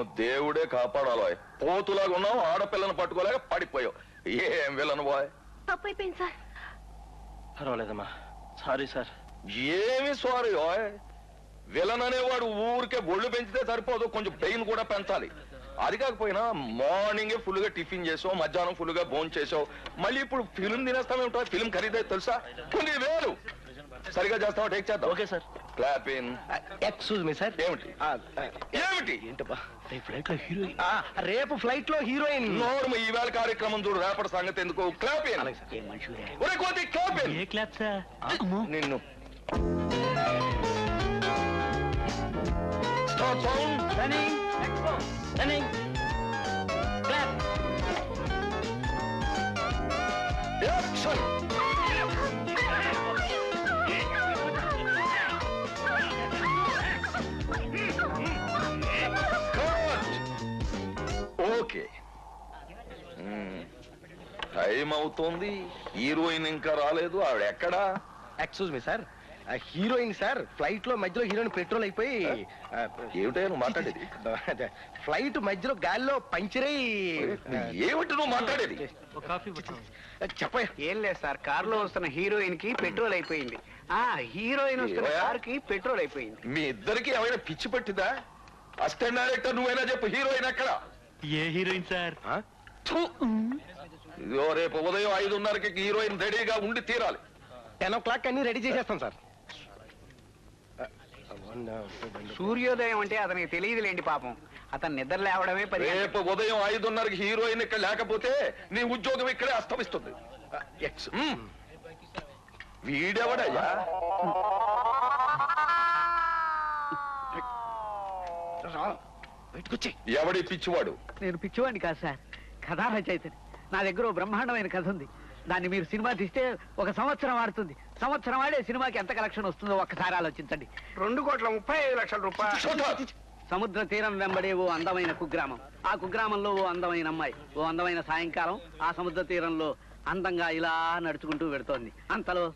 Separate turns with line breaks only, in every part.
నిన్ను దేవుడే కాపాడాలి. పోతులాగా ఉన్నావు, ఆడపిల్లను పట్టుకోలేక పడిపోయావు. ఏం విలను బాయ్?
తప్పైపోయింది సార్.
పర్వాలేదమ్మా, సారీ సార్.
ఏమి సారీ బాయ్? విలన్ అనేవాడు ఊరికే ఒళ్ళు పెంచితే సరిపోదు, కొంచెం పెయిన్ కూడా పెంచాలి. అది కాకపోయినా మార్నింగే ఫుల్ గా టిఫిన్ చేసావు, మధ్యాహ్నం ఫుల్ గా భోజనం చేసావు, మళ్ళీ ఇప్పుడు ఫిల్మ్ తినేస్తామేమిటో? ఫిల్మ్ ఖరీదే తెలుసా? 20,000. సరిగా చేస్తావా? టేక్ చేద్దాం.
Okay sir.
Clap in.
Excuse me sir.
ఏమిటి ఏమిటి?
ఏంటబ్బా ఫ్లైట్ లో హీరోయిన్? రేపు ఫ్లైట్ లో హీరోయిన్.
నోర్మ ఈవేళ కార్యక్రమం చూడు, రేపటి సంగతి ఎందుకు? Clap in. ఒరే కోతి, క్లాప్ ఇన్.
ఏ క్లాప్ సార్?
నిన్ను start sound.
Running running clap
action. Okay, time అవుతోంది, హీరోయిన్ ఇంకా రాలేదు. ఆవిడ ఎక్కడా?
Excuse me sir, heroine sir flight లో మధ్యలో హీరోయిన్ పెట్రోల్ అయిపోయి.
ఏమిటో నువ్వు మాట్లాడేది?
ఫ్లైట్ మధ్యలో గాల్లో పంచర్ అయ్యి.
ఏమిటి నువ్వు మాట్లాడేది?
చెప్ప.
ఏం లేదు సార్, కార్ లో వస్తున్న హీరోయిన్ కి పెట్రోల్ అయిపోయింది. హీరోయిన్ వస్తున్న కార్ కి పెట్రోల్ అయిపోయింది.
మీ ఇద్దరికి ఏమైనా పిచ్చి పట్టిందా? అసిస్టెంట్ డైరెక్టర్ నువ్వైనా చెప్పు, హీరోయిన్ ఎక్కడ?
ఏ హీరోయిన్ సార్?
ఇదిగో రేపు ఉదయం 5:30కి హీరోయిన్ రెడీగా ఉండి తీరాలి.
10 o'clock అన్ని రెడీ చేసేస్తాం సార్.
సూర్యోదయం అంటే అతనికి తెలియదులేండి పాపం, అతను నిద్ర లేవడమే పని.
రేపు ఉదయం 5:30కి హీరోయిన్ ఇక్కడ లేకపోతే నీ ఉద్యోగం ఇక్కడే అస్తమిస్తుంది. వీడెవడయ్యా? ఎవడి పిచ్చివాడు?
నేను పిచ్చివాడిని కాదు సార్, కథా రచయితని. నా దగ్గర ఓ బ్రహ్మాండమైన కథ ఉంది. దాన్ని మీరు సినిమా తీస్తే 1 సంవత్సరం ఆడుతుంది. సంవత్సరం ఆడే సినిమాకి ఎంత కలెక్షన్ వస్తుందో ఒక్కసారి ఆలోచించండి. 2,35,00,000 రూపాయలు. సముద్ర తీరం వెంబడే ఓ అందమైన కుగ్రామం. ఆ కుగ్రామంలో ఓ అందమైన అమ్మాయి. ఓ అందమైన సాయంకాలం ఆ సముద్ర తీరంలో అందంగా ఇలా నడుచుకుంటూ వెడుతోంది. అంతలో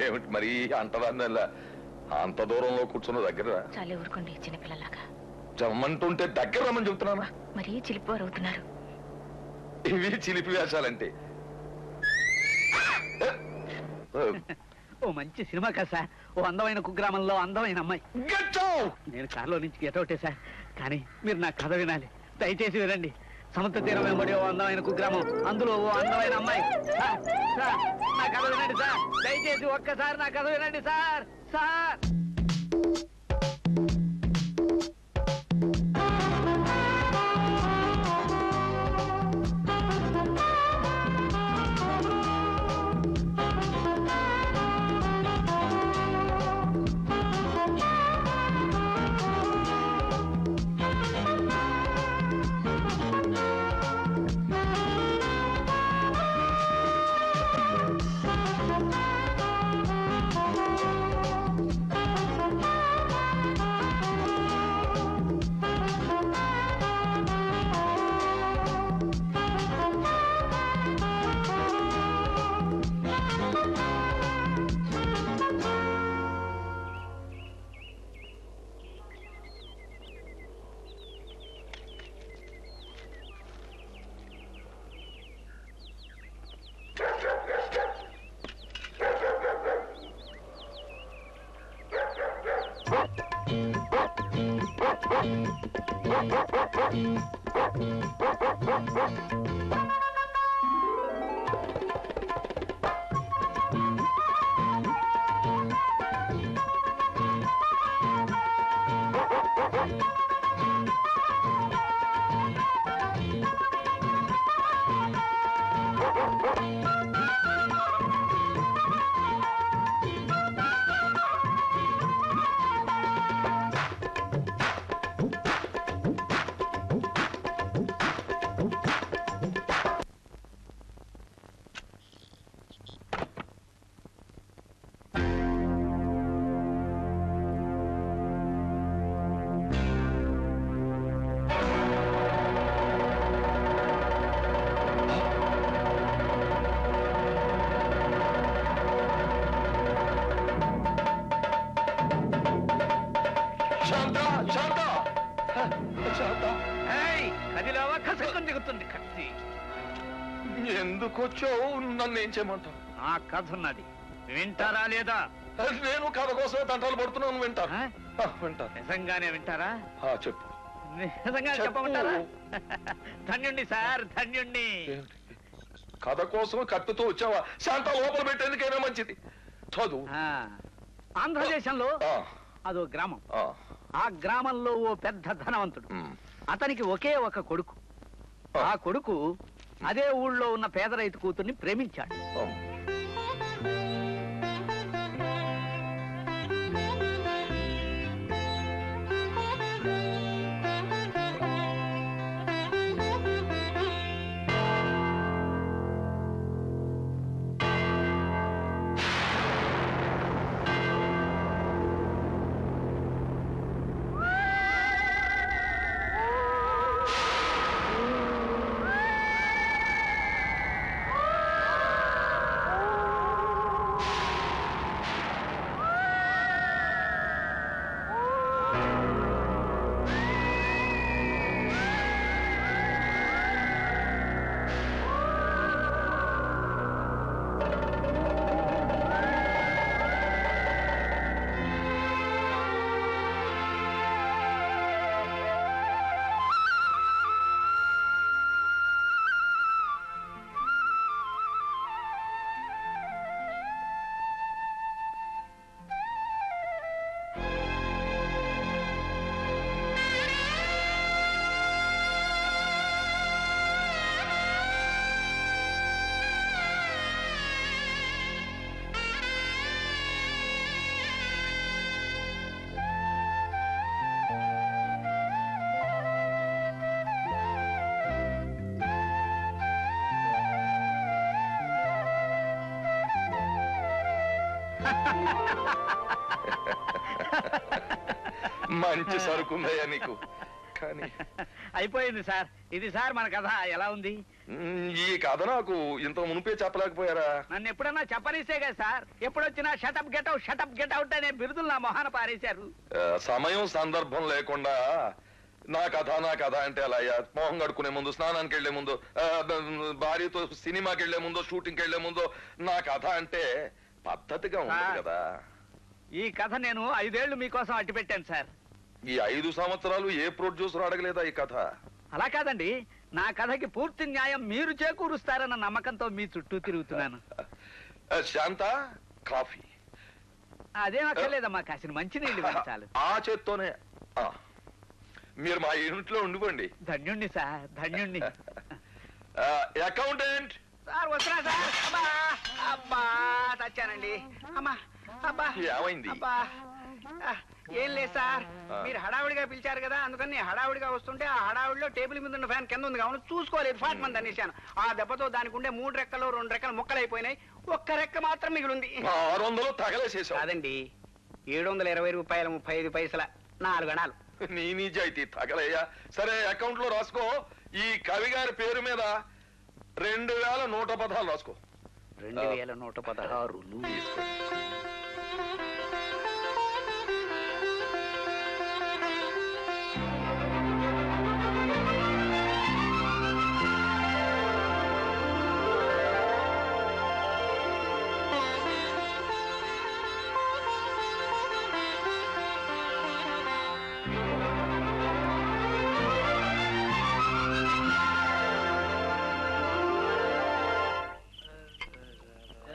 ఏమిటి మరి అంటదాన్ని అంత దూరంలో కూర్చున్న దగ్గర?
చాలా ఊరుకోండి, చిన్నపిల్లలాగా.
జమ్మంటుంటే దగ్గర రమ్మని చెబుతున్నానా?
మరీ చిలిపివారు అవుతున్నారు.
ఇవి చిలిపి వేషాలంటే.
ఓ మంచి సినిమా కదా సార్. ఓ అందమైన కుగ్రామంలో అందమైన అమ్మాయి. నేను కారులో నుంచి గెటౌటే సార్, కానీ మీరు నా కథ వినాలి, దయచేసి వినండి. సముద్ర తీరం వెంబడి ఓ అందమైన కుగ్రామం, అందులో ఓ అందమైన అమ్మాయి. సార్ నా కథ వినండి సార్, దయచేసి ఒక్కసారి నా కథ వినండి సార్. సార్
శాంత శాంత శాంత
కదిలావా కసక్కని దిగుతుంది కత్తి.
ఎందుకు వచ్చావు? నన్ను ఏం చేయమంటావు?
ఆ కథ ఉన్నది, వింటారా లేదా?
నేను కథ కోసమే తంటాలు పడుతున్నాను. వింటాను
ఆ?
వింటాను.
నిజంగానే వింటారా?
చెప్పు.
నిజంగా చెప్పమంటారా? ధన్యుణ్ణి సార్, ధన్యుణ్ణి.
కథ కోసం కత్తితో వచ్చావా? శాంత లోపల పెట్టేందుకైనా మంచిది. చదువు.
ఆంధ్రదేశంలో
ఆ,
అదో గ్రామం.
ఆ,
ఆ గ్రామంలో ఓ పెద్ద ధనవంతుడు.
ఉమ్,
అతనికి ఒకే ఒక కొడుకు. ఆ కొడుకు అదే ఊళ్ళో ఉన్న పేద రైతు కూతుర్ని ప్రేమించాడు.
ఉమ్. మంచి సరుకుందయ్యా నీకు. కానీ
అయిపోయింది సార్. ఇది సార్ మన కథ. ఎలా ఉంది?
ఈ కథ నాకు ఇంత మునిపే చెప్పలేకపోయారా?
నన్ను ఎప్పుడన్నా చెప్పనిస్తే కదా సార్. ఎప్పుడొచ్చినా షటప్ గెటౌట్, షటప్ గెటౌట్ అనే బిరుదులు నా మొహాన పారేశారు.
సమయం సందర్భం లేకుండా నా కథ అంటే అలా అయ్యా? మొహం కడుకునే ముందు, స్నానానికి వెళ్లే ముందు, భార్యతో సినిమాకి వెళ్లే ముందు, షూటింగ్కి వెళ్లే ముందు నా కథ అంటే పద్ధతిగా ఉండదు కదా.
ఈ కథ నేను 5 ఏళ్లు మీకోసం అట్టి పెట్టాను సార్.
ఈ 5 సంవత్సరాలు ఏ ప్రొడ్యూసర్ అడగలేదా ఈ కథ?
అలా కాదండి, నా కథకి పూర్తి న్యాయం మీరు చేకూరుస్తారన్న నమ్మకంతో మీ చుట్టూ తిరుగుతున్నాను.
శాంత, కాఫీ.
అదేం అక్కర్లేదమ్మా, కాసిన మంచినీళ్ళు చాలు.
ఆ చేత్తోనే. మీరు మా ఇంట్లో ఉండిపోండి.
ధన్యుణ్ణి సార్, ధన్యుణ్ణి.
అకౌంటెంట్
సార్ వస్తున్నా సార్. అబ్బా అబ్బా తెచ్చానండి. అమ్మా అబ్బా.
ఏమైంది?
అబ్బా ఏం లేదు సార్, మీరు హడావుడిగా పిలిచారు కదా, అందుకని హడావుడిగా వస్తుంటే ఆ హడావుడిలో టేబుల్ మీద ఉన్న ఫ్యాన్ కింద ఉంది కావున చూసుకోలేదు. ఫాట్ మంది అనేసాను. ఆ దెబ్బతో దానికి ఉండే 3 రెక్కలు 2 రెక్కలు ముక్కలైపోయినాయి. ఒక్క రెక్క మాత్రం మిగిలింది.
600 తగలేసేసావు.
కాదండి, 720 రూపాయలు 35 పైసల 4 గణాలు.
నీ నిజాయితీ తగలయ్యా. సరే, అకౌంట్ లో రాసుకో. ఈ కవి గారి పేరు మీద 2116 రాసుకో.
2116
తీసుకో.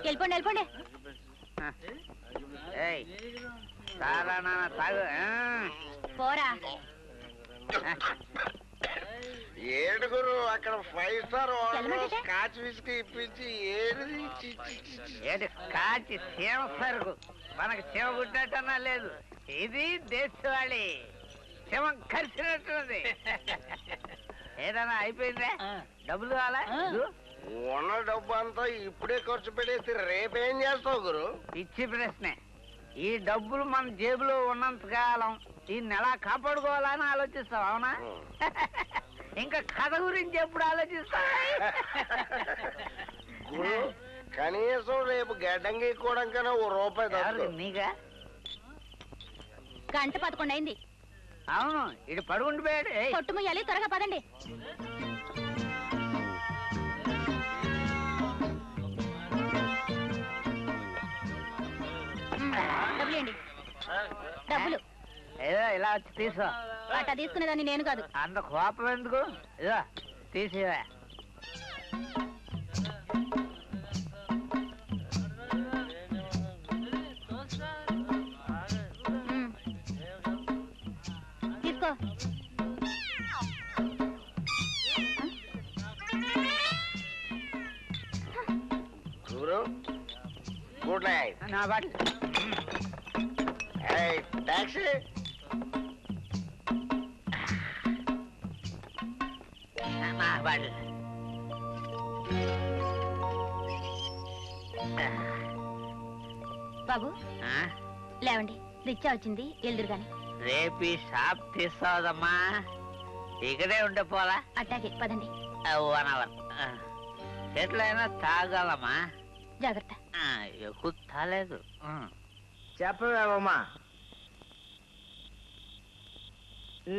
వెళ్ళిపోండి వెళ్ళిపోండి.
చాలా నాన్న తాగు.
పోరా.
ఏడుగురు అక్కడ 5 స్టార్ స్కాచ్ విస్కీ ఇప్పించి
ఏంటి కాచి సేవ సరుకు మనకు సేవ గుడ్డటన్నా లేదు. ఇది దేశవాళి శవం కలిసినట్టుంది. ఏదన్నా అయిపోయిందా? డబ్బులు కావాలా?
ఉన్న డబ్బు అంతా ఇప్పుడే ఖర్చు పెడేసి రేపేం చేస్తావు గురు?
ఇచ్చి ప్రశ్నే. ఈ డబ్బులు మన జేబులో ఉన్నంత కాలం ఈ నెల కాపాడుకోవాలని ఆలోచిస్తావు, అవునా? ఇంకా కథ గురించి ఎప్పుడు ఆలోచిస్తావు?
గురు కనీసం రేపు గడ్డం గీక్కోవడం కన్నా ₹1
నీగా?
11:00 అయింది.
అవును, ఇటు పడుకుంటుపోయాడు.
కొట్టు ముయ్యాలి, త్వరగా పదండి. డబ్బులేండి. డబ్బులు
ఏదో ఇలా వచ్చి తీసుకో.
అట్టా తీసుకునేదాన్ని నేను కాదు.
అంత కోపం ఎందుకు? ఇదో తీసేవా.
తీసుకో.
గురు గుడ్ నైట్.
నా బాటి
టాక్సీ.
నా బాటి
బాబు లేవండి, రిచ్చా వచ్చింది, ఎల్దురు గాని.
రేపు ఈ షాప్ తీస్తావదమ్మా? ఇక్కడే ఉంటే పోలా?
అట్టాగే పదండి.
1 అవర్ ఎట్లయినా తాగాలమ్మా.
జాగ్రత్త.
ఎక్కువ తాలేదు.
చెప్పవేమమ్మా,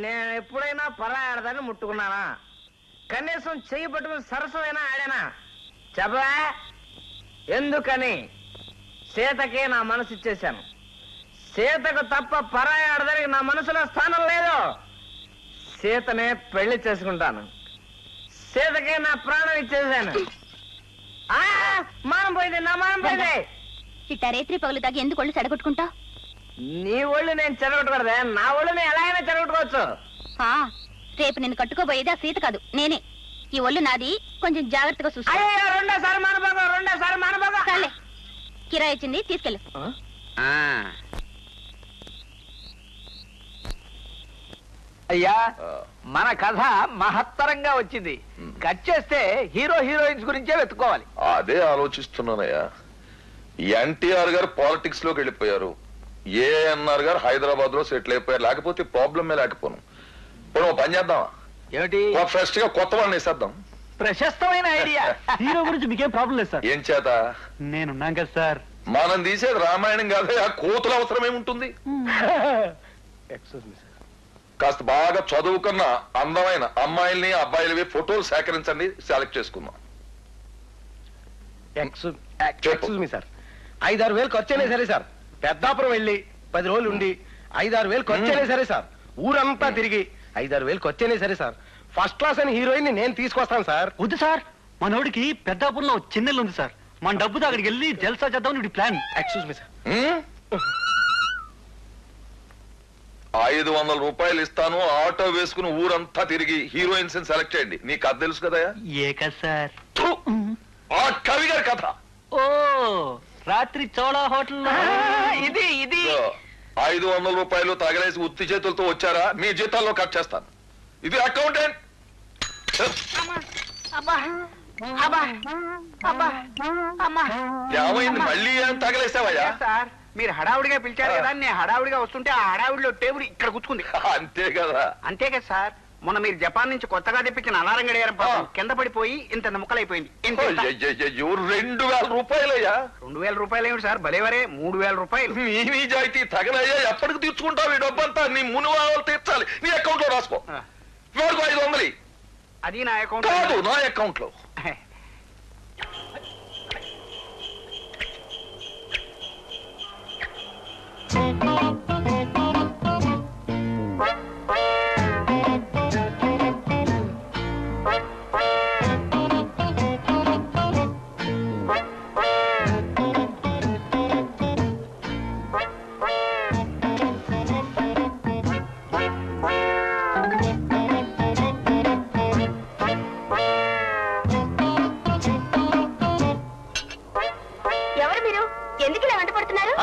నేను ఎప్పుడైనా పరాయాడదాన్ని ముట్టుకున్నానా? కనీసం చెయ్యి పట్టుకుని సరసమైనా ఆడానా? చెప్పా. ఎందుకని సీతకే నా మనసు ఇచ్చేశాను. సీతకు తప్ప పరాయాడదానికి నా మనసులో స్థానం లేదు. సీతనే పెళ్లి చేసుకుంటాను. సీతకే నా ప్రాణం ఇచ్చేశాను. మానం పోయింది, నా మానం పోయింది.
ఇట్టా రేత్రి పగులు తాగి ఎందుకు ఒళ్ళు చెడగొట్టుకుంటావు?
నీ ఒళ్ళు నేను చెడగొట్టకూడదే, నా ఒళ్ళు నేను ఎలా అయినా చెడగొట్టుకోవచ్చు.
రేపు నేను కట్టుకోబోయేది ఆ సీత కాదు, నేనే. ఈ ఒళ్ళు నాది, కొంచెం జాగ్రత్తగా చూసుకో.
అయ్యో, రెండోసారి మానబాగా.
సర్లే, కిరాయి ఇచ్చింది, తీసుకెళ్ళు.
అయ్యా, మన కథ మహత్తరంగా వచ్చింది. కట్ చేస్తే హీరో హీరోయిన్స్ గురించే వెతుక్కోవాలి.
అదే ఆలోచిస్తున్నానయ్యా. ఎన్టీఆర్ గారు పాలిటిక్స్ లోకి వెళ్ళిపోయారు, ఏఎన్ఆర్ గారు హైదరాబాద్ లో సెటిల్ అయిపోయారు. లేకపోతే ప్రాబ్లమే లేకపోను. ఇప్పుడు ఓ పని చేద్దామా?
ఏమిటి?
ఫ్రెష్ గా కొత్త వాళ్ళని వేసేద్దాం.
ప్రశస్తమైన ఐడియా.
హీరో గురించి మీకేం ప్రాబ్లం లేదు సార్.
ఏం చేత?
నేనున్నాం కదా సార్.
మనం తీసేది రామాయణం కాదు, ఆ కోతుల అవసరం ఏముంటుంది? కాస్త బాగా చదువుకున్న అందమైన అమ్మాయిల్ని అబ్బాయిలవి ఫోటోలు సేకరించండి, సెలెక్ట్ చేసుకుందాం.
ఎక్స్క్యూజ్ మీ సార్, 5-6 వేలు ఖర్చు అయినా సరే సార్. పెద్దాపురం వెళ్ళి 10 రోజులు ఉండి 5-6 వేలు ఖర్చు అయినా సరే సార్. ఊరంతా తిరిగి 5-6 వేలు ఖర్చు అయినా సరే సార్. ఫస్ట్ క్లాస్ అని హీరోయిన్ నేను తీసుకొస్తాను సార్.
వద్దు సార్, మనోడికి పెద్దాపురంలో చిన్నెల్లు ఉంది సార్. మన డబ్బుతో అక్కడికి వెళ్ళి జల్సా చేద్దాం ప్లాన్.
ఎక్స్క్యూజ్ మీ సార్,
500 రూపాయలు ఇస్తాను, ఆటో వేసుకుని ఊరంతా తిరిగి హీరోయిన్స్ సెలెక్ట్ చేయండి. నీ కథ తెలుసు కదా?
ఏ కథ సార్?
ఆ కవి గారి కథ.
ఓ, రాత్రి చోళా హోటల్లో.
ఇది
500 రూపాయలు తగలేసి ఉత్తి చేతులతో వచ్చారా, మీ జీతాల్లో కట్ చేస్తాను. ఇది అకౌంటెంట్. ఏమైంది, మళ్ళీ ఏం తగలేసావయ్యా?
సార్, మీరు హడావుడిగా పిలిచారు కదా, నేను హడావుడిగా వస్తుంటే ఆ హడావుడిలో టేబుల్ ఇక్కడ కూర్చుంది.
అంతే కదా.
అంతే కదా సార్. మొన్న మీరు జపాన్ నుంచి కొత్తగా తెప్పించిన అలారం గడియారం పాపం కింద పడిపోయి ఇంత ముక్కలైపోయింది.
2000 రూపాయలయ్యా.
2000 రూపాయలు ఏమిటి సార్, భలేవరే. 3000 రూపాయలు.
నీ నిజాయితీ తగలయ్యా. ఎప్పటికి తీర్చుకుంటావు ఈ డబ్బంతా? నీ ముని వాళ్ళు తీర్చాలి. నీ అకౌంట్ లో రాసుకో. 500
అది నా అకౌంట్
కాదు, నా అకౌంట్ లో.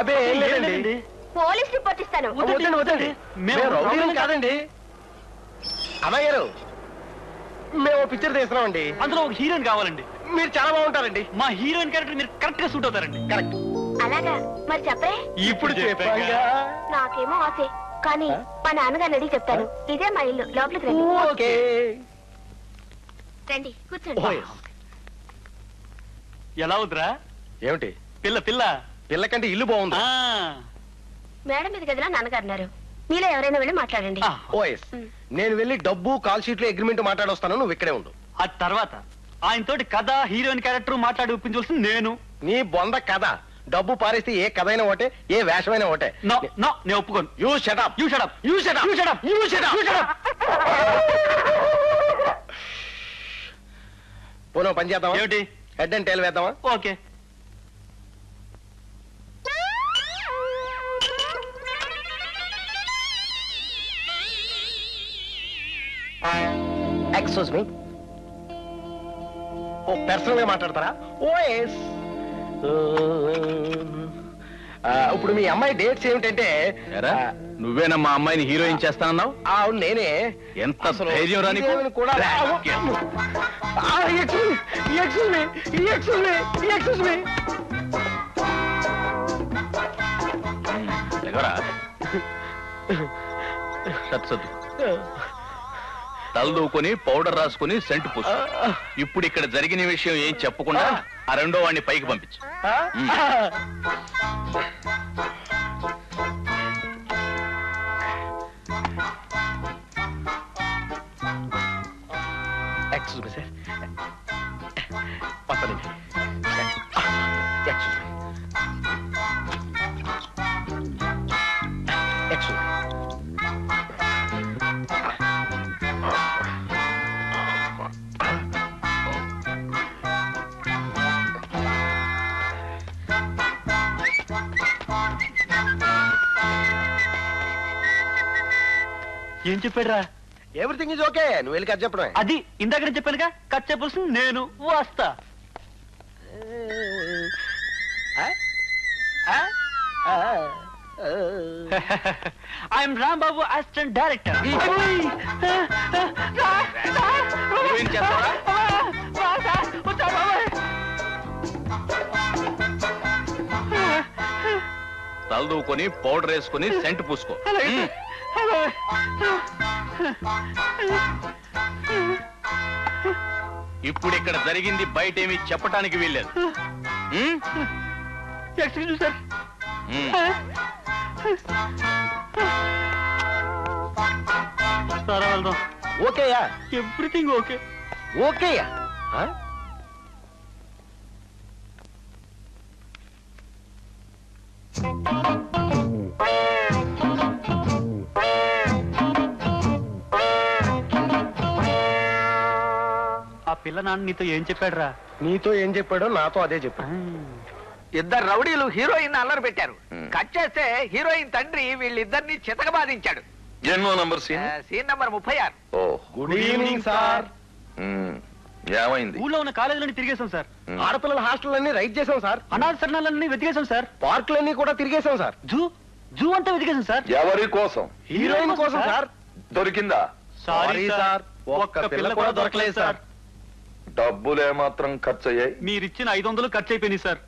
అబ్బే ఏం లేదండి.
పోలీస్ రిపోర్ట్ ఇస్తాను.
వద్దండి వద్దండి, మేము రౌడీలం కాదండి. అమ్మాయి గారు, మేము పిక్చర్ తీస్తున్నామండి.
అందులో ఒక హీరోయిన్ కావాలండి.
మీరు చాలా బాగుంటారండి.
మా హీరోయిన్ క్యారెక్టర్ మీరు కరెక్ట్ గా సూట్ అవుతారండి.
కరెక్ట్.
అలాగా, మరి చెప్పే.
ఇప్పుడు చెప్పాగా.
నాకేమో ఆసే, కానీ మా నాన్నగారిని అడిగి చెప్తాను. ఇదే మా ఇల్లు, లోపలికి రండి.
ఓకే
రండి, కూర్చోండి.
ఎలా అవుతురా?
ఏమిటి
పిల్ల పిల్ల
పిల్లకంటే ఇల్లు బాగుంది.
మేడం మీద గదిలో నాన్నగారున్నారు. మీలో ఎవరైనా వెళ్ళి మాట్లాడండి.
ఓఎస్, నేను వెళ్ళి డబ్బు కాల్ షీట్ లో అగ్రిమెంట్ మాట్లాడొస్తాను, నువ్వు ఇక్కడే ఉండు.
ఆ తర్వాత ఆయనతోటి కథ హీరోయిన్ క్యారెక్టర్ మాట్లాడి ఒప్పించవలసింది నేను.
నీ బొంద కథ, డబ్బు పారేస్తే ఏ కథ అయినా ఒకటే, ఏ వేషమైనా ఒకటే.
నో నో, నేను ఒప్పుకోను.
You shut up,
you shut up,
you shut up,
you shut up,
you shut up, you shut up. పోను పని చేద్దామా?
ఏమిటి?
హెడ్ అండ్ టైల్ వేద్దామా?
ఓకే.
ఎక్స్క్యూజ్ మీ, ఓ పర్సనల్ గా మాట్లాడతారా? ఓఎస్. ఇప్పుడు మీ అమ్మాయి డేట్స్ ఏమిటంటే?
నువ్వేనమ్మా అమ్మాయిని హీరోయిన్ చేస్తానన్నావు?
అవును నేనే.
ఎంత ధైర్యం రా నీకు?
హీరోయిన్ కూడా
తలదూకొని పౌడర్ రాసుకుని సెంట్ పూసు. ఇప్పుడు ఇక్కడ జరిగిన విషయం ఏం చెప్పకుండా ఆ రెండో వాడిని పైకి పంపించు.
ఎక్స్క్యూజ్ మీ సార్, పక్కన ఎక్స్క్యూజ్ మీ, ఎక్స్క్యూజ్ మీ.
ఏం చెప్పాడురా?
ఎవ్రీథింగ్ ఈజ్ ఓకే, నువ్వు వెళ్ళి కథ చెప్పడమే.
అది ఇందాక నేను చెప్పానుగా, కట్ చెప్పాల్సింది నేను. వస్తా. I'm Rambabu, assistant director.
తలదూకొని పౌడర్ వేసుకుని సెంట్ పూసుకో. ఇప్పుడు ఇక్కడ జరిగింది బయట ఏమి చెప్పటానికి వీల్లేదు.
Excuse sir. సరే వెళ్దాం.
ఓకేయా?
Everything okay.
ఓకేయా?
ఆ పిల్ల నాన్న నీతో ఏం చెప్పాడురా?
నీతో ఏం చెప్పాడో నాతో అదే చెప్పాడు.
ఇద్దరు రౌడీలు హీరోయిన్ అల్లరి పెట్టారు. కట్ చేస్తే హీరోయిన్ తండ్రి వీళ్ళిద్దరిని చితకబాదించాడు.
ఎన్నో number scene?
Scene number 36.
Good evening sir.
ఏమైంది?
ఊళ్ళో ఉన్న కాలేజీలన్నీ తిరిగేశాం సార్.
ఆడపిల్లల హాస్టల్లన్నీ రైడ్ చేసాం సార్.
అనాథ శరణాలన్నీ వెతికేశాం సార్.
పార్కులన్నీ కూడా తిరిగేసాం సార్.
జూ అంతా వెతికేశాం సార్.
ఎవరి కోసం?
హీరోయిన్ కోసం సార్.
దొరికిందా?
సారీ సార్, ఒక్క పిల్ల కూడా దొరకలేదు సార్.
డబ్బులు ఏమాత్రం ఖర్చు అయ్యాయి?
మీరిచ్చిన 500 ఖర్చు అయిపోయినాయి sir.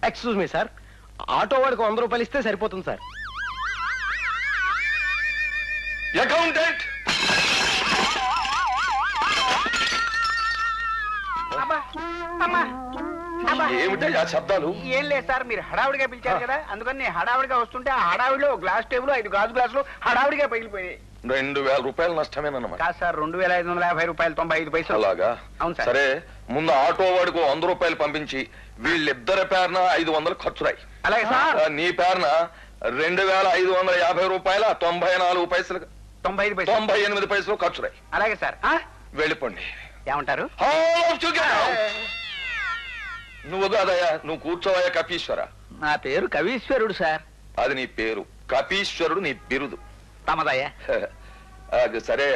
Excuse me sir, auto వాడికి 100 రూపాయలు ఇస్తే సరిపోతుంది సార్.
అకౌంటెంట్! ఏమిటయ్యా శబ్దాలు?
ఏం లేదు సార్, మీరు హడావుడిగా పిలిచారు కదా, అందుకని నేను హడావుడిగా వస్తుంటే ఆ హడావుడిలో గ్లాస్ టేబుల్ 5 గాజు గ్లాసులు హడావుడిగా పగిలిపోయాయి.
2000 రూపాయలు నష్టమేనన్నమాట.
కాదు సార్, 2550 రూపాయలు 95 పైసలు.
అలాగా?
అవును సార్.
సరే, ముందు ఆటో వాడికి 100 రూపాయలు పంపించి వీళ్ళిద్దరి పేరున 500 ఖర్చురాయి.
అలాగే సార్.
నీ పేరున 2550 రూపాయల 94 పైసలు
95 పైసలు
98 పైసలు ఖర్చురాయి.
అలాగే సార్.
వెళ్ళిపోండి.
ఏమంటారు?
నువ్వు కాదయ్యా, నువ్వు కూర్చోవయ్యా కపీశ్వర.
నా పేరు కవీశ్వరుడు సార్.
అది నీ పేరు, కపీశ్వరుడు నీ బిరుదు.
తమదయ్యా.
అది సరే,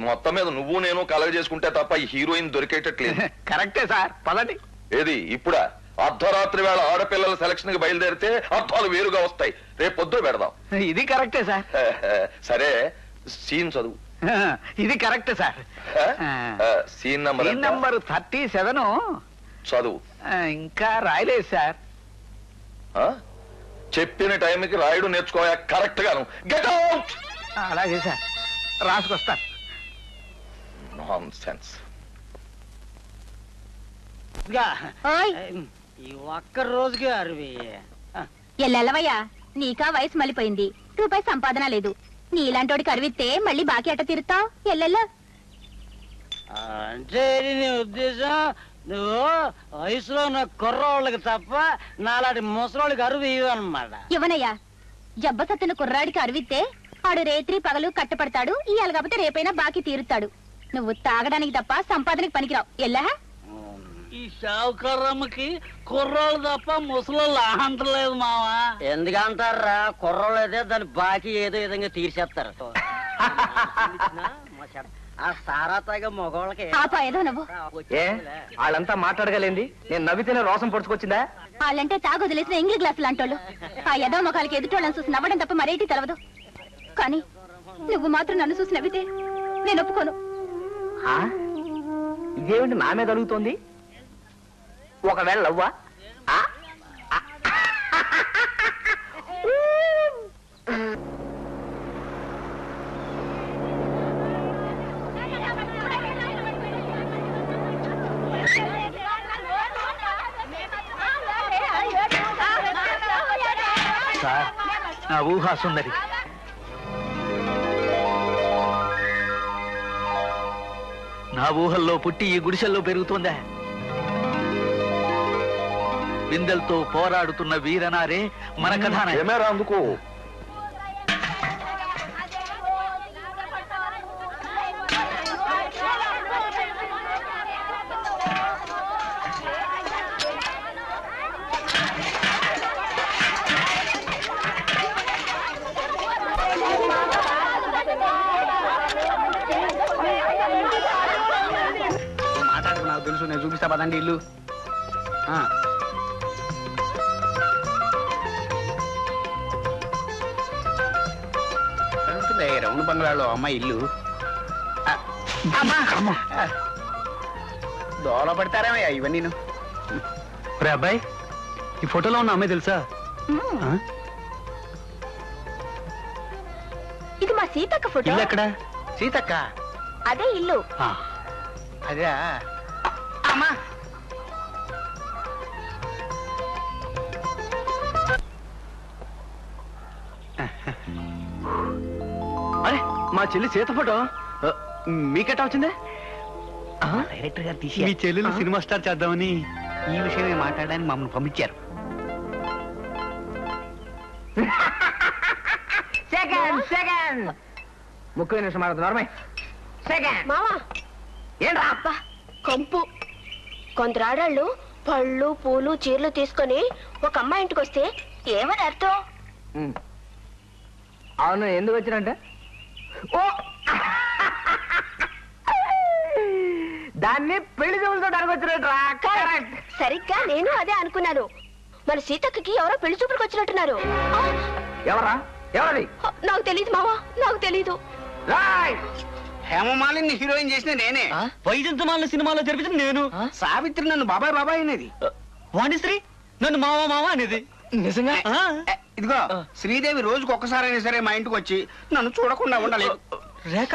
మొత్తం మీద నువ్వు నేను కలగ చేసుకుంటే తప్ప ఈ హీరోయిన్ దొరికేటట్లేదు.
కరెక్టే సార్, పదండి.
ఏది ఇప్పుడా? అర్ధరాత్రి వేళ ఆడపిల్లల సెలక్షన్ కి బయలుదేరితే అర్థాలు వేరుగా వస్తాయి. రేపు పొద్దు పెడదాం.
ఇది కరెక్టే సార్.
సరే, సీన్ చదువు.
ఇది కరెక్ట్ సార్.
సీన్
నంబర్ 37
చదువు.
ఇంకా రాయలేదు సార్.
చెప్పిన టైంకి రాయడు నేర్చుకోయా కరెక్ట్ గాను. Get out.
అలాగే సార్, రాసుకొస్తా.
నాన్సెన్స్.
ఓయ్
ఈ ఒక్క రోజుకి 60.
ఎల్లెల్లవయ్యా, నీకా వయసు మళ్ళీపోయింది, రూపాయి సంపాదన లేదు. నీలాంటోడికి అరివిస్తే మళ్ళీ బాకీ అట్ట తీరుతావు. ఎల్లెల్ల
అంటే నీ ఉద్దేశం నువ్వు వయసులో ఉన్న కుర్రోళ్ళకి తప్ప నాలాంటి ముసలోళ్ళకి అరువు ఇవ్వనమాట.
ఇవ్వనయ్యా. జబ్బసత్తున కుర్రాడికి అరివిస్తే ఆడు రేత్రి పగలు కట్టపడతాడు. ఇవాళ కాకపోతే రేపైనా బాకీ తీరుతాడు. నువ్వు తాగడానికి తప్ప సంపాదనకి పనికిరావు. ఎల్లా
ఈ షావుకర్రమ్మకి కుర్రోళ్ళు తప్ప ముసలోళ్ళు ఆహంతలేదు మావా. ఎందుకంటారా? కుర్రోళ్ళు అయితే దాని బాకీ ఏదో విధంగా తీర్చేస్తారు. ఆ సారా తాగే మగవాళ్ళకి
ఆపా ఏదో నువ్వు.
ఏ వాళ్ళంతా మాట్లాడగలేంది? నేను నవ్వితేనే రోసం పొడుచుకొచ్చిందా?
వాళ్ళంటే తాగు వదిలేసిన ఇంగ్లీ గ్లాసు లాంటోళ్ళు. ఆ ఎదో మొఖాలకి ఎదుటోళ్ళని చూసి నవ్వడం తప్ప మరేటి తెలవదు. కానీ నువ్వు మాత్రం నన్ను చూసి నవ్వితే నేను ఒప్పుకోను.
ఇదేమిటి నా మీద అడుగుతోంది? ఒకవేళ లవ్వా?
సార్, నా ఊహా సుందరి. నా ఊహల్లో పుట్టి ఈ గుడిసెల్లో పెరుగుతోందా? బిందెలతో పోరాడుతున్న వీరనారే మన కథానాయకుడు.
ఏమేరా అందుకు?
మాట్లాడుకు, నాకు తెలుసు. నేను చూపిస్తా పదండి ఇల్లు. రౌండ్ బంగ్లాలో అమ్మాయి ఇల్లు. దోల పడతారేమయ్యా ఇవన్నీ.
రే అబ్బాయి, ఈ ఫోటోలో ఉన్న అమ్మాయి తెలుసా?
ఇది మా సీతక్క ఫోటో.
ఇల్లు ఎక్కడ?
సీతక్క?
అదే ఇల్లు.
అదే అమ్మా.
అరే, మా చెల్లి సీత ఫోటో మీకెట్టా వచ్చిందే?
డైరెక్టర్ గారు తీసి
మీ చెల్లెలు సినిమా స్టార్ చేద్దామని
ఈ విషయమే మాట్లాడడానికి మమ్మల్ని పంపించారు.
ముఖ్య నిమిషం మాట్లాడుతున్నారు.
మావా
ఏంట్రా?
అబ్బా కంపు. కొందరు ఆడాళ్ళు పళ్ళు పూలు చీరలు తీసుకొని ఒక అమ్మాయి ఇంటికి వస్తే ఏమని అర్థం?
అవును, ఎందుకు వచ్చినంటే దాన్ని పెళ్లి చూపులతో వచ్చినట్రా.
సరిగ్గా నేను అదే అనుకున్నాను. మన సీతక్కకి ఎవరో పెళ్లి చూపులకు వచ్చినట్టున్నారు.
ఎవరా? ఎవరది?
నాకు తెలీదు మావా, నాకు తెలీదు.
హేమమాలిని హీరోయిన్ చేసిన నేనే.
వైజంతమాల సినిమాలో జరిపించింది నేను.
సావిత్రి నన్ను బాబాయ్ బాబాయ్ అనేది.
వాణిశ్రీ నన్ను మావా మావా అనేది.
నిజంగా?
ఇదిగో శ్రీదేవి రోజుకు ఒక్కసారైనా సరే మా ఇంటికి వచ్చి నన్ను చూడకుండా ఉండలేదు.
రేఖ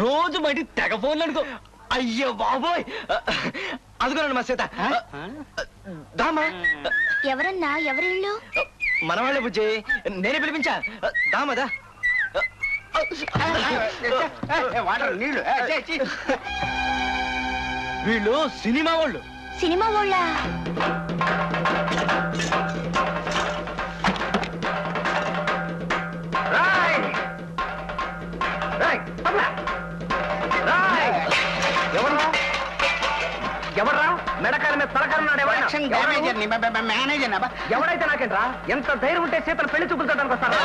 రోజు బయట తెగ ఫోన్లు అనుకో. అయ్యో బాబోయ్, అదిగోనండి మా సీత. దామా.
ఎవరన్నా? ఎవరిళ్ళు?
మనవాళ్ళే బుజ్జి, నేనే పిలిపించా. దామదా?
వాటర్ నీళ్లు.
వీళ్ళు సినిమా వాళ్ళు.
సినిమా వాళ్ళ?
ఎవర్రా? మెడకాల మీద తలకాలన్నాడు.
మేనేజర్
ఎవరైతే నాకేంట్రా? ఎంత ధైర్యం ఉంటే సీతలు పెళ్లి చూపులతో వస్తారా?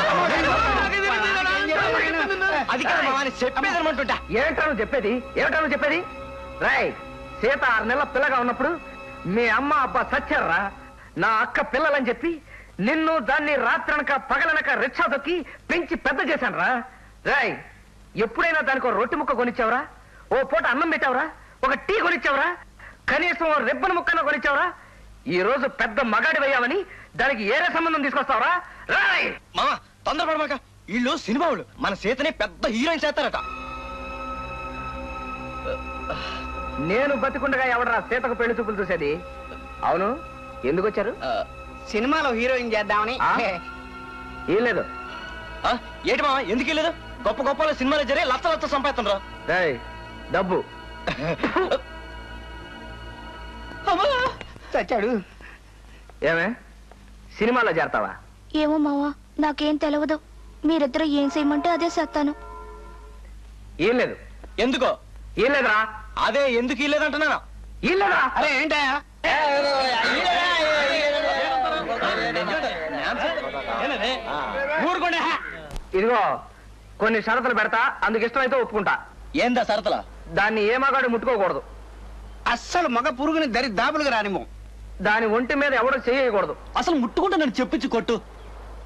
అది కాదు మావా, చెప్పేదనమంటుంటా.
ఏమిటా నువ్వు చెప్పేది? ఏమిటా నువ్వు చెప్పేది? రాయ్, సీత 6 నెలల పిల్లగా ఉన్నప్పుడు మీ అమ్మ అబ్బా సచ్చారా? నా అక్క పిల్లలని చెప్పి నిన్ను దాన్ని రాత్రనక పగలనక రిక్షా తొక్కి పెంచి పెద్ద చేశాను రా. రాయ్, ఎప్పుడైనా దానికి ఒక రొట్టె ముక్క కొనిచ్చావురా? ఓ పూట అన్నం పెట్టావురా? ఒక టీ కొనిచ్చావురా? కనీసం ఓ రెబ్బన ముక్కన కొనిచ్చావురా? ఈ రోజు పెద్ద మగాడి వేయామని దానికి ఏరే సంబంధం తీసుకొస్తావురా? రాయ్
మామ తొందరపడమాక, వీళ్ళు సినిమా వాళ్ళు మన సీతని పెద్ద హీరోయిన్ చేస్తారట.
నేను బతికుండగా ఎవడరా సీతకు పెళ్లి చూపులు చూసేది? అవును, ఎందుకు వచ్చారు?
సినిమాలో హీరోయిన్ చేద్దామని.
ఏం లేదు.
ఏంటి మామ ఎందుకు వెళ్ళలేదు? గొప్ప గొప్ప సినిమాలో జరిగి లచ్చ లచ్చ సంపాదిస్తుండ్రా.
రాయ్, డబ్బు
చచ్చాడు.
ఏమే సినిమాలో చేరతావా?
ఏమో మావా, నాకేం తెలియదు. మీరిద్దరు ఏం చేయమంటే అదే చేస్తాను.
ఏం లేదు.
ఎందుకో?
ఏం లేదురా.
అదే ఎందుకు ఇల్లేదంటున్నాను.
ఏం లేదురా.
అరే ఏంటయా?
ఊరుకోండి.
ఇదిగో కొన్ని షరతులు పెడతా, అందుకు ఇష్టమైతే ఒప్పుకుంటా.
ఏందా సరతలా?
దాన్ని ఏ మగాడు ముట్టుకోకూడదు.
అస్సలు మగ పురుగుని దరి దాపులుగా రానిమో.
దాని ఒంటి మీద ఎవడో చేయకూడదు.
అసలు ముట్టుకుంటే నన్ను చెప్పించి కొట్టు.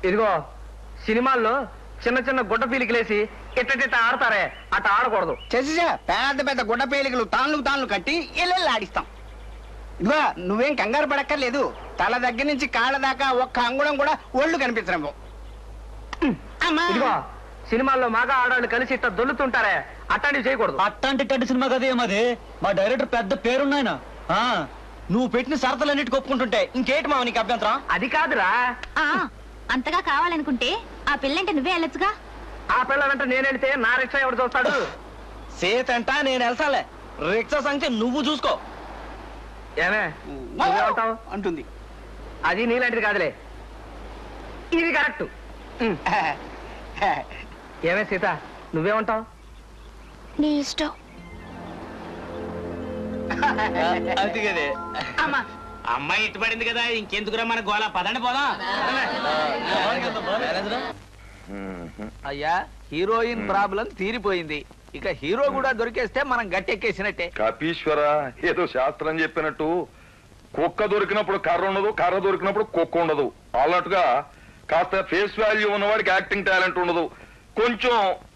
ఇదిగో సినిమాల్లో చిన్న చిన్న గుడ్డ పీలికలేసి ఇట్ట ఆడతారే, అట్ట ఆడకూడదు.
చేసేసా పెద్ద పెద్ద గుడ్డ పేలికలు తాన్లు కట్టి ఎల్లెల్లి ఆడిస్తాం. ఇదిగో నువ్వేం కంగారు పడక్కర్లేదు. తల దగ్గర నుంచి కాళ్ళ దాకా ఒక్క అంగుళం కూడా ఒళ్ళు కనిపించడం.
ఇదిగో సినిమాల్లో మగ ఆడాళ్ళు కలిసి ఇట్ట దొల్లుతుంటారే, అట్లాంటివి చేయకూడదు.
అట్టాంటి సినిమా కదే మాది. మా డైరెక్టర్ పెద్ద పేరున్నాయన. నువ్వు పెట్టిన షరతులన్నిటికి ఒప్పుకుంటుంటే ఇంకేటి మావ నీకు అభ్యంతరం?
అది కాదురా.
అంతగా కావాలనుకుంటే ఆ పిల్లంటే నువ్వే వెళ్ళొచ్చుగా.
ఆ పిల్ల వెంట నేను వెళితే నా రిక్షా ఎవడు చూస్తాడు?
సేతంట నేను వెళ్తాలే, రిక్షా సంగతి నువ్వు చూసుకో.
ఏమే నువ్వేమంటావు?
అంటుంది.
అది నీలాంటిది కాదులే, ఇది కరెక్ట్. ఏమే సీత, నువ్వేమంటావు?
నీ ఇష్టం.
అది కదే.
అమ్మాయి ఇష్టపడింది కదా, ఇంకెందుకురా మన గోళ? పదండి పోదాం.
అయ్యా, హీరోయిన్ ప్రాబ్లం తీరిపోయింది. ఇక హీరో కూడా దొరికేస్తే మనం గట్టెక్కేసినట్టే.
కపీశ్వర, ఏదో శాస్త్రం చెప్పినట్టు కుక్క దొరికినప్పుడు కర్ర ఉండదు, కర్ర దొరికినప్పుడు కుక్క ఉండదు అన్నట్టుగా కాస్త ఫేస్ వాల్యూ ఉన్నవాడికి యాక్టింగ్ టాలెంట్ ఉండదు, కొంచెం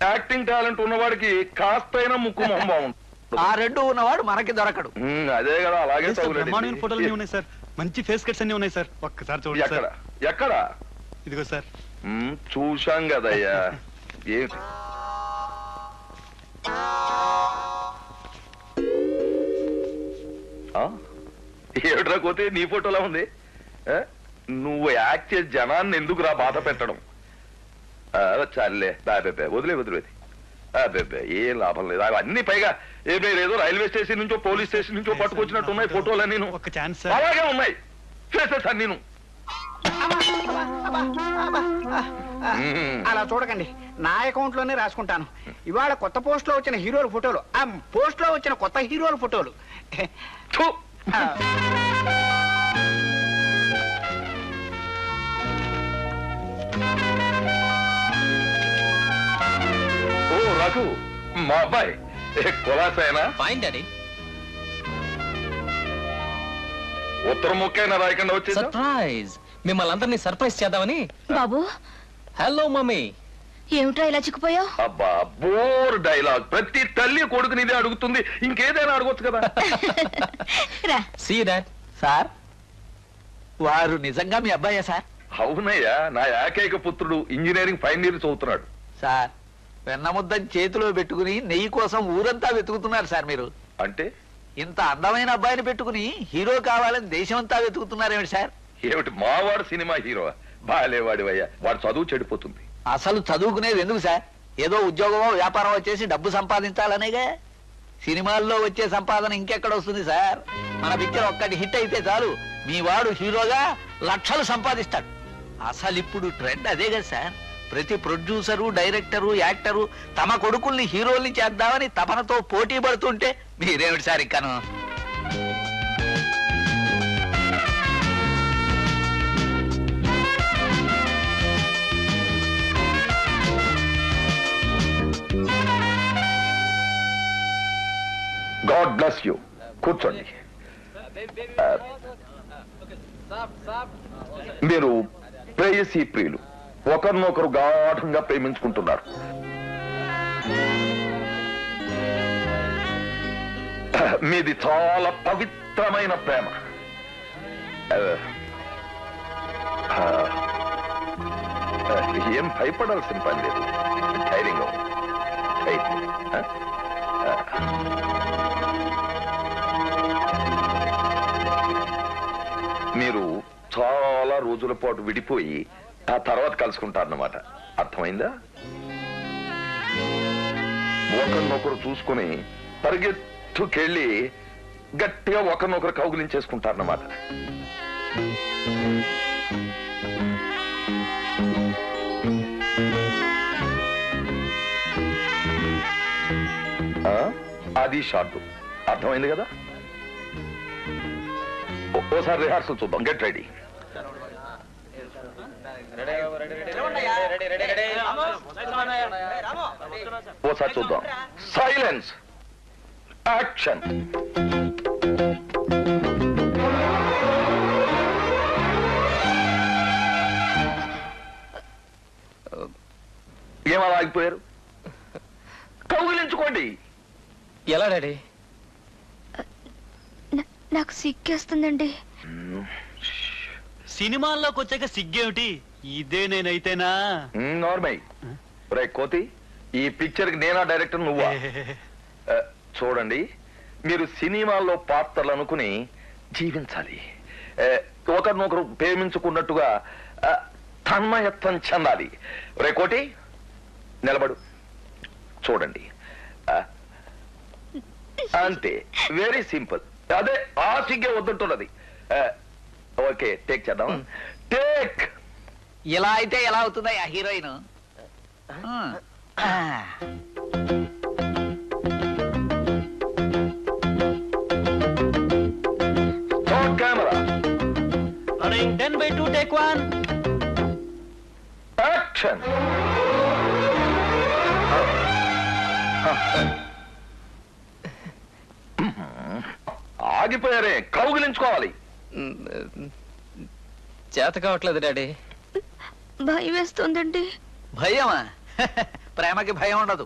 యాక్టింగ్ టాలెంట్ ఉన్నవాడికి కాస్తైనా ముక్కు మొహం బాగుంటుంది.
ఆ రెండు ఉన్నవాడు మనకి దొరకడు.
అదే కదా, అలాగే
బ్రహ్మాండమైన ఫోటోలు అన్ని ఉన్నాయి సార్. మంచి ఫేస్ కట్స్ అన్ని ఉన్నాయి సార్. ఒక్కసారి చూడండి
ఎక్కడ
సార్.
ఎక్కడ?
ఇదిగో సార్.
చూశాం కదయ్యా. ఏంటి ఏమిట్రా కోతే నీ ఫోటోలా ఉంది? నువ్వు యాక్ట్ చేసి జనాన్ని ఎందుకు రా బాధ పెట్టడం? చాలే బాబే, వదిలేది. అబ్బే ఏం లాభం లేదు. అవన్నీ పైగా ఏదో రైల్వే స్టేషన్ నుంచో పోలీస్ స్టేషన్ నుంచో పట్టుకొచ్చినట్టు ఉన్నాయి ఫోటోలన్నీ.
ఒక ఛాన్స్
అలాగే ఉన్నాయి ఫేసెస్ అన్నీ.
అలా చూడకండి, నా అకౌంట్ లోనే రాసుకుంటాను. ఇవాళ కొత్త పోస్ట్ లో వచ్చిన హీరోల ఫోటోలు, ఆ పోస్ట్ లో వచ్చిన కొత్త హీరోల ఫోటోలు.
ఓ రఘు, మా అబ్బాయి కులాసైనా
ఫైన్ డాడీ.
ఉత్తరం ముక్కైనా రాయకుండా వచ్చేది.
సర్ప్రైజ్, మిమ్మల్ని అందరినీ సర్ప్రైజ్ చేద్దామని.
బాబు,
హలో మమ్మీ.
ఏమిట్రా ఇలా చిక్కుపోయావు?
అబ్బా బోర్ డైలాగ్. ప్రతి తల్లి కొడుకుని ఇదే అడుగుతుంది, ఇంకేదైనా అడగొచ్చు కదా.
See dad.
సార్, వారు నిజంగా మీ అబ్బాయా సార్?
అవునయ్యా, నా ఏకైక పుత్రుడు ఇంజనీరింగ్ ఫైనల్ ఇయర్ చదువుతున్నాడు.
సార్, వెన్నముద్దని చేతిలో పెట్టుకుని నెయ్యి కోసం ఊరంతా వెతుకుతున్నారు సార్ మీరు.
అంటే
ఇంత అందమైన అబ్బాయిని పెట్టుకుని హీరో కావాలని దేశమంతా వెతుకుతున్నారేమిటి సార్?
ఏమిటి మావాడు సినిమా హీరో? బాలేవాడివయ్యా, వాడు చదువు చెడిపోతుంది.
అసలు చదువుకునేది ఎందుకు సార్? ఏదో ఉద్యోగమో వ్యాపారం వచ్చేసి డబ్బు సంపాదించాలనేగా. సినిమాల్లో వచ్చే సంపాదన ఇంకెక్కడ వస్తుంది సార్? మన పిక్చర్ ఒక్కటి హిట్ అయితే చాలు, మీ వాడు హీరోగా లక్షలు సంపాదిస్తాడు. అసలు ఇప్పుడు ట్రెండ్ అదే కదా సార్. ప్రతి ప్రొడ్యూసరు, డైరెక్టరు, యాక్టరు తమ కొడుకుల్ని హీరోల్ని చేద్దామని తపనతో పోటీ పడుతుంటే మీరేమిటి సార్ ఇంకాను?
God bless you. కూర్చోండి. మీరు ప్రేయసీ ప్రియులు, ఒకరినొకరు గాఢంగా ప్రేమించుకుంటున్నారు. మీది చాలా పవిత్రమైన ప్రేమ. ఏం భయపడాల్సిన పని లేదు, ధైర్యంగా ఉంది. మీరు చాలా రోజుల పాటు విడిపోయి ఆ తర్వాత కలుసుకుంటారన్నమాట. అర్థమైందా? ఒకరినొకరు చూసుకుని పరిగెత్తుకెళ్ళి గట్టిగా ఒకరినొకరు కౌగిలించేసుకుంటారన్నమాట. అది షార్ట్. అర్థమైంది కదా? ఓసారి రిహార్సల్ చూద్దాం. Get ready. ఓసారి చూద్దాం. Silence, action. ఏమలా ఆగిపోయారు? కౌగిలించుకోండి.
ఎలా డాడీ?
నాకు సిగ్గేస్తుందండి.
సినిమాల్లోకి వచ్చాక సిగ్గేమిటి? ఇదే నేనైతేనా?
నార్మల్. రే కోతి, ఈ పిక్చర్ కి నేనా డైరెక్టర్ నువ్వా? చూడండి, మీరు సినిమాల్లో పాత్రలు అనుకుని జీవించాలి. ఒకరినొకరు ప్రేమించుకున్నట్టుగా తన్మయత్వం చెందాలి. రే కోటి, నిలబడు. చూడండి, అంతే. Very simple. అదే ఆ సిగ్గే వద్దుంటున్నది. ఓకే, టేక్ చేద్దాం. టేక్.
ఇలా అయితే ఎలా అవుతుందా హీరోయిన్?
కెమెరా.
10/2 టేక్ 1.
యాక్షన్. ఆగిపోయారే, కౌగిలించుకోవాలి.
చేత కావట్లేదు డాడీ.
భయం వేస్తుందండి.
భయమా? ప్రేమకి భయం ఉండదు.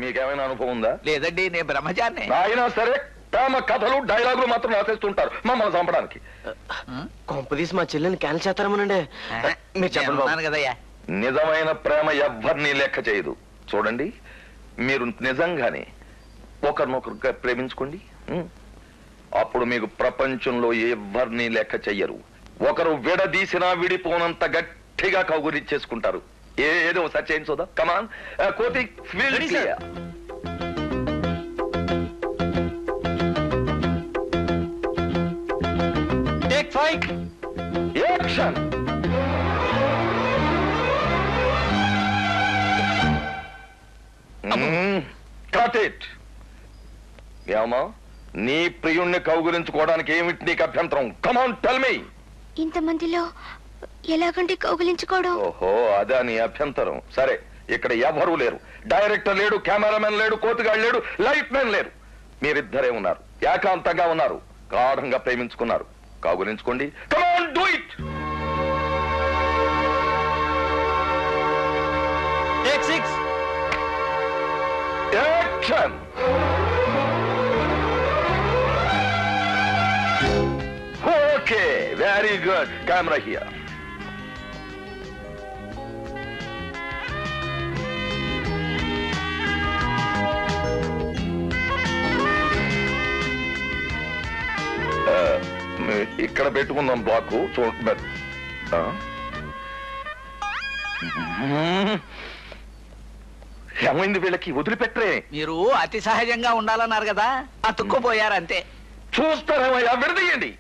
మీకేమైనా అనుభవం ఉందా?
లేదండి, నేను బ్రహ్మచారిని.
అయినా సరే ప్రేమ కథలు డైలాగులు మాత్రం రాసేస్తుంటారు మమ్మల్ని చంపడానికి.
కొంపదీసి మా చెల్లెని క్యాన్సిల్ చేస్తారమనండి. మీరు చెప్పండి
కదయ్యా.
నిజమైన ప్రేమ ఎవ్వరినీ లెక్క చేయదు. చూడండి, మీరు నిజంగానే ఒకరినొకరుగా ప్రేమించుకోండి. అప్పుడు మీకు ప్రపంచంలో ఎవరిని లెక్క చెయ్యరు. ఒకరు విడదీసినా విడిపోనంత గట్టిగా కౌగులించేసుకుంటారు. ఏదో ఒకసారి చేయండి చూద్దాం. కమాన్ కోతి, feel clear.
Take 5.
Action. Cut it. ఏమా, నీ ప్రియుణ్ణి కౌగులించుకోవడానికి ఏమిటి నీకు అభ్యంతరం? Come on tell me.
ఇంతమందిలో ఎలాగంటే కౌగిలించుకోవడం?
ఓహో, అదా నీ అభ్యంతరం. సరే, ఇక్కడ ఎవరూ లేరు. డైరెక్టర్ లేడు, కెమెరామెన్ లేడు, కోతిగాడు లేడు, లైట్ మెన్ లేరు. మీరిద్దరే ఉన్నారు. ఏకాంతంగా ఉన్నారు. గాఢంగా ప్రేమించుకున్నారు. కౌగులించుకోండి. Come on, do it.
Take 6.
Action. Okay, very good. Camera here. ఇక్కడ పెట్టుకుందాం బ్లాక్. చూడండి, ఏమైంది వీళ్ళకి? వదిలిపెట్టరే.
మీరు అతి సహజంగా ఉండాలన్నారు కదా, అతుక్కుపోయారంతే.
చూస్తారేమయ్యా, విడదీయండి.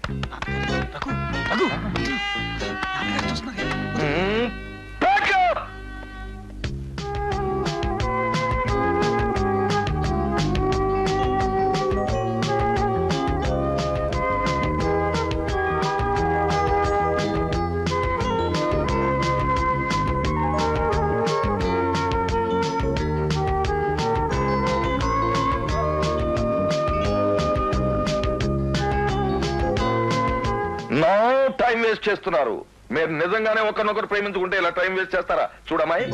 వేస్ట్ చేస్తున్నారు. మీరు నిజంగానే ఒకరినొకరు ప్రేమించుకుంటే ఇలా టైం వేస్ట్ చేస్తారా? చూడమ్మాయి,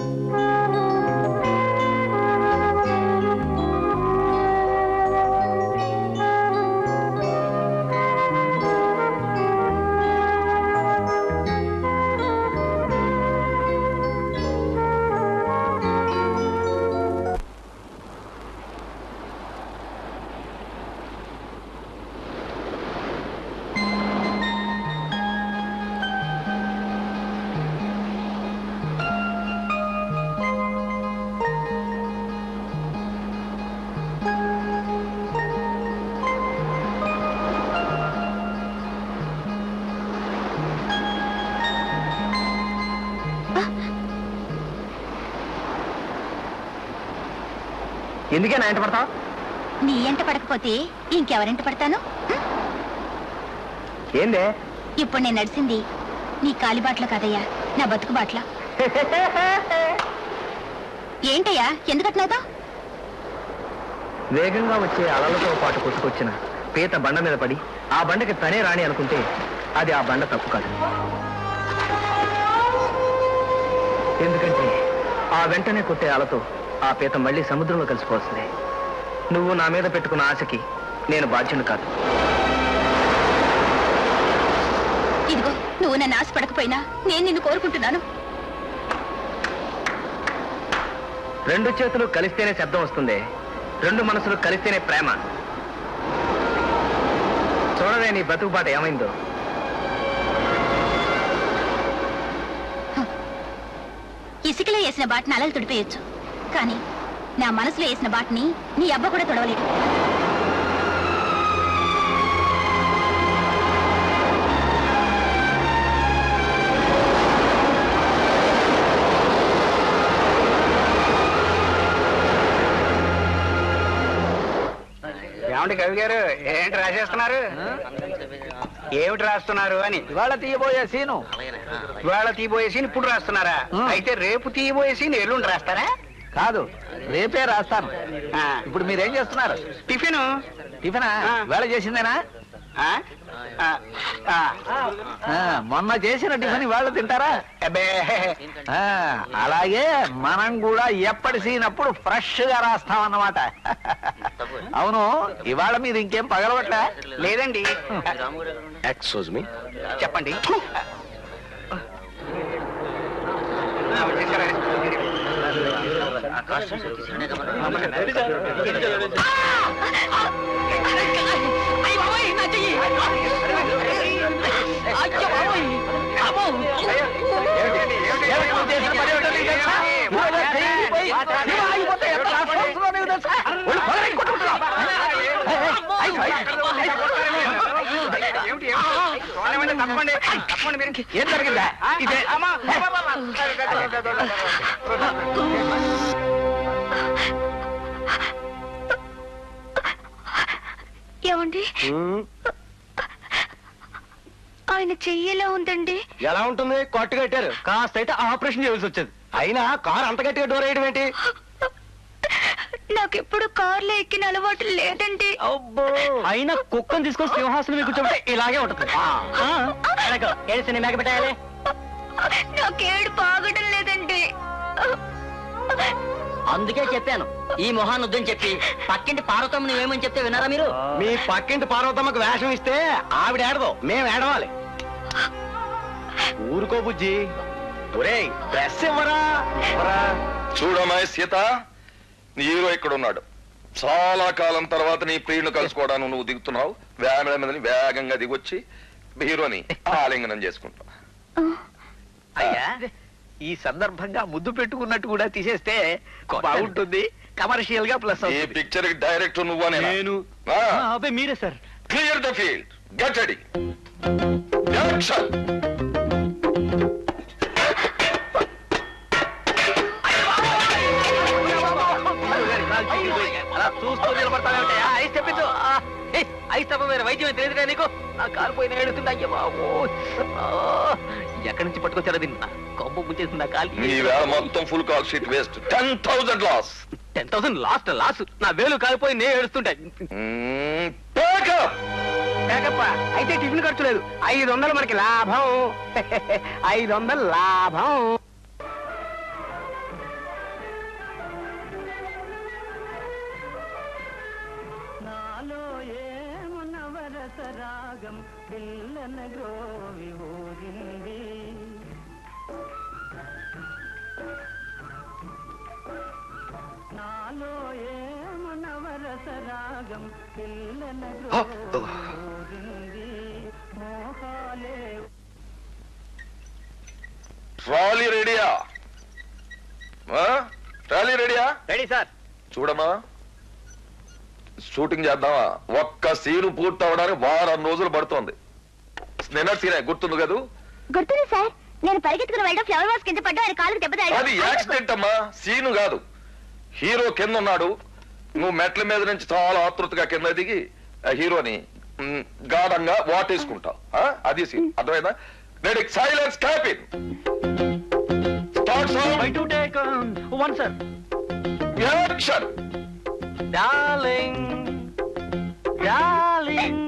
ఎందుకే నా ఎంట పడతావు?
నీ ఎంట పడకపోతే ఇంకెవరింట పడతాను?
ఏందే?
ఇప్పుడు నేను నడిచింది నీ కాలిబాట్ల కదయ్యా, నా బతుకు బాట్ల. ఏంటయ్యా ఎందుకట్నవుతావు?
వేగంగా వచ్చే అలలతో పాటు కొట్టుకొచ్చిన పీత బండ మీద పడి ఆ బండకి తనే రాణి అనుకుంటే అది ఆ బండ తప్పు కాదు. ఎందుకంటే ఆ వెంటనే కొట్టే అలతో ఆ పీత మళ్ళీ సముద్రంలో కలిసిపోతుంది. నువ్వు నా మీద పెట్టుకున్న ఆశకి నేను బాధ్యుని కాదు.
ఇదిగో, నువ్వు నన్ను ఆశపడకపోయినా నేను నిన్ను కోరుకుంటున్నాను.
రెండు చేతులు కలిస్తేనే శబ్దం వస్తుంది, రెండు మనసులు కలిస్తేనే ప్రేమ. చూడవే నీ బతుకుబాట ఏమైందో.
ఇసుకలో వేసిన బాటని అలలు తుడిపేయచ్చు, కానీ నా మనసులో వేసిన బాటని నీ అబ్బ కూడా తొడవలేదు.
ఏమండి కవి గారు, ఏంటి రాసేస్తున్నారు? ఏమిటి రాస్తున్నారు అని? ఇవాళ తీయబోయే సీను ఇప్పుడు రాస్తున్నారా? అయితే రేపు తీయబోయే సీన్ ఎల్లుండి రాస్తారా? కాదు, రేపే రాస్తాను. ఇప్పుడు మీరేం చేస్తున్నారు? టిఫినా? వేళ చేసిందేనా? మొన్న చేసిన టిఫిన్ ఇవాళ తింటారా? అబ్బే, అలాగే మనం కూడా ఎప్పటి సీనప్పుడు ఫ్రెష్ గా రాస్తామన్నమాట. అవును, ఇవాళ మీరు ఇంకేం పగలవట్లా? లేదండి.
ఎక్స్క్యూజ్ మీ,
చెప్పండి. ఏం జరిగిందా?
ఏమండి, ఆయన చెయ్యేలా ఉందండి.
ఎలా ఉంటుంది? కొట్టు కట్టారు, కాస్త అయితే ఆపరేషన్ చేయాల్సి వచ్చేది. అయినా కారు అంత గట్టిగా డోర్ వేయడం ఏంటి?
నాకెప్పుడు కార్లో ఎక్కిన అలవాటు లేదండి.
అయినా కుక్కను తీసుకొని సింహాసనం మీద కూర్చోబెట్టి ఇలాగే ఉంటుంది. ఏడిసి మేక పెట్టాలి.
నాకేడు బాగడం లేదండి.
అందుకే చెప్పాను ఈ మొహాన్ని వద్దని చెప్పి. పక్కింటి పార్వతమ్మని ఏమని చెప్తే విన్నారా మీరు?
మీ పక్కింటి పార్వతమ్మకు వేషం ఇస్తే ఆవిడ ఏడదో, మేము ఏడవాలి. ఊరుకో బుజ్జి. ఒరేయ్, డ్రెస్ ఇవ్వరా.
చూడమ్మాయి సీత, నీ హీరో ఇక్కడ ఉన్నాడు. చాలా కాలం తర్వాత నీ ప్రియుని కలుసుకోవడానికి నువ్వు దిగుతున్నావు. వేమల మీదని వేగంగా దిగొచ్చి హీరోని ఆలింగనం చేసుకుంటావు.
అయ్యా, ఈ సందర్భంగా ముద్దు పెట్టుకున్నట్టు కూడా తీసేస్తే బాగుంటుంది. కమర్షియల్ గా ప్లస్
ఈ పిక్చర్ కి డైరెక్టర్ నువ్వనే.
నేను అబ్బాయి మీరే sir.
Clear the field, get ready, action.
అలా చూస్తూ నిలబడతావేమిటా? ఐస్ తెప్పించు. ఐస్ తప్ప వేరే వైద్యం తెలియదుగా నీకు? నా కాలిపోయిన ఏడుతుంది. అయ్య బాబు, ఎక్కడి నుంచి పట్టుకొచ్చారో దీన్ని? కొమ్మ ముంచేసింది నా కాలి.
ఈ వేళ మొత్తం full call sheet waste. 10,000 loss.
10,000 last? నా వేలు కాలిపోయి నేను ఏడుస్తుంటాయి. ప్యాకప్ అయితే టిఫిన్ ఖర్చు లేదు 500 మనకి లాభం 500 లాభం.
నాలో ఏమనవరస రాగం పిల్లన గ్రోవి ఊరింది. నాలో ఏమనవరస రాగం పిల్లన గ్రోవి ఊరింది. మోహాలే
ట్రాలీ రెడీయా? ట్రాలీ రెడీయా?
Ready sir.
చూడమ్మా, షూటింగ్ చేద్దామా? ఒక్క సీను పూర్తి అవడానికి 10 రోజులు పడుతోంది. నిన్న సీనే గుర్తుంది కదూ?
గుర్తుంది సార్. నేను పరిగెత్తుకుని వెళ్ళడం ఫ్లవర్ వాస్ కింద పడ్డా ఆయన కాలుకి దెబ్బ
అది యాక్సిడెంట్ అమ్మా, సీను కాదు. హీరో కింద ఉన్నాడు, నువ్వు మెట్ల మీద నుంచి చాలా ఆతృతగా కింద దిగి హీరోని గాఢంగా వాటేసుకుంటావు. అది సీన్, అర్థమైందా? రెడీ, సైలెన్స్, క్యాపిన్ start sound,
one sir.
Action.
Darling darling.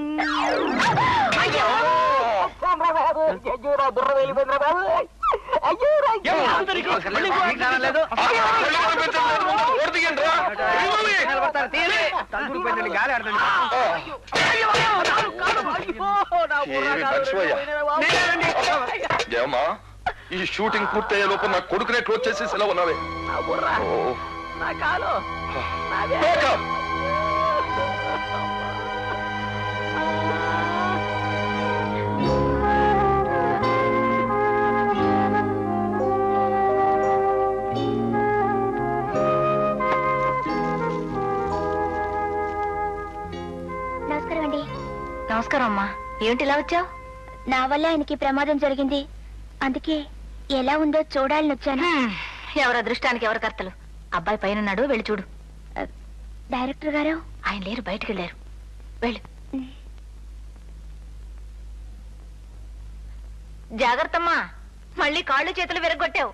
ఏమా, ఈ షూటింగ్ పూర్తయ్యే లోపు నా కొడుకునే క్లోజ్ చేసి సెలవు ఉన్నావే.
నమస్కారం అండి. నమస్కారం అమ్మా. ఏమిటి ఇలా వచ్చావు? నా వల్ల ఆయనకి ప్రమాదం జరిగింది, అందుకే ఎలా ఉందో చూడాలని వచ్చాను. ఎవరి అదృష్టానికి ఎవరి కర్తలు. అబ్బాయి పైన ఉన్నాడు, వెళ్ళి చూడు. డైరెక్టర్ గారు ఆయన లేరు, బయటకు వెళ్ళారు. వెళ్ళు. జాగ్రత్తమ్మా, మళ్ళీ కాళ్ళు చేతులు విరగొట్టావు.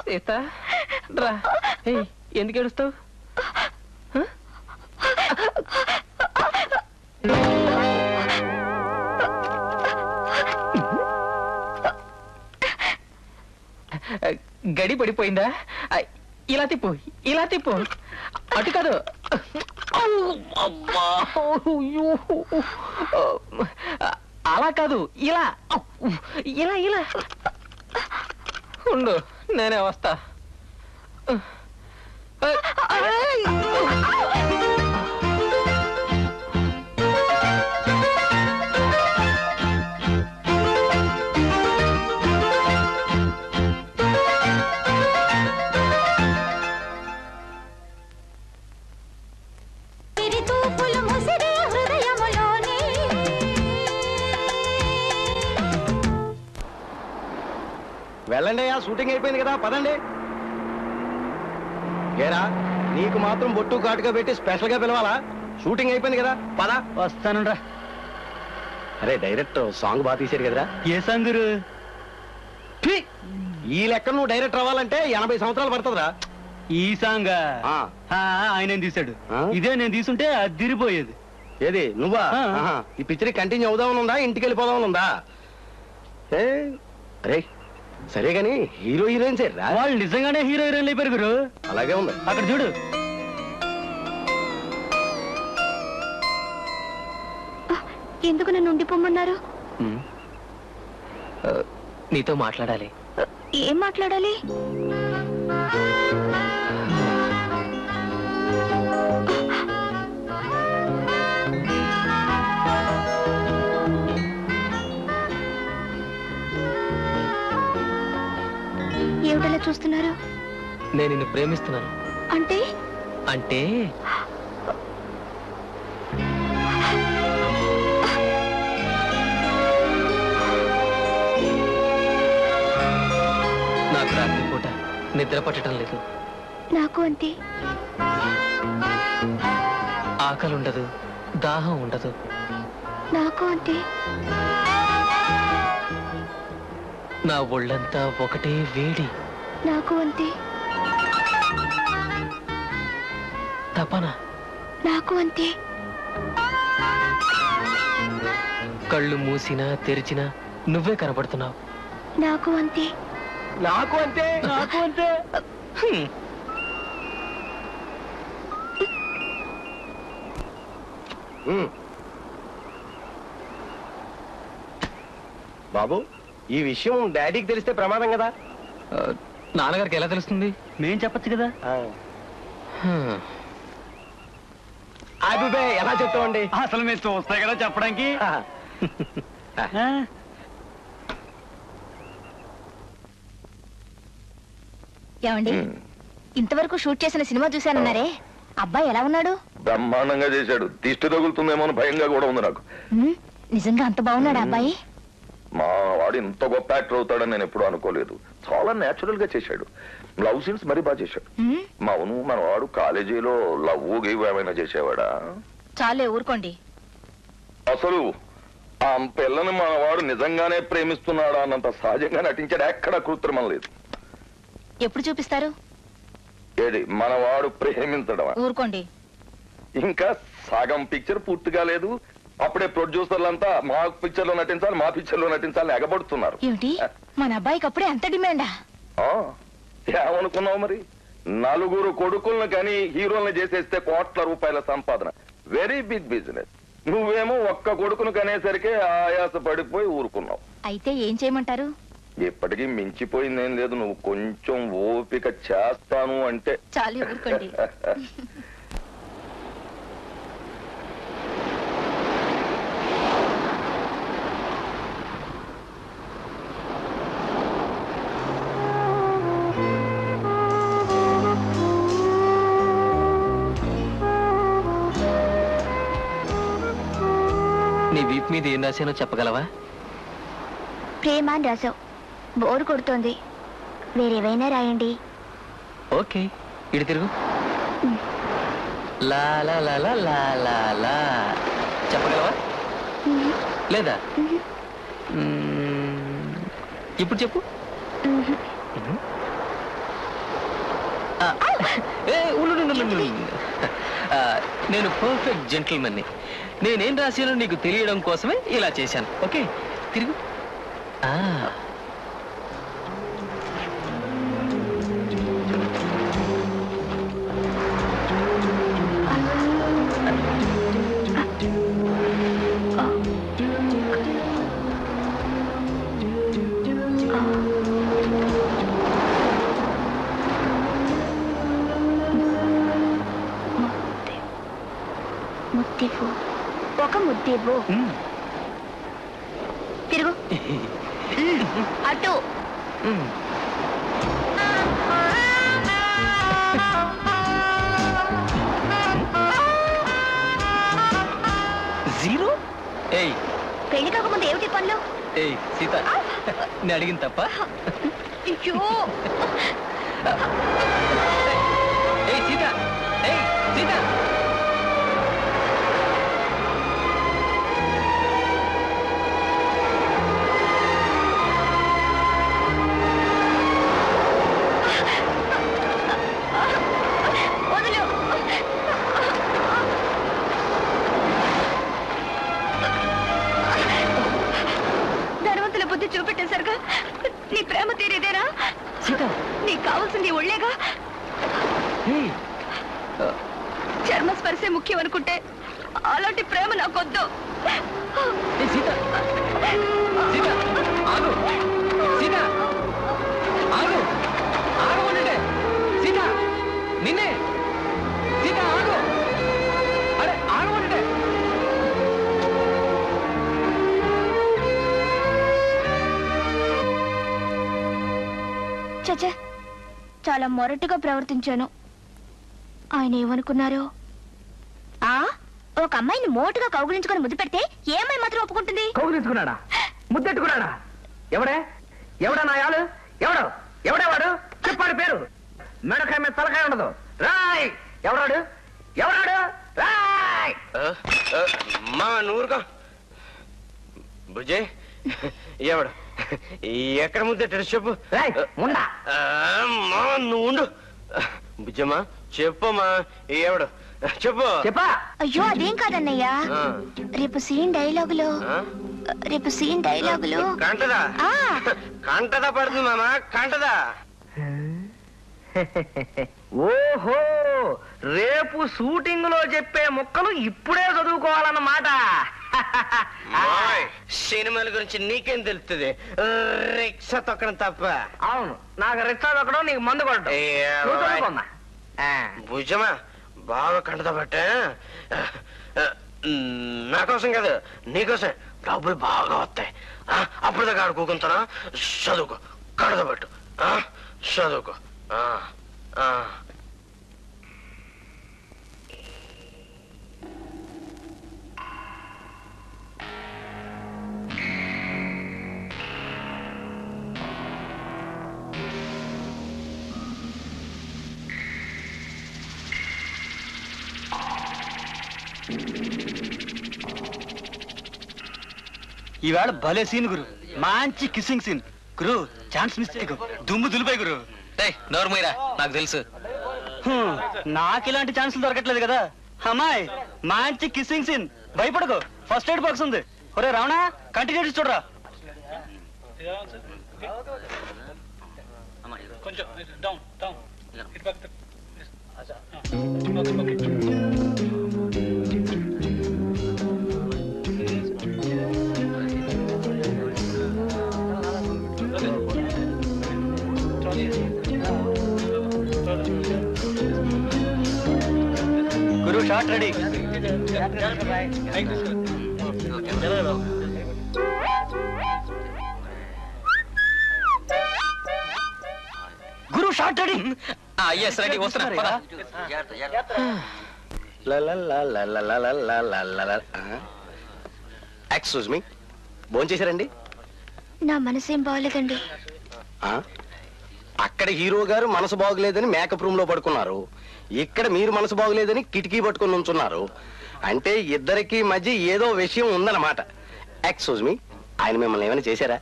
సీత రా. ఎందుకు ఏడుస్తావు? గడి పడిపోయిందా? ఇలా తిప్పు, ఇలా తిప్పు. అటు కాదు. అలా కాదు, ఇలా ఇలా ఇలా ఉండు, నేనే వస్తా.
వెళ్ళండి, షూటింగ్ అయిపోయింది కదా, పదండి. ఏరా, నీకు మాత్రం బొట్టు ఘాటుగా పెట్టి స్పెషల్ గా పిలవాలా? షూటింగ్ అయిపోయింది కదా, పద.
వస్తానురా.
అరే డైరెక్టర్ సాంగ్ బాగా తీసారు కదరా.
ఏ సాంగురు?
ఈ లెక్క నువ్వు డైరెక్టర్ అవ్వాలంటే 80 సంవత్సరాలు పడుతుందిరా.
ఈ సాంగ్ ఆయన తీశాడు. ఇదే నేను తీసుంటే అది తిరిగిపోయేది.
ఏది నువ్వా? ఈ పిక్చర్ కంటిన్యూ అవుదామని ఉందా, ఇంటికి వెళ్ళిపోదామని ఉందా? అరే సరే గాని హీరో హీరోయిన్స్
వాళ్ళు నిజంగానే హీరో హీరోయిన్లు అయిపోయారు గురు.
అలాగే ఉంది,
అక్కడ చూడు.
ఎందుకు నన్ను ఉండిపోమన్నారు?
నీతో మాట్లాడాలి.
ఏం మాట్లాడాలి? ఏమిటలా చూస్తున్నారు?
నేను నిన్ను ప్రేమిస్తున్నాను.
అంటే
అంటే నాకు రాత్రిపూట నిద్ర పట్టడం లేదు.
నాకు అంతే.
ఆకలి ఉండదు, దాహం ఉండదు.
నాకు అంతే.
నా ఒళ్ళంతా ఒకటే వేడి.
నాకు అంతే.
తపన.
నాకు అంతే.
కళ్ళు మూసినా తెరిచినా నువ్వే కనబడుతున్నావు.
నాకు అంతే.
నాకు అంతే.
నాకు అంతే.
బాబు, ఈ విషయం డాడీకి తెలిస్తే ప్రమాదం కదా.
నాన్నగారికి ఎలా తెలుస్తుంది?
మేం చెప్పచ్చు కదా.
అబ్బే ఎలా చెప్తామండి?
అసలు మీరు చూస్తాయి కదా చెప్పడానికి.
ఏమండి, ఇంతవరకు షూట్ చేసిన సినిమా చూశానన్నారే, అబ్బాయి ఎలా ఉన్నాడు?
బ్రహ్మాండంగా చేశాడు. దిష్టి తగులుతుందేమో అని భయంగా కూడా ఉంది నాకు.
నిజంగా అంత బాగున్నాడు అబ్బాయి?
మా వాడు ఇంత గొప్ప యాక్టర్ అవుతాడని నేను ఎప్పుడూ అనుకోలేదు. చాలా నేచురల్ గా చేశాడు. లవ్ సీన్స్ మరీ బాగా చేశాడు. అవును, మన వాడు కాలేజీలో లవ్ గివ్ ఏమైనా చేసేవాడా?
చాలే ఊరుకోండి.
అసలు ఆ పిల్లని మన వాడు నిజంగానే ప్రేమిస్తున్నాడా అన్నంత సహజంగా నటించాడు. ఎక్కడ కృత్రిమం లేదు.
ఎప్పుడు చూపిస్తారు?
ఏది మన వాడు ప్రేమించడమా?
ఊరుకోండి.
ఇంకా సగం పిక్చర్ పూర్తిగా లేదు. అప్పుడే ప్రొడ్యూసర్లంతా మా పిక్చర్ లో నటించాలి, మా పిక్చర్ లో నటించాలని ఎగబడుతున్నారు.
ఏమిటి, మన అబ్బాయికి అప్పుడే అంత డిమాండా?
ఏమనుకున్నావు మరి? 4 కొడుకులను కానీ హీరోల్ని చేసేస్తే కోట్ల రూపాయల సంపాదన. Very big business. నువ్వేమో ఒక్క కొడుకును కనేసరికి ఆయాస పడిపోయి ఊరుకున్నావు.
అయితే ఏం చేయమంటారు?
ఇప్పటికీ మించిపోయిందేం లేదు. నువ్వు కొంచెం ఓపిక చేస్తాను అంటే
చాలు ఊరుకోండి.
నీ వీప్ మీద ఏం రాశానో చెప్పగలవా?
ప్రేమ అని రాసావు. బోరు కొడుతోంది, వేరేవైనా రాయండి.
ఓకే, ఇటు తిరుగు. లా లా లా లా లా లా లా. చెప్పగలవా లేదా? ఇప్పుడు చెప్పు. నేను పర్ఫెక్ట్ జెంటిల్మెన్ని. నేనేం రాశానో నీకు తెలియడం కోసమే ఇలా చేశాను. ఓకే, తిరుగు.
ముద్దివ్వు, ఒక ముద్దివ్వు. తిరుగు. అటు.
జీరో. ఏయ్,
పెళ్లి కాకముందు ఏమిటి పనులు?
ఏయ్ సీత, నేను అడిగింది తప్ప?
అయ్యో.
ఏయ్ సీత, ఏయ్ సీత.
ధనవంతుల బుద్ధి చూపెట్టేసరిగా నీ ప్రేమ తీరేదేనా? నీకు కావాల్సింది ఒళ్ళేగా. చర్మ స్పర్శే ముఖ్యం అనుకుంటే అలాంటి ప్రేమ నాకొద్దు.
సీత, సీత, ఆగు. సీత, ఆగు. ఆగు.
చచ్చా, చాలా మొరటుగా ప్రవర్తించాను. ఆయన ఏమనుకున్నారో? ఒక అమ్మాయిని మోటుగా కౌగులించుకొని ముద్దు పెడితే ఏ అమ్మాయి మాత్రం ఒప్పుకుంటుంది?
కౌగులించుకున్నాడా? ముద్దెట్టుకున్నాడా? ఎవడా నా యాలు? ఎవడేవాడు? చెప్పాడు పేరు. మెడకాయ మీద తలకాయ ఉండదు. రాయ్! ఎవరాడు? రాయ్!
మా నూరుగా బుజ్జే ఎవడు ఎక్కడ ముద్దెట్టాడు చెప్పు.
రాయ్ ముండా.
మా నువ్వు ఉండు. బుజ్జమ్మా చెప్పమ్మా ఎవడు చెప్పు.
చెప్పా.
అయ్యో అదేం కాదన్నయ్యా, రేపు సీన్ డైలాగులు
కంటదా పడుతుంది మామా, కంటదా.
ఓహో, రేపు షూటింగ్ లో చెప్పే ముక్కలు ఇప్పుడే చదువుకోవాలన్నమాట.
సినిమాల గురించి నీకేం తెలుస్తుంది? రిక్షా తొక్కడం తప్ప.
అవును, నాకు రిక్షా తొక్కడం, నీకు మందు కొట్టడం.
భుజమా బాగా కంటదా పట్ట. నా కోసం కాదు, నీకోసం. డబ్బులు బాగా వస్తాయి. అప్పుడు దాకా ఆడుకోకుంటారా? చదువుకో, కడదా పట్టు, చదువుకో.
ఈవేళ భలే సీన్ గురు, మంచి కిస్సింగ్ సీన్ గురు. ఛాన్స్ మిస్ చేయకు, దుమ్ము దులిపాయి గురు.
నోర్మీరా, నాకు తెలుసు.
నాకు ఇలాంటి ఛాన్సులు దొరకట్లేదు కదా. అమ్మాయి మంచి కిస్సింగ్ సీన్, భయపడకు. ఫస్ట్ ఎయిడ్ బాక్స్ ఉంది. ఒరే రావణా, కంటిన్యూ చూడరా. గురు షాట్ రెడీ. గురు షాట్ రెడీ.
ఎస్ రెడీ, వస్తున్నా.
ఎక్స్క్యూజ్ మీ, భోంచేశారండి?
నా మనసేం బాగోలేదండి.
అక్కడ హీరో గారు మనసు బాగోలేదని మేకప్ రూమ్ లో పడుకున్నారు, ఇక్కడ మీరు మనసు బాగోలేదని కిటికీ పట్టుకుని ఉంచున్నారు. అంటే ఇద్దరికి మధ్య ఏదో విషయం ఉందన్నమాట. ఎక్స్క్యూజ్ మీ, ఆయన మిమ్మల్ని ఏమైనా చేశారా?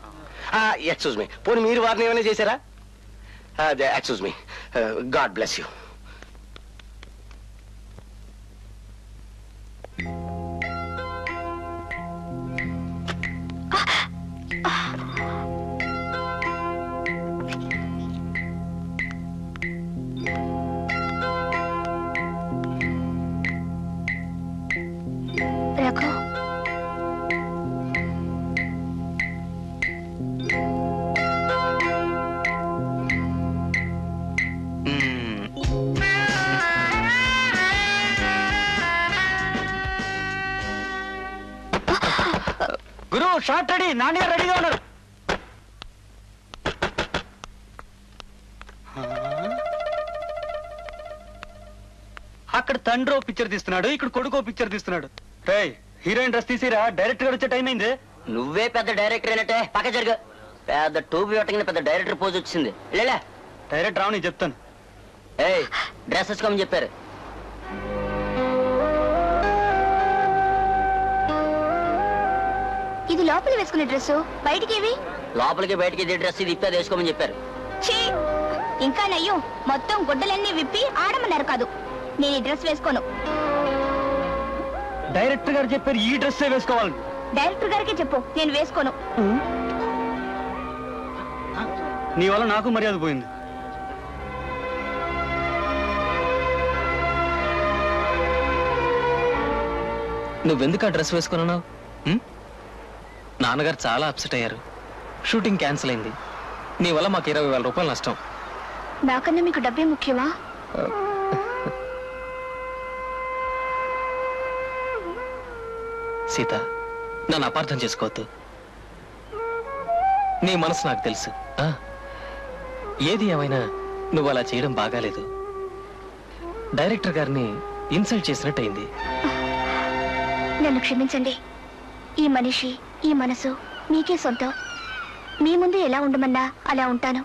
ఎక్స్క్యూజ్ మీ, పోనీ మీరు వారిని ఏమైనా చేశారా? Excuse me, God bless you.
Raghu,
Guru shot ready. Nani రెడీగా ఉన్నారు. అక్కడ తండ్రి పిక్చర్ తీస్తున్నాడు, ఇక్కడ కొడుకో పిక్చర్ తీస్తున్నాడు. హీరోయిన్ డ్రెస్ తీసిరా, డైరెక్టర్ గారు వచ్చే టైం అయింది.
నువ్వే పెద్ద డైరెక్టర్ అయినట్టే. పక్క జరుగు. పెద్ద టూబీ పెట్టగానే పెద్ద డైరెక్టర్ పోజ్ వచ్చింది. లేలే
డైరెక్టర్ రావు, నేను చెప్తాను.
ఏయ్, డ్రెస్ వేసుకోమని చెప్పారు.
ఇది లోపల వేసుకునే డ్రెస్, బయటికి ఏవి?
లోపలికి బయటికి ఇది డ్రెస్, ఇది ఇప్పేది వేసుకోమని చెప్పారు.
ఛీ, ఇంకా నయ్యం, మొత్తం గుడ్డలన్నీ విప్పి ఆడమన్నారు కాదు. నేను ఈ డ్రెస్ వేసుకోను.
డైరెక్టర్ గారు చెప్పారు ఈ డ్రెస్ వేసుకోవాలి.
డైరెక్టర్ గారికి చెప్పు, నేను వేసుకోను.
నీ వల్ల నాకు మర్యాద పోయింది.
నువ్వెందుకు ఆ డ్రెస్ వేసుకున్నావు? నాన్నగారు చాలా అప్సెట్ అయ్యారు. షూటింగ్ క్యాన్సిల్ అయింది. నీ వల్ల మాకు 20,000 రూపాయలు నష్టం.
నాకన్నా మీకు డబ్బే ముఖ్యమా?
సీత, నన్ను అపార్థం చేసుకోవద్దు. నీ మనసు నాకు తెలుసు. ఏది ఏమైనా నువ్వు అలా చేయడం బాగాలేదు. డైరెక్టర్ గారిని ఇన్సల్ట్ చేసినట్టయింది.
నన్ను క్షమించండి. ఈ మనిషి, ఈ మనసు మీకే సొంతం. మీ ముందు ఎలా ఉండమన్నా అలా ఉంటాను.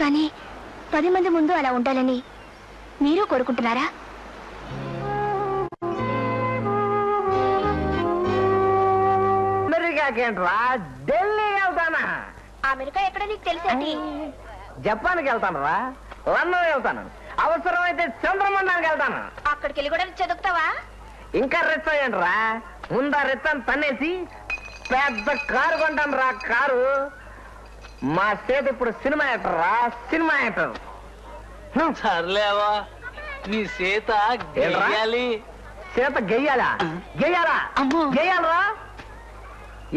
కానీ 10 మంది ముందు అలా ఉండాలని మీరు కోరుకుంటున్నారా?
అమెరికాకేంట్రా, ఢిల్లీ వెళ్తానా?
అమెరికా ఎక్కడ నీకు తెలుసండి?
జపాన్కి వెళ్తాను రా, లండన్ వెళ్తాను, అవసరమైతే చంద్రమండానికి వెళ్తాను.
అక్కడికి వెళ్ళి కూడా చదువుతావా?
ఇంకా రెచ్చ ఏంట్రా, ముందా రెచ్చని తన్నేసి పెద్ద కారు కొంటాను రా. కారు మా చేతి ఇప్పుడు సినిమా యాక్టర్ రా, సినిమా యాక్టర్.
సర్లేవా, నీ సీత గెయ్యాలి.
సీత గెయ్యాలా? గెయ్యాలా? గెయ్యాలరా?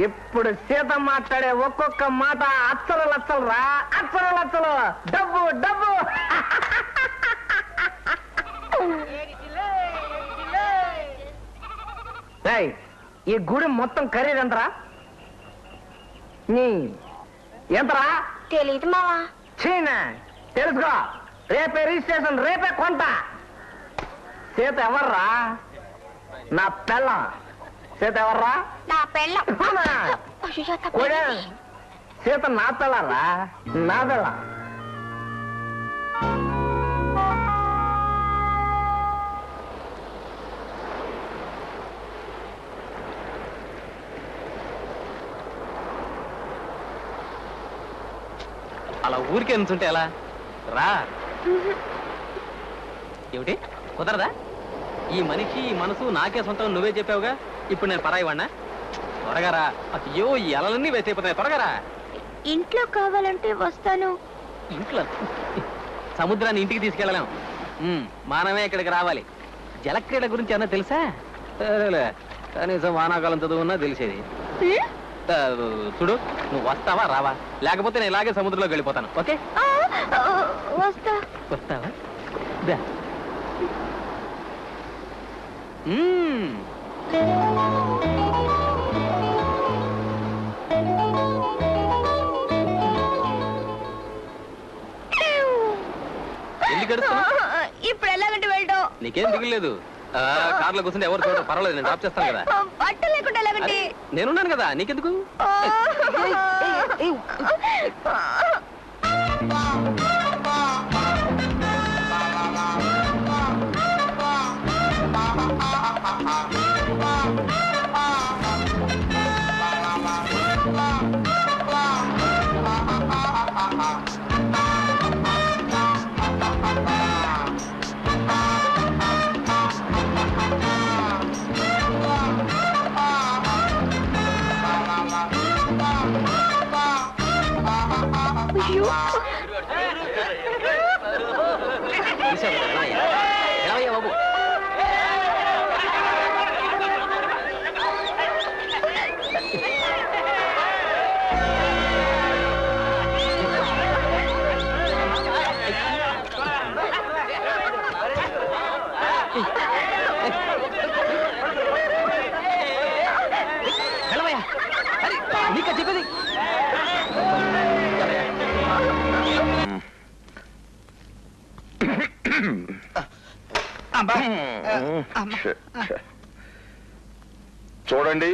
ఇప్పుడు సీత మాట్లాడే ఒక్కొక్క మాట అచ్చలు లచ్చలు రా, అచ్చలు లచ్చలు. డబ్బు డబ్బు. ఈ గుడి మొత్తం ఖరీదు ఎంతరా? ఎంతరా?
తెలీదు మావా.
చీనా తెలుసుకో, రేపే రిజిస్ట్రేషన్, రేపే కొంట. సీత ఎవర్రా? నా పెళ్ళం. సీత ఎవర్రా?
నా పెళ్ళం.
సీత నా పెళ్ళరా, నా పెళ్ళం.
అలా ఊరికే నుంచుంటే ఎలా? రా. ఏమిటి కుదరదా? ఈ మనిషి, ఈ మనసు నాకే సొంతం నువ్వే చెప్పావుగా. ఇప్పుడు నేను పరాయి వాడినా? త్వరగా రా. అయ్యో, ఈ అలలన్నీ వేసైపోతున్నాయి. త్వరగా రా.
ఇంట్లో కావాలంటే వస్తాను.
ఇంట్లో సముద్రాన్ని ఇంటికి తీసుకెళ్ళలేం. మానమే ఇక్కడికి రావాలి. జలక్రీడ గురించి అన్నా తెలుసా? కనీసం వానాకాలం చదువున్నా తెలిసేది. చూడు, నువ్వు వస్తావా రావా? లేకపోతే నేను ఇలాగే సముద్రంలోకి వెళ్ళిపోతాను. ఓకే? వస్తావా?
ఇప్పుడు ఎలాగంటే వెళ్ళడం?
నీకేం దిగులేదు. కార్లో కూర్చుంటే ఎవరు చూడరు, పర్వాలేదు, నేను డ్రాప్ చేస్తాను కదా.
బట్ట లేకుండా ఎలాగంటే?
నేనున్నాను కదా, నీకెందుకు? ఎలావయ్యా బాబు? నీకా చెప్పేది?
చూడండి,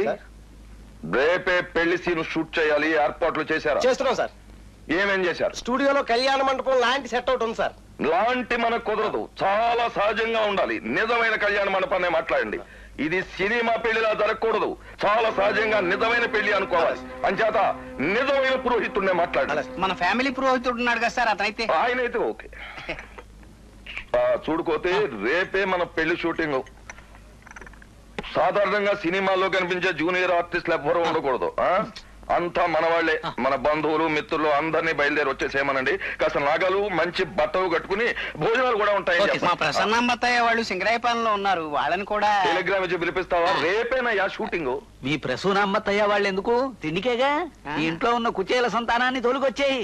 రేపే పెళ్లి సీన్ షూట్ చేయాలి. ఏర్పాట్లు చేశారా?
చేస్తున్నాం సార్.
ఏమేం చేశారు?
స్టూడియోలో కళ్యాణ మండపం లాంటి సెట్ అవుట్ ఉంది సార్.
లాంటి మనకు కుదరదు, చాలా సహజంగా ఉండాలి. నిజమైన కళ్యాణ మండపాన్ని మాట్లాడండి. ఇది సినిమా పెళ్లిలా జరగకూడదు. చాలా సహజంగా నిజమైన పెళ్లి అనుకోవాలి. అంచేత నిజమైన పురోహితుడినే మాట్లాడాలి.
మన ఫ్యామిలీ పురోహితుడు ఉన్నాడు కదా సార్, అతనైతే.
ఆయనైతే ఓకే. చూడుకోతే రేపే మన పెళ్లి షూటింగ్. సాధారణంగా సినిమాల్లో కనిపించే జూనియర్ ఆర్టిస్టులు ఎవ్వరూ ఉండకూడదు. అంతా మన వాళ్లే, మన బంధువులు, మిత్రులు అందరినీ బయలుదేరి వచ్చేసేమనండి. కాస్త నగలు, మంచి బట్టలు కట్టుకుని భోజనాలు కూడా ఉంటాయి.
మా ప్రసన్నమ్మతయ్య వాళ్ళు సింగరాయపాలెంలో ఉన్నారు, వాళ్ళని కూడా
టెలిగ్రామ్ ఇచ్చి పిలిపిస్తావా? రేపేనా షూటింగ్?
మీ ప్రసూనమ్మతయ్య వాళ్ళు ఎందుకు? తిండికేగా. ఇంట్లో ఉన్న కుచేల సంతానాన్ని తోలుకొచ్చేయి.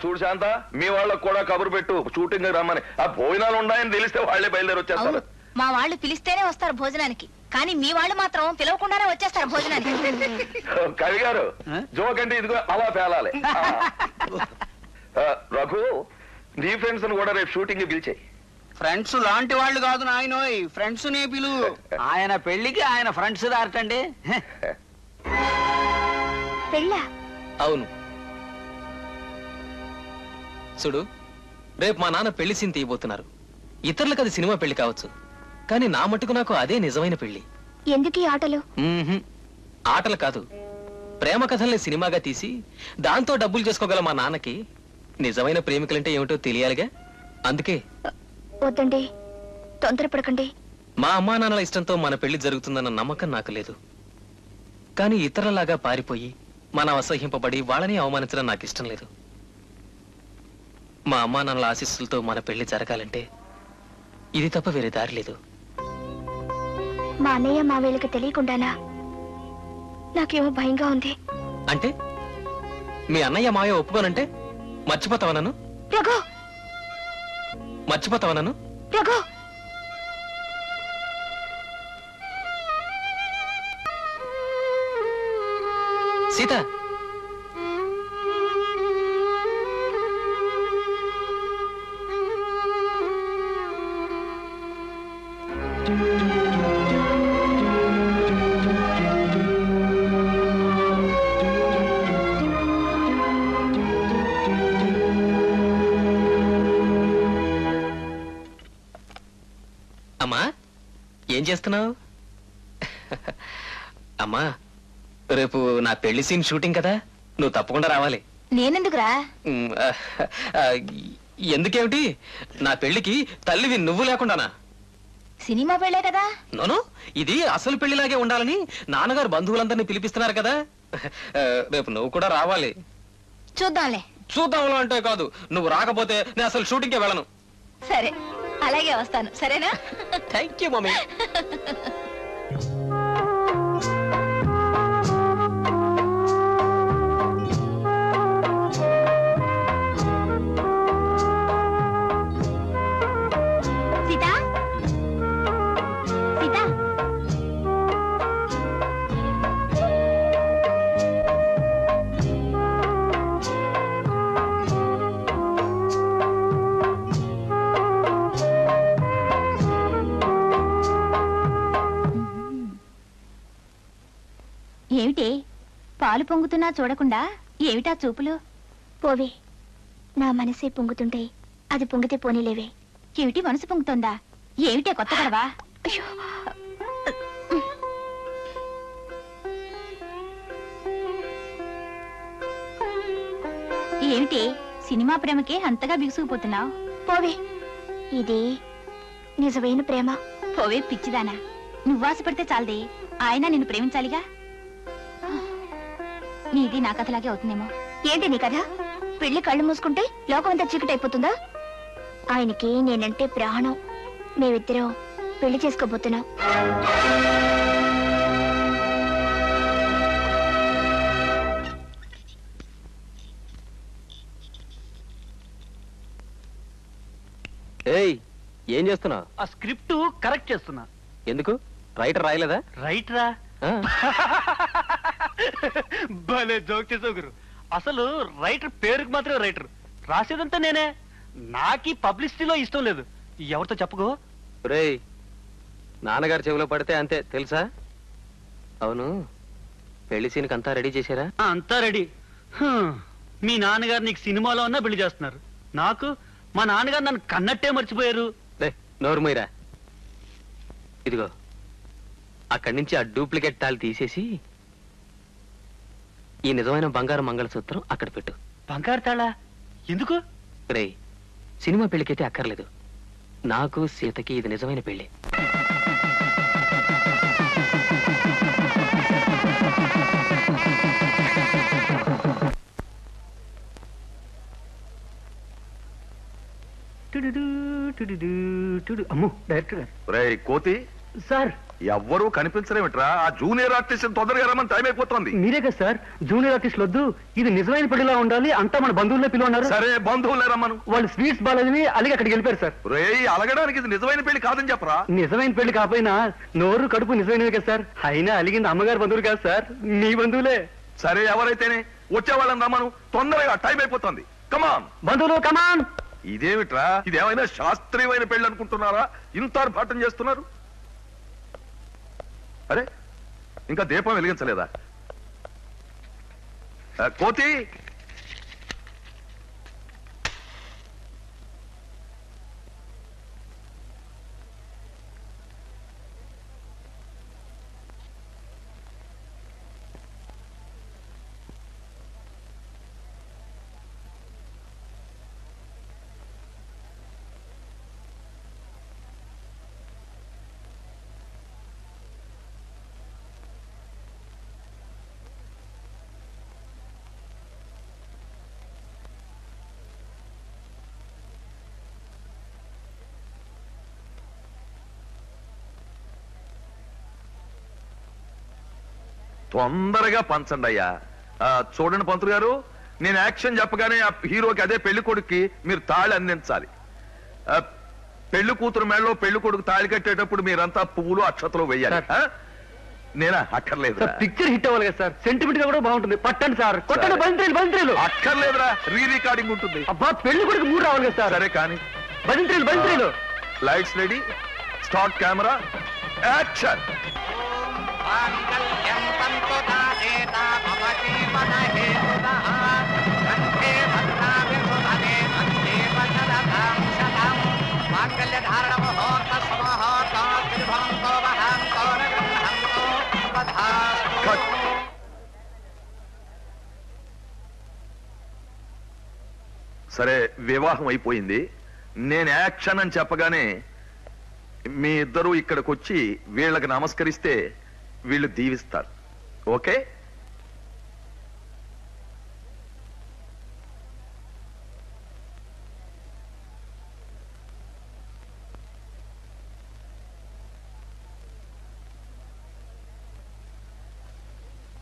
చూడు శాంత, మీ వాళ్ళకు కూడా కబురు పెట్టు షూటింగ్ రమ్మని. ఆ భోజనాలు ఉన్నాయని తెలిస్తే వాళ్లే బయలుదేరి వచ్చేస్తారు.
మా వాళ్ళు పిలిస్తేనే వస్తారు భోజనానికి, కానీ మీ వాళ్ళు మాత్రం పిలవకుండానే వచ్చేస్తారు భోజనానికి.
కవి గారు, జోక్ అంటే ఇదిగో అలా పేలాలి. రఘు నీ ఫ్రెండ్స్ కూడా రేపు షూటింగ్ పిలిచాయి.
ఫ్రెండ్స్ లాంటి వాళ్ళు కాదు నాయనోయ్, ఫ్రెండ్స్ నే పిలు.
ఆయన పెళ్లికి ఆయన ఫ్రెండ్స్ దాటండి.
పెళ్ళా?
అవును చూడు, రేపు మా నాన్న పెళ్లి సీన్ తీయబోతున్నారు. ఇతరులకు అది సినిమా పెళ్లి కావచ్చు, కానీ నా మటుకు నాకు అదే నిజమైన పెళ్లి.
ఎందుకు ఈ ఆటలు?
ఆటలు కాదు, ప్రేమ కథల్ని సినిమాగా తీసి దాంతో డబ్బులు చేసుకోగల మా నాన్నకి నిజమైన ప్రేమికులంటే ఏమిటో తెలియాలిగా. అందుకే
వద్దండి, తొందరపడకండి.
మా అమ్మా నాన్నల ఇష్టంతో మన పెళ్లి జరుగుతుందన్న నమ్మకం నాకు లేదు. కానీ ఇతరులలాగా పారిపోయి మనం అసహ్యింపబడి వాళ్ళని అవమానించడం నాకు ఇష్టం లేదు. మా అమ్మా నాన్నల ఆశీస్సులతో మన పెళ్లి జరగాలంటే ఇది తప్ప వేరే దారి లేదు.
మా అన్నయ్య మా వీళ్ళకి తెలియకుండానా? నాకేమో భయంగా ఉంది.
అంటే మీ అన్నయ్య మాయ ఒప్పుకోనంటే మర్చిపోతావా నన్ను?
రఘు,
మర్చిపోతావా నన్ను?
రఘు,
సీత, అమ్మా ఏం చేస్తున్నావు? అమ్మా రేపు నా పెళ్లి సీన్ షూటింగ్ కదా, నువ్వు తప్పకుండా రావాలి.
నేనెందుకురా?
ఎందుకేమిటి, నా పెళ్లికి తల్లివి నువ్వు లేకుండానా?
సినిమా పెళ్ళే కదా.
నోను, ఇది అసలు పెళ్లిలాగే ఉండాలని నాన్నగారు బంధువులందరినీ పిలిపిస్తున్నారు కదా. రేపు నువ్వు కూడా రావాలి.
చూద్దాంలే.
చూద్దాంలో అంటే కాదు, నువ్వు రాకపోతే నేను అసలు షూటింగ్కే వెళ్ళను.
సరే, అలాగే వస్తాను. సరేనా?
Thank you mummy.
Sita, Sita, ఏమిటి పాలు పొంగుతున్నా చూడకుండా? ఏమిటా చూపులు? పోవే, నా మనసే పొంగుతుంటే అది పొంగితే పోనీలేవే. ఏమిటి మనసు పొంగుతుందా? ఏమిటే కొత్త గడవా? ఏమిటి సినిమా ప్రేమకే అంతగా బిగుసుకుపోతున్నావు? పోవే, ఇది నిజమైన ప్రేమ. పోవే పిచ్చిదానా, నువ్వు ఆశపడితే చాలదే, ఆయన నిన్ను ప్రేమించాలిగా. నీది నా కథలాగే అవుతుందేమో. ఏంటి నీ కథ? పెళ్లి కళ్ళు మూసుకుంటే లోకం అంతా చీకటి అయిపోతుందా? ఆయనకి నేనంటే ప్రాణం. మేమిద్దరం పెళ్లి చేసుకోబోతున్నాం.
ఏయ్, ఏం చేస్తున్నావు?
ఆ స్క్రిప్ట్ కరెక్ట్ చేస్తున్నా.
ఎందుకు? రైటర్ రాయలేదా?
రైటరా? భలే జోక్ చేసావు గురు. అసలు రైటర్ పేరుకి మాత్రమే రైటర్, రాసేదంతా నేనే. నాకీ పబ్లిసిటీలో ఇష్టం లేదు. ఎవరితో చెప్పుకో.
రేయ్, నాన్నగారు చెవిలో పడితే అంతే తెలుసా? అవును, పెళ్లి సీన్కి అంతా రెడీ చేశారా?
అంతా రెడీ. మీ నాన్నగారు నీకు సినిమాలో ఉన్నా పెళ్లి చేస్తున్నారు. నాకు మా నాన్నగారు నన్ను కన్నట్టే మర్చిపోయారు.
నోరు మీరా. ఇదిగో, అక్కడి నుంచి ఆ డూప్లికేట్ తాళి తీసేసి ఈ నిజమైన బంగారు మంగళసూత్రం అక్కడ పెట్టు.
బంగారు తాళా? ఎందుకు?
రే, సినిమా పెళ్లికైతే అక్కర్లేదు, నాకు సీతకి ఇది నిజమైన పెళ్లి.
అమ్ము డైరెక్టర్ గారు.
రేయ్ కోతి,
సార్
ఎవ్వరూ కనిపించలేమిట్రా? ఆ జూనియర్ ఆర్టిస్ట్ తొందరగా రమ్మని టైం అయిపోతుంది.
మీరే కదా సార్ జూనియర్ ఆర్టిస్టులు వద్దు, ఇది నిజమైన పెళ్లిలా ఉండాలి, అంతా మన బంధువులే పిలువన్నారు.
సరే, బంధువులే రమ్మను.
వాళ్ళు స్వీట్స్ బాలేదని అలాగే అక్కడికి వెళ్ళిపోయారు సార్.
రేయ్, అలగడానికి ఇది నిజమైన పెళ్లి కాదని చెప్పరా?
నిజమైన పెళ్లి కాకపోయినా నోరు కడుపు నిజమైనవి కదా సార్. అయినా అలిగింది అమ్మగారు బంధువులు కాదు సార్, మీ బంధువులే.
సరే, ఎవరైతేనే వచ్చే వాళ్ళని రమ్మను, తొందరగా టైం అయిపోతుంది. కమాన్.
బంధువులు కమాన్.
ఇదేమిట్రా, ఇదేమైనా శాస్త్రీయమైన పెళ్లి అనుకుంటున్నారా? ఇంత ఆర్భాటం చేస్తున్నారు. అరే, ఇంకా దీపం వెలిగించలేదా? కోతి, తొందరగా పంచండి అయ్యా. చూడండి పంతులు గారు, నేను యాక్షన్ చెప్పగానే ఆ హీరోకి, అదే పెళ్లి కొడుక్కి మీరు తాళి అందించాలి. పెళ్లి కూతురు మెడలో పెళ్లి కొడుకు తాళి కట్టేటప్పుడు మీరంతా పువ్వులు అక్షతలు వేయాలి. నేనా? అక్కర్లేదు.
పిక్చర్ హిట్ అవ్వాలి కదా సార్, సెంటిమెంట్ గా కూడా బాగుంటుంది. పట్టండి సార్, కొట్టండి. బంత్రీలు
అక్కర్లేదురా, రీ రికార్డింగ్ ఉంటుంది.
అబ్బా, పెళ్లి కొడుకు మూడు రావాలి కదా సార్.
సరే కానీ
బంత్రీలు.
Lights ready, start camera, action. సరే, వివాహం అయిపోయింది. నేను యాక్షన్ అని చెప్పగానే మీ ఇద్దరు ఇక్కడికి వచ్చి వీళ్ళకి నమస్కరిస్తే వీళ్ళు దీవిస్తారు. ఓకే?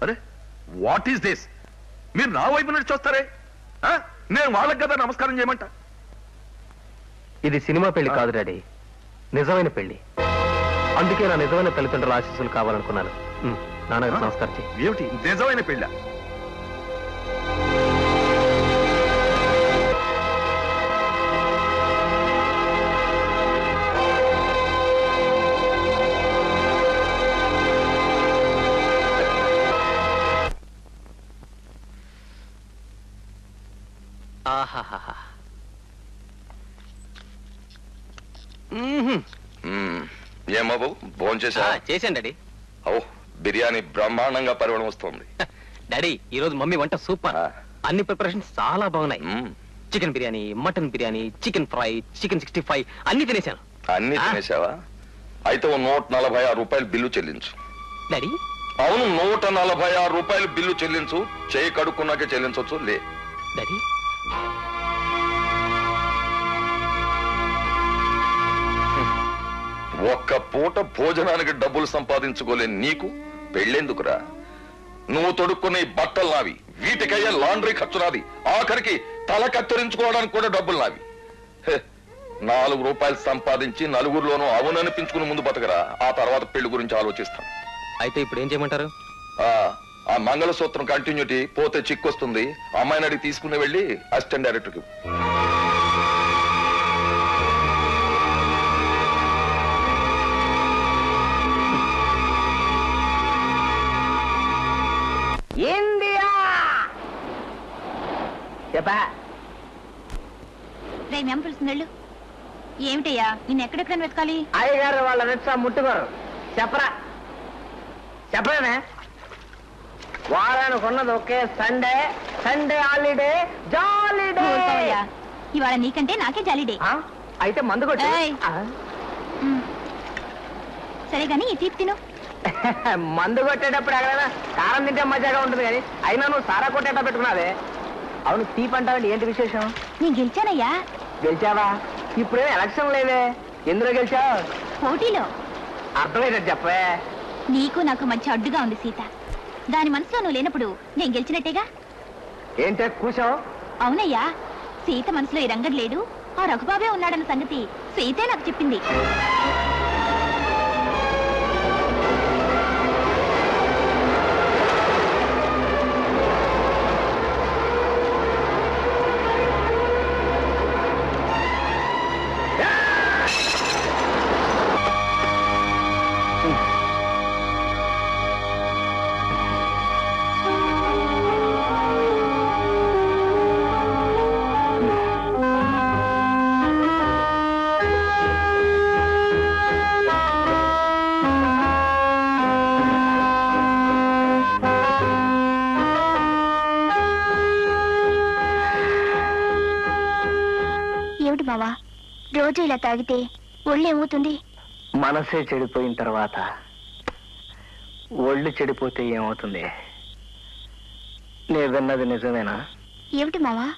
అరే, వాట్ ఈస్ దిస్? మీరు నా వైపు నుంచి చూస్తారే. నేను వాళ్ళకి కదా నమస్కారం చేయమంట.
ఇది సినిమా పెళ్లి కాదు డాడీ, నిజమైన పెళ్లి. అందుకే నా నిజమైన తల్లిదండ్రుల ఆశీస్సులు కావాలనుకున్నాను. నాన్నగారు నమస్కారం చేయి.
ఏమిటి నిజమైన పెళ్ళ?
ఆహాహా.
ఏం బాబు, భోజనం చేశా?
చేశాను డాడీ.
ఓ, బిర్యానీ బ్రహ్మాండంగా పరిమళం వస్తుంది.
డాడీ, ఈ రోజు మమ్మీ వంట సూపర్. అన్ని ప్రిపరేషన్స్ చాలా బాగున్నాయి. Chicken biryani, mutton biryani, chicken fry, chicken 65 అన్ని తినేశాను.
అన్ని తినేసావా? అయితే 146 రూపాయలు బిల్లు చెల్లించు.
డాడీ?
అవును, 146 రూపాయలు బిల్లు చెల్లించు. చేయి కడుక్కున్నాకే చెల్లించవచ్చు. లే
డాడీ.
ఒక్క పూట భోజనానికి డబ్బులు సంపాదించుకోలేని నీకు పెళ్ళెందుకురా? నువ్వు తొడుక్కున్న ఈ బట్టలు నావి, వీటికయ్యే లాండ్రీ ఖర్చు నాది, ఆఖరికి తల కత్తిరించుకోవడానికి కూడా డబ్బులు నావి. 4 రూపాయలు సంపాదించి నలుగురిలోనూ అవుననిపించుకుని ముందు బతకరా. ఆ తర్వాత పెళ్లి గురించి ఆలోచిస్తాం.
అయితే ఇప్పుడు ఏం చేయమంటారు?
ఆ మంగళసూత్రం కంటిన్యూటీ పోతే చిక్కొస్తుంది. అమ్మాయిని అడిగి తీసుకుని వెళ్ళి అసిస్టెంట్ డైరెక్టర్కి.
ఇండియా చెప్పా.
పిలుస్తుందళ్ళు. ఏమిటయ్యా, నిన్ను ఎక్కడెక్కడ వెతకాలి?
అయ్యగారు వాళ్ళ రిక్షా ముట్టుకోరు. చెప్పరా చెప్పరానే. వారానికి ఉన్నది ఒకే సండే. Sunday holiday, జాలీడే.
ఇవాళ నీకంటే నాకే జాలీడే.
అయితే మందు కొట్టి.
సరే గాని ఈ తీపి తిను.
మందు కొట్టేటప్పుడు ఎక్కడైనా కారం తింటే మజాగా ఉంటుంది కానీ అయినా నువ్వు సారా కొట్టేట పెట్టుకున్నావే. అవును, తీపి అంటావండి, ఏంటి విశేషం?
నేను గెలిచానయ్యా.
గెలిచావా? ఇప్పుడేమో ఎలక్షన్ లేవే, ఎందులో గెలిచావు?
పోటీలో.
అర్థమైనట్టు చెప్పే.
నీకు నాకు మధ్య అడ్డుగా ఉంది సీత. దాని మనసులో నువ్వు లేనప్పుడు నేను గెలిచినట్టేగా.
ఏంటే కూర్చోవు?
అవునయ్యా, సీత మనసులో ఈ రంగడు లేడు, ఆ రఘుబాబే ఉన్నాడన్న సంగతి సీతే నాకు చెప్పింది. రోజు ఇలా తాగితే ఒళ్ళేమవుతుంది?
మనసే చెడిపోయిన తర్వాత ఒళ్ళు చెడిపోతే ఏమవుతుంది? నేను విన్నది నిజమేనా?
ఏమిటి మావా?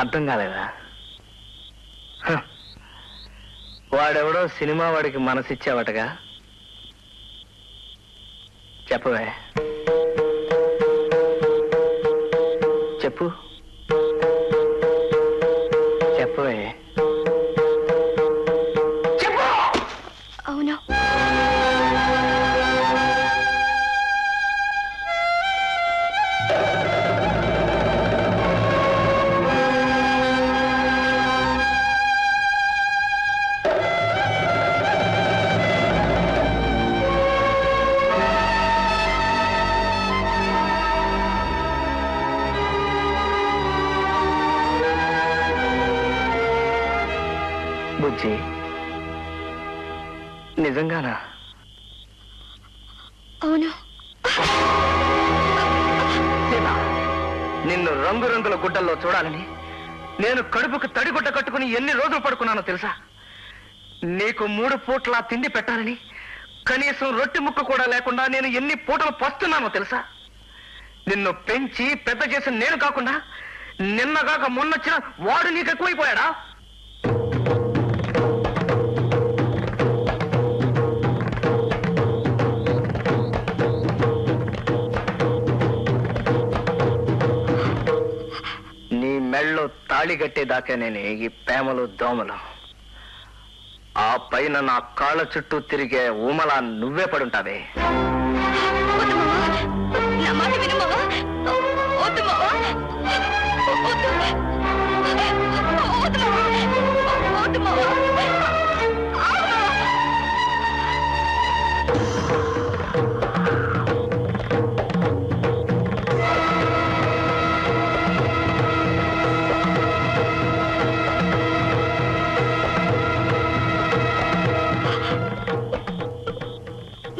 అర్థం కాలేదా? హ. వాడెవడో సినిమా వాడికి మనసిచ్చావటగా, చెప్పవే, చెప్పు, చెప్పవే, చెప్పు.
అవును.
బుజ్జి, నిజంగానా?
అవును.
సీతా, నిన్ను రంగురంగుల గుడ్డల్లో చూడాలని నేను కడుపుకు తడిగుడ్డ కట్టుకుని ఎన్ని రోజులు పడుకున్నానో తెలుసా? నీకు 3 పూట్ల తిండి పెట్టాలని కనీసం రొట్టె ముక్క కూడా లేకుండా నేను ఎన్ని పూటలు పస్తున్నానో తెలుసా? నిన్ను పెంచి పెద్ద చేసిన నేను కాకుండా నిన్నగాక మొన్నొచ్చిన వాడు నీకు ఎక్కువైపోయాడా? మెళ్ళో తాళి కట్టేదాకా నేను ఈ ప్రేమలు దోమలు, ఆ పైన నా కాళ్ళ చుట్టూ తిరిగే ఊమలా నువ్వే పడుంటావే.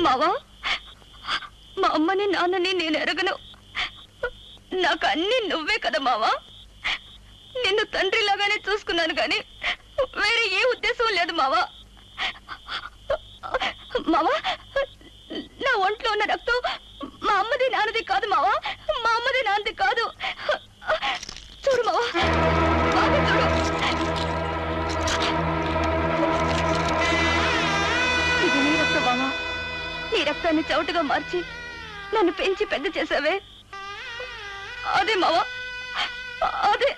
మావా, మా అమ్మని నాన్నని నేను ఎరగను. నాకు అన్ని నువ్వే కదా మావా. నిన్ను తండ్రిలాగానే చూసుకున్నాను కానీ వేరే ఏ ఉద్దేశం లేదు మావా. మావా, నా ఒంట్లో ఉన్న రక్తం మా అమ్మది నాన్నది కాదు మావా. మా అమ్మది నాన్నది కాదు. చూడు మావా, బాగా చూడు. ఇది నీ రక్తం మావా. నీ రక్తాన్ని చౌటుగా మార్చి నన్ను పెంచి పెద్ద చేసావే, అదే మావా, అదే.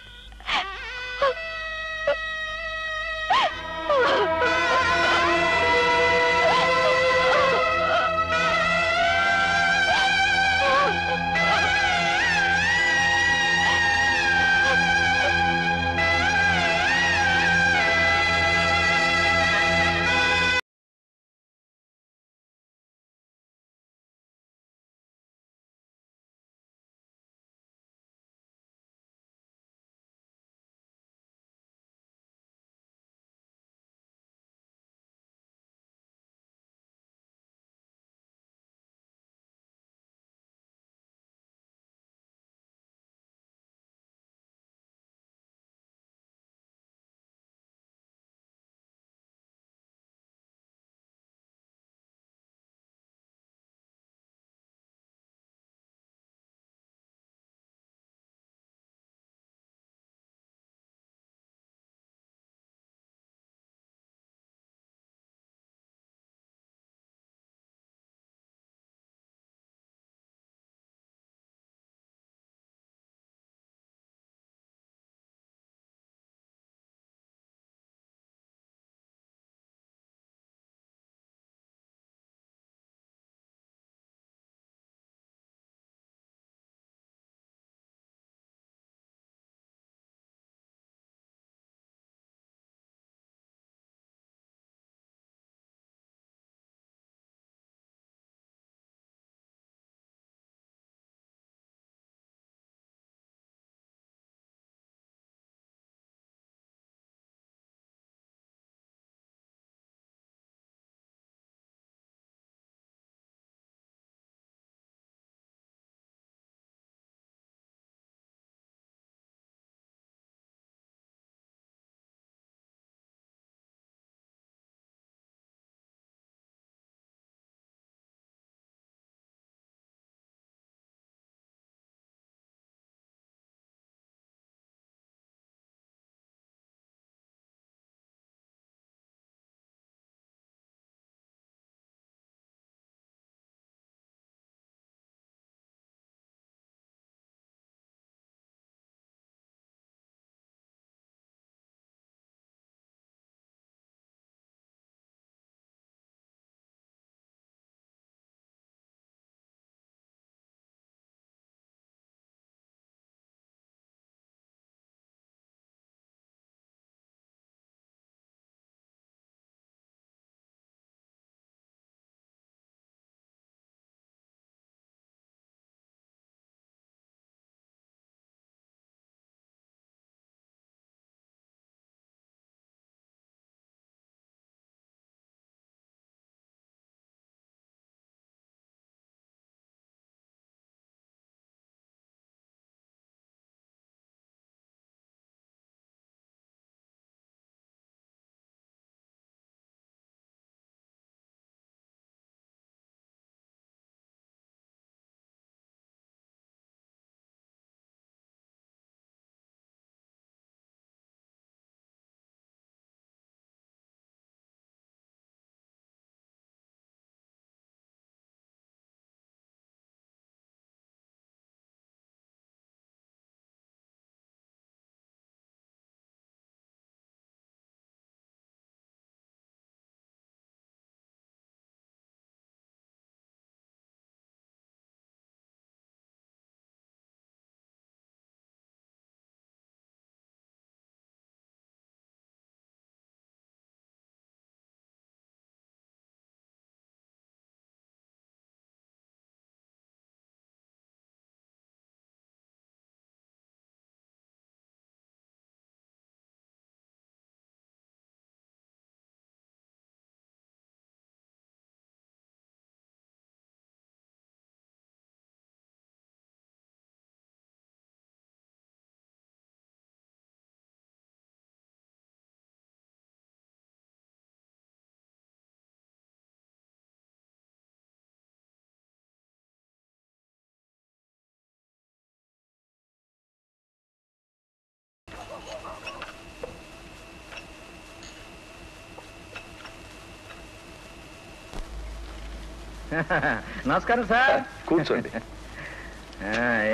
నమస్కారం సార్.
కూర్చోండి.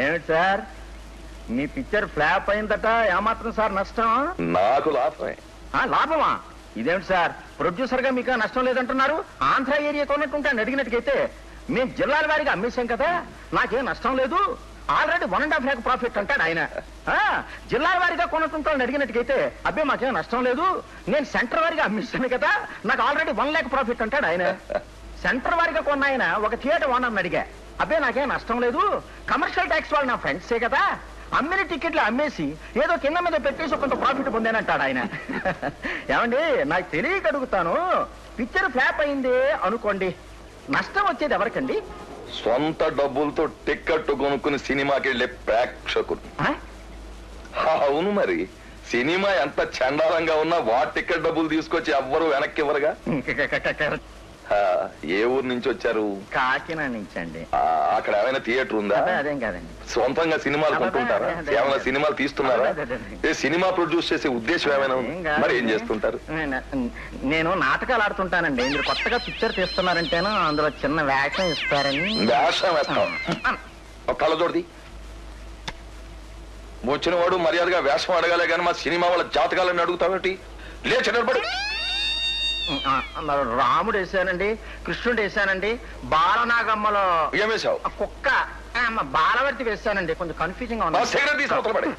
ఏమిటి సార్ మీ పిక్చర్ ఫ్లాప్ అయిందట, ఏమాత్రం సార్ నష్టం?
నాకు లాభమే.
లాభమా? ఇదేమిటి సార్ ప్రొడ్యూసర్ గా మీకు నష్టం లేదంటున్నారు? ఆంధ్ర ఏరియా కొన్నట్టుంటాను అడిగినట్టుకైతే మేము జిల్లాల వారిగా అమ్మేశాం కదా, నాకేం నష్టం లేదు, ఆల్రెడీ 1.5 lakh ప్రాఫిట్ అంటాడు ఆయన. జిల్లాల వారిగా కొనుక్కుంటాను అడిగినట్టుకైతే అబ్బే మాకేం నష్టం లేదు, నేను సెంటర్ వారిగా అమ్మిస్తాను కదా, నాకు ఆల్రెడీ 1 lakh ప్రాఫిట్ అంటాడు ఆయన. సెంటర్ వారిగా కొన్న ఆయన ఒక థియేటర్ ఓనర్ని అడిగా, అబ్బే నాకేం నష్టం లేదు, కమర్షియల్ ట్యాక్స్ వాళ్ళు నా ఫ్రెండ్సే కదా, అమ్మిన టికెట్లు అమ్మేసి ఏదో కింద మీద పెట్టేసి కొంత ప్రాఫిట్ పొందానంటాడు ఆయన. ఏమండి నాకు తెలియక అడుగుతాను, పిక్చర్ ఫ్లాప్ అయిందే అనుకోండి, నష్టం వచ్చేది ఎవరికండి?
సొంత డబ్బులతో టికెట్ కొనుక్కుని సినిమాకి వెళ్ళే ప్రేక్షకులు. అవును మరి, సినిమా ఎంత చండాలంగా ఉన్నా వాటి టికెట్ డబ్బులు తీసుకొచ్చి ఎవ్వరు వెనక్కి ఇవ్వరుగా. ఏ ఊరు నుంచి వచ్చారు?
కాకినాడ నుంచి అండి.
అక్కడ ఏమైనా థియేటర్ ఉందా?
అదేం కాదండి.
సొంతంగా సినిమాలు కొంటుంటారా? ఏమైనా సినిమాలు తీస్తున్నారా? సినిమా ప్రొడ్యూస్ చేసే ఉద్దేశం ఏమైనా ఉంది? మరి ఏం చేస్తుంటారు?
నేను నాటకాలు ఆడుతుంటానండి. మీరు కొత్తగా పిక్చర్ తీస్తున్నారంటేనో అందులో చిన్న వేషం ఇస్తారని.
వేషం వేస్తాం? కళ్ళజోడిది వచ్చిన వాడు మర్యాదగా వేషం అడగాలే కానీ మా సినిమా వాళ్ళ జాతకాలని అడుగుతావేంటి? లేచి నిలబడి.
రాముడు వేసానండి, కృష్ణుడు వేసానండి, బాలనాగమ్మలో
ఏం వేసావు?
కుక్క బాలవర్తి వేసానండి. కొంచెం కన్ఫ్యూజింగ్ గా ఉంది.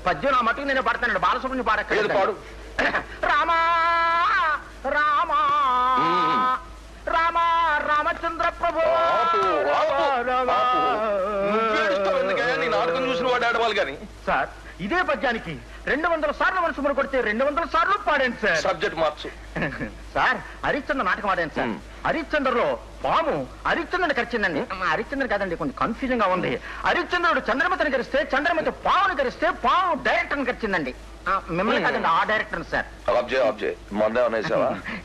పద్యం నా మటుకు నేను పడతానండి. బాలసుబ్రహ్మణ్యం పాడక్కర్లేదు.
పాడు.
రామా రామా రామా రామచంద్ర ప్రభు.
నీ నాటకం చూసిన వాడు ఆడవాలి కానీ.
సార్ ఇదే పద్యానికి 200 సార్లు మనసు మన కొడితే 200 సార్లు పాడాను సార్.
సబ్జెక్ట్ మార్చు.
సార్ హరిశ్చంద్ర నాటకం ఆడాను సార్. హరిశ్చంద్రలో పాము హరిశ్చంద్రుని కరిచిందండి. హరిశ్చంద్ర కాదండి, కొంచెం కన్ఫ్యూజన్ గా ఉంది. హరిశ్చంద్రుడు చంద్రమతిని కరిస్తే, చంద్రమతి పాముని కరిస్తే, పాము డైరెక్టర్ కరిచిందండి. మిమ్మల్ని కాదండి, ఆ డైరెక్టర్ సార్.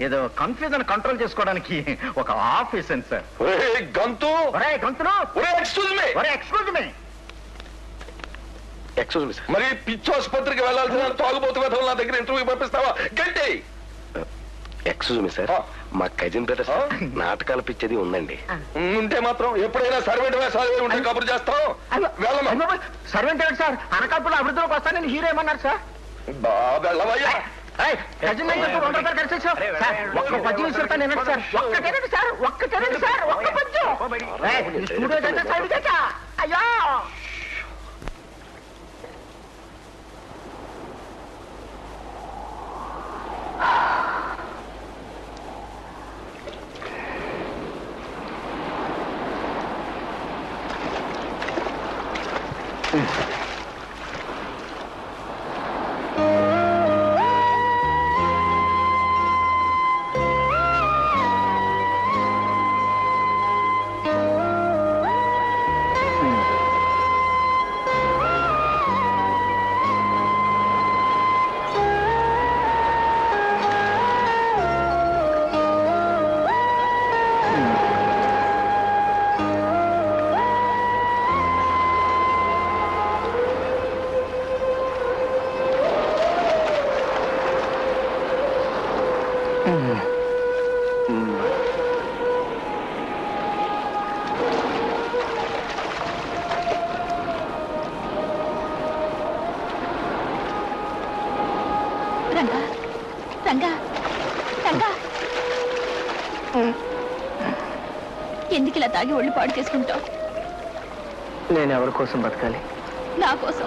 ఏదో కన్ఫ్యూజన్ కంట్రోల్ చేసుకోవడానికి ఒక ఆఫీస్ అండి సార్.
గంతు
గంతులు
ఎక్స్క్యూజ్ మీ సార్. మరి పిచ్చి ఆసుపత్రికి వెళ్ళాల్సిన తాగుబోతు వెధవలు నా దగ్గర ఇంటర్వ్యూ పంపిస్తావా? గంటే.
ఎక్స్క్యూజ్ మీ సార్, మా కజిన్ బ్రదర్ నాటకాలు పిచ్చేది ఉందండి.
ఉంటే మాత్రం ఎప్పుడైనా సర్వెంట్ వేసాలు ఉంటే కబురు చేస్తాం.
సర్వెంట్ సార్, అనకాపల్లి అభివృద్ధిలోకి వస్తానని హీరో ఏమన్నారు సార్?
వెళ్ళవయ్యా.
ఒక్క పద్యం ఇస్తాను నేను సార్. ఒక్కటేనండి సార్, ఒక్కటేనండి సార్, ఒక్క పద్యం. అయ్యో
ఎందుకు ఇలా తాగి ఒళ్ళు పాడు చేసుకుంటావు?
నేను ఎవరి కోసం బతకాలి?
నా కోసం.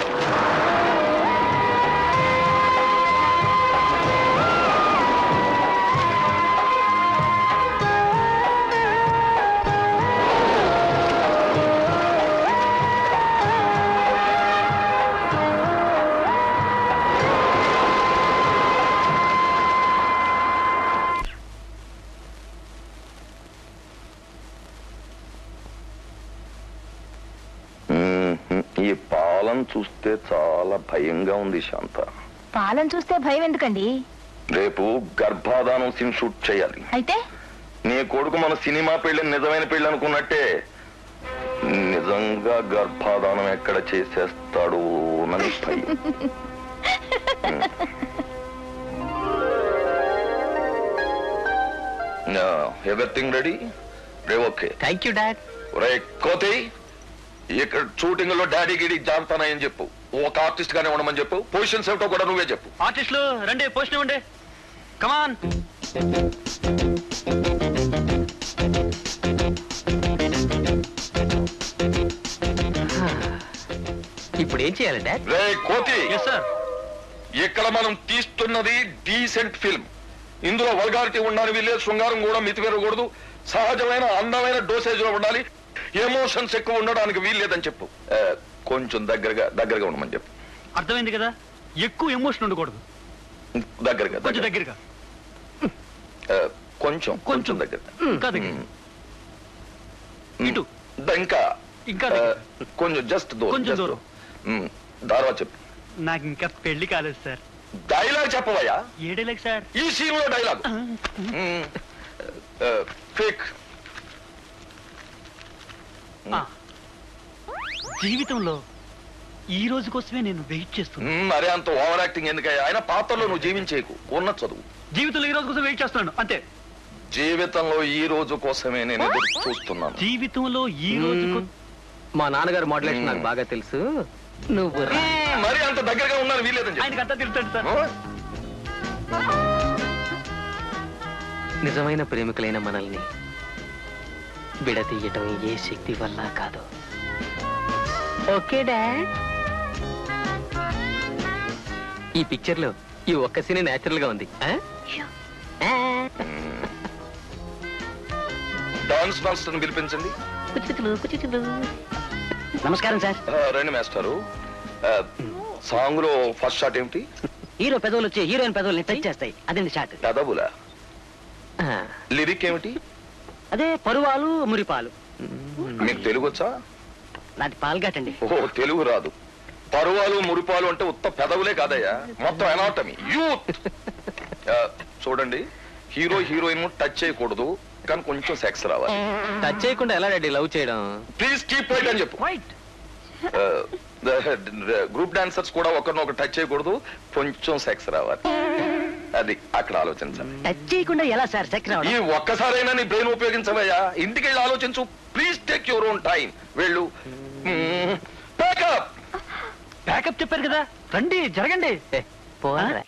ఈ పాలన చూస్తే చాలా భయంగా ఉంది శాంత.
పాలన చూస్తే భయం ఎందుకండి?
రేపు గర్భాధానం సీన్ షూట్ చేయాలి.
అయితే
నీ కొడుకు మన సినిమా పెళ్లి నిజమైన పెళ్లి అనుకున్నట్టే నిజంగా గర్భాధానం ఎక్కడ చేసేస్తాడు అని భయం. ఎవ్రీథింగ్ రెడీ రే ఓకే
థ్యాంక్ యూ డాడ్.
రే కోతి ఇక్కడ షూటింగ్ లో డాడీ గిడి జాగ్రత్తనని చెప్పు ఒక ఆర్టిస్ట్ గానే ఉండమని చెప్పు పొజిషన్స్ ఏమిటో కూడా నువ్వే చెప్పు
ఆర్టిస్టులు రండి పోస్ట్ ఇవ్వండి కమాన్.
ఇప్పుడు ఏం చేయాలి డాడ్?
రే కోతి
ఎస్ సార్.
ఇక్కడ మనం తీస్తున్నది డీసెంట్ ఫిల్మ్ ఇందులో వల్గారిటీ ఉండాలి వీలేదు శృంగారం కూడా మితివేరకూడదు సహజమైన అందమైన డోసేజ్ లో ఉండాలి ఎమోషన్స్ ఎక్కువ ఉండడానికి వీల్లేదని చెప్పు కొంచెం దగ్గరగా ఉండమని చెప్పు
అర్థమైంది కదా, ఎక్కువ ఎమోషన్ ఉండకూడదు,
దగ్గరగా
కొంచెం దగ్గరగా,
కొంచెం దగ్గర
ఇంకా దగ్గర, ఇటు
ఇంకా
ఇంకా దగ్గర.
కొంచెం జస్ట్
కొంచెం దూరం.
దారవా చెప్పు.
నాకు ఇంకా పెళ్లి కాలేదు సార్.
డైలాగ్ చెప్పవయ్యా.
ఏ డైలాగ్ సార్?
ఈ సీన్ లో డైలాగ్ ఫేక్.
జీవితంలో ఈ రోజు కోసమే నేను వెయిట్ చేస్తున్నా.
అరే అంత ఓవర్ యాక్టింగ్ ఎందుకయ్యా ఆయన పాత్రలో నువ్వు జీవించేకు ఉన్న చదువు.
జీవితంలో ఈ రోజు కోసం వెయిట్ చేస్తున్నాను అంతే.
జీవితంలో ఈ రోజు కోసమే నేను ఎదురు చూస్తున్నాను.
జీవితంలో ఈ రోజు
మా నాన్నగారు మోడలేషన్ నాకు బాగా తెలుసు. నువ్వు
మరి అంత దగ్గరగా ఉన్నాను వీలేదని
ఆయనకు అంతా తెలుస్తాడు సార్.
నిజమైన ప్రేమికులైన మనల్ని విడతీయటం ఏ శక్తి వల్ల కాదు. Okay dad. ఈ పిక్చర్ లో ఈ ఒక్క సీన్ నేచురల్ గా ఉంది.
డాన్స్ మాస్టర్ పిలిపించండి.
నమస్కారం సార్.
రండి మాస్టారు. సాంగ్ లో ఫస్ట్ షాట్ ఏమిటి?
హీరో పెదవులు వచ్చి హీరోయిన్ పెదవుల్ని టచ్ చేస్తాయి, అదండి షాట్.
పెదవులా? లిరిక్ ఏమిటి?
అదే పరువాలు మురిపాలు.
మీకు తెలుగు వచ్చా?
నాది పాల్గాటండి.
ఓ తెలుగు రాదు. పరువాలు మురిపాలు అంటే ఉత్త పెదవులే కాదయ్యా, మొత్తం ఎనాటమీ యూత్. చూడండి, హీరో హీరోయిన్ టచ్ చేయకూడదు కానీ కొంచెం సెక్స్ రావాలి.
టచ్ చేయకుండా ఎలా డాడీ లవ్ చేయడం?
ప్లీజ్ కీప్ వైట్ అని చెప్పు. గ్రూప్ డాన్సర్స్ కూడా ఒకరినొకరు టచ్ చేయకూడదు, కొంచెం సెక్స్ రావాలి. అది అక్కడ ఆలోచించాలి.
టచ్ చేయకుండా ఎలా సార్ సెక్స్ రావడం?
ఈ ఒక్కసారైనా నీ బ్రెయిన్ ఉపయోగించవయ్యా. ఇంటికి వెళ్ళి ఆలోచించు. Please take your own time. వెళ్ళు.
ప్యాకప్ చెప్పారు కదా, రండి జరగండి.
పోరా.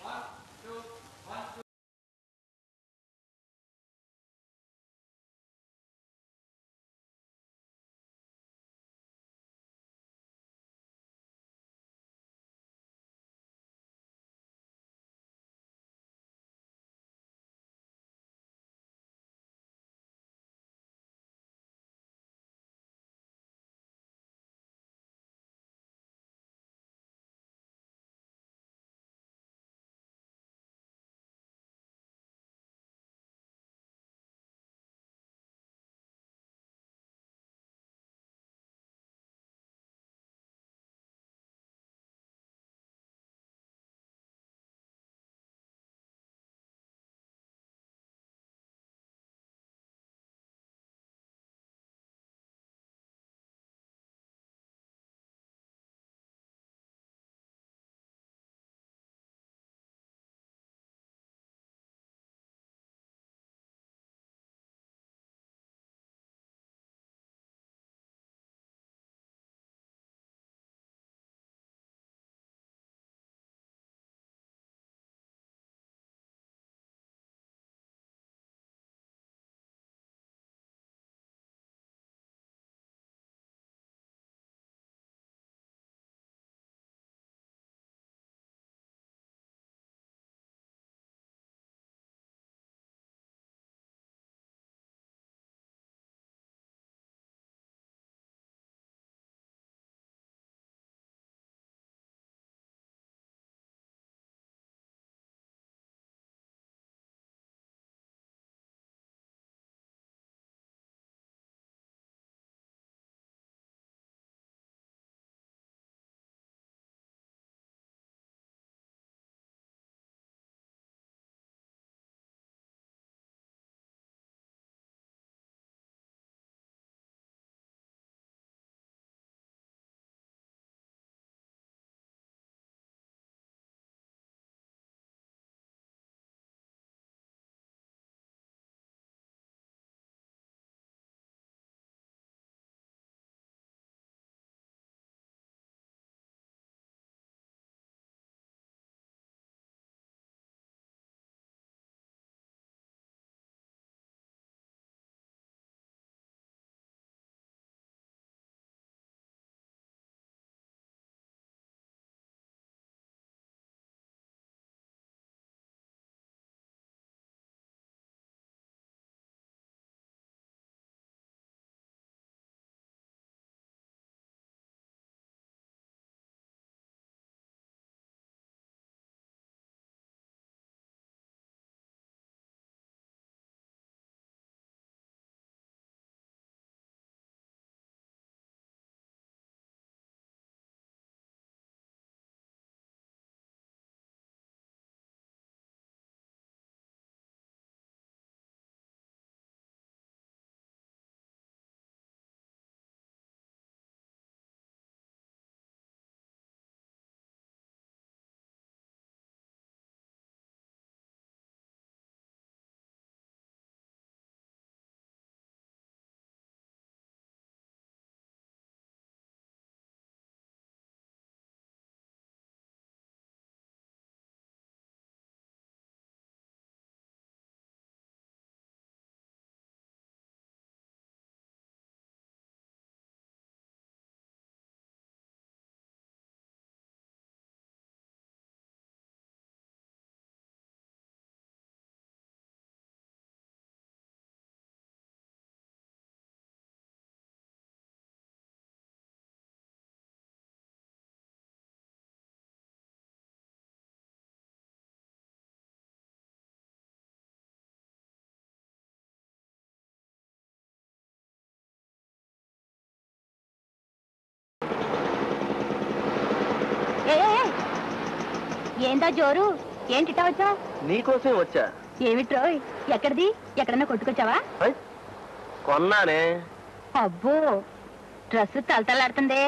ఏందా జోరు? ఏంటిటా వచ్చావు?
నీకోసమే వచ్చా.
ఏమిట్రోయ్? ఎక్కడిది? ఎక్కడన్నా కొట్టుకొచ్చావా?
కొన్నానే.
అబ్బో, డ్రెస్ తలతలాడుతుందే.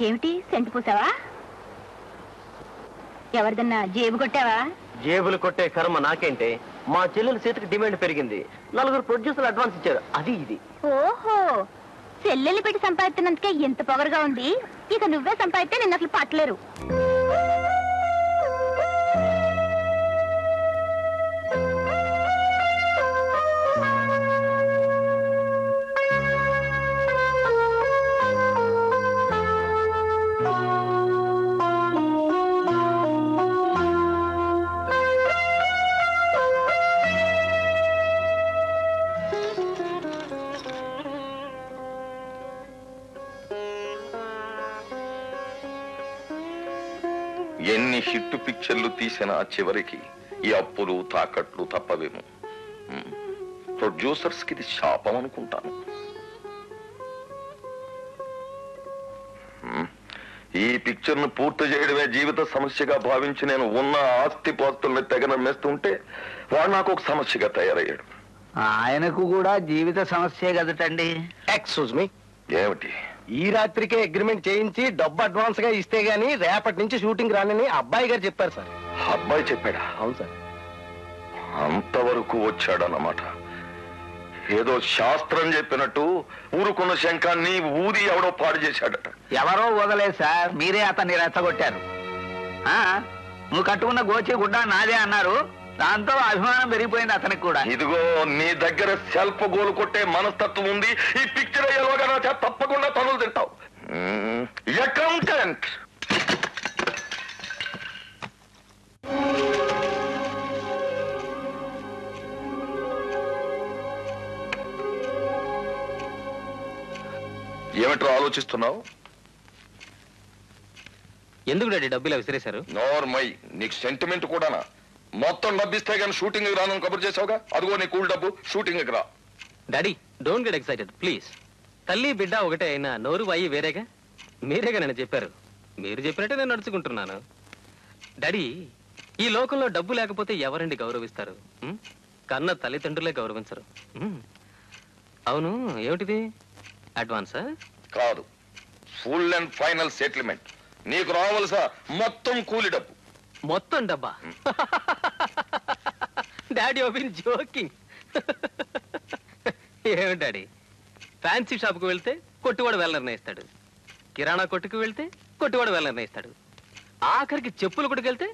ఏమిటి, సెంటు పూసావా? ఎవరిదన్నా జేబు కొట్టావా?
జేబులు కొట్టే కర్మ నాకేంటే? మా చెల్లెల చేతికి డిమాండ్ పెరిగింది. 4 ప్రొడ్యూసర్లు అడ్వాన్స్ ఇచ్చారు. అది ఇది.
ఓహో, చెల్లెల్ని పెట్టి సంపాదిస్తున్నందుకే ఇంత పొగరుగా ఉంది. ఇక నువ్వే సంపాదిస్తే నిన్ను అసలు పట్టలేరు.
ఎన్ని హిట్ పిక్చర్లు తీసినా చివరికి ఈ అప్పులు తాకట్లు తప్పవేమో. ప్రొడ్యూసర్స్ కి ఇది శాపం అనుకుంటాను. ఈ పిక్చర్ ను పూర్తి చేయడమే జీవిత సమస్యగా భావించి నేను ఉన్న ఆస్తి పాస్తుల్ని తెగనమ్మేస్తుంటే వాడు నాకు ఒక సమస్యగా తయారయ్యాడు.
ఆయనకు కూడా జీవిత సమస్యే కదటండి.
ఎక్స్క్యూజ్ మీ,
ఏమిటి?
ఈ రాత్రికే అగ్రిమెంట్ చేయించి డబ్బు అడ్వాన్స్ గా ఇస్తే గానీ రేపటి నుంచి షూటింగ్ రానని అబ్బాయి గారు చెప్పారు సార్.
అబ్బాయి చెప్పాడా?
అవును సార్.
అంతవరకు వచ్చాడన్నమాట. ఏదో శాస్త్రం చెప్పినట్టు ఊరుకున్న శంఖాన్ని ఊది ఎవడో పాడు చేశాడట.
ఎవరో వదలేదు సార్, మీరే అతన్ని రెచ్చగొట్టారు. నువ్వు కట్టుకున్న గోచి గుడ్డ నాదే అన్నారు. దాంతో అభిమానం పెరిగిపోయింది అతనికి కూడా.
ఇదిగో, నీ దగ్గర సెల్ఫ్ గోలు కొట్టే మనస్తత్వం ఉంది. ఈ పిక్చర్ అయ్యేలోగా నా చేత తప్పకుండా తనులు తింటావు. అకౌంటెంట్ ఏమిట్రా ఆలోచిస్తున్నావు?
ఎందుకు డాడీ డబ్బులు విసిరేశారు?
నోర్మై, నీకు సెంటిమెంట్ కూడానా? మొత్తం డబ్బిస్తే కానీ షూటింగ్ రానని కబుర్ చేసావుగా. అదిగో నీ కూల్ డబ్బు, షూటింగ్ రా.
Daddy don't get excited please. తల్లి బిడ్డ ఒకటే అయినా నోరు వాయి వేరేగా. మీరేగా నన్ను చెప్పారు. మీరు చెప్పినట్టే నేను నడుచుకుంటున్నాను. డాడీ, ఈ లోకంలో డబ్బు లేకపోతే ఎవరండి గౌరవిస్తారు? కన్న తల్లిదండ్రులే గౌరవించరు. అవును, ఏమిటిది? అడ్వాన్సా?
కాదు, ఫుల్ అండ్ ఫైనల్ సెటిల్మెంట్. నీకు రావాల్సా మొత్తం కూలి డబ్బు.
మొత్తం డబ్బా? Daddy open joking. ఏమి డాడీ, ఫ్యాన్సీ షాప్కి వెళ్తే కొట్టువాడు వేల నిర్ణయిస్తాడు, కిరాణా కొట్టుకు వెళ్తే కొట్టువాడు వేల నిర్ణయిస్తాడు, ఆఖరికి చెప్పులు కొట్టుకెళ్తే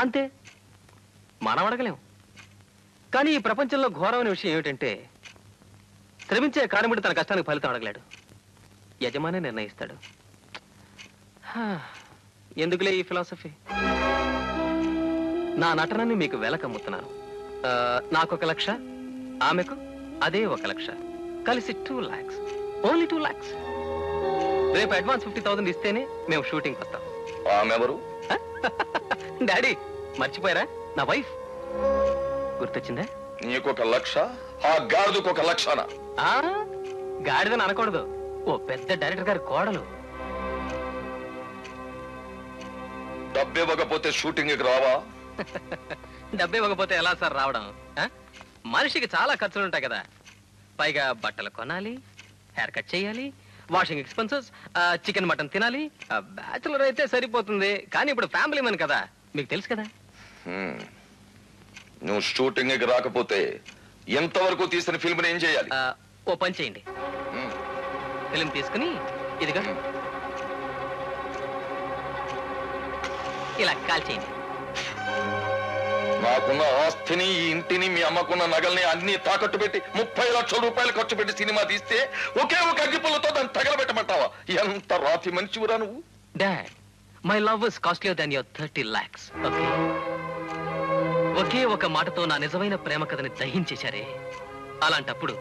అంతే. మనం అడగలేం. కానీ ఈ ప్రపంచంలో ఘోరమైన విషయం ఏమిటంటే, శ్రమించే కార్మికుడు తన కష్టానికి ఫలితం అడగలేడు, యజమానే నిర్ణయిస్తాడు. ఎందుకులే ఈ ఫిలాసఫీ? నా నటనని మీకు వెలకమ్ముతున్నాను. నాకు 1 లక్ష, ఆమెకు అదే 1 లక్ష, కలిసి 2 lakhs. Only 2 lakhs. రేపు అడ్వాన్స్ 50,000 ఇస్తేనే మేము షూటింగ్ వస్తాం.
ఆమెవరు?
డాడీ మర్చిపోయారా? నా వైఫ్. గుర్తొచ్చిందా?
నీకొక 1 లక్ష, ఆ గాడిదకు 1 లక్షనా?
గాడిదని అనకూడదు, ఓ పెద్ద డైరెక్టర్ గారి కోడలు.
డబ్బు ఇవ్వకపోతే షూటింగ్కి రావా?
డబ్బు ఇవ్వకపోతే ఎలా సార్ రావడం? మనిషికి చాలా ఖర్చులు ఉంటాయి కదా. పైగా బట్టలు కొనాలి, హెయిర్ కట్ చేయాలి, వాషింగ్ ఎక్స్పెన్సెస్, చికెన్ మటన్ తినాలి. బ్యాచులర్ అయితే సరిపోతుంది, కానీ ఇప్పుడు ఫ్యామిలీ మన్ కదా, మీకు తెలుసు కదా.
నువ్వు షూటింగ్కి రాకపోతే ఎంతవరకు తీసిన ఫిల్మ్ ఏం చేయాలి?
ఓ పని చేయండి, ఫిల్మ్ తీసుకుని ఇదిగా ఇలా కాల్ చేయండి.
నాకున్న ఆస్తిని, ఈ ఇంటిని, మీ అమ్మకున్న నగల్ని అన్ని తాకట్టు పెట్టి 30 లక్షల రూపాయలు ఖర్చు పెట్టి సినిమా తీస్తే ఒకే ఒక అగ్గిపుల్లతో దాన్ని తగలబెట్టమంటావా? ఎంత రాతి మనిషివురా నువ్వు?
Dad, my love is costlier than your 30 lakhs. Okay, ఒకే ఒక మాటతో నా నిజమైన ప్రేమ కథని దహించేశారే. అలాంటప్పుడు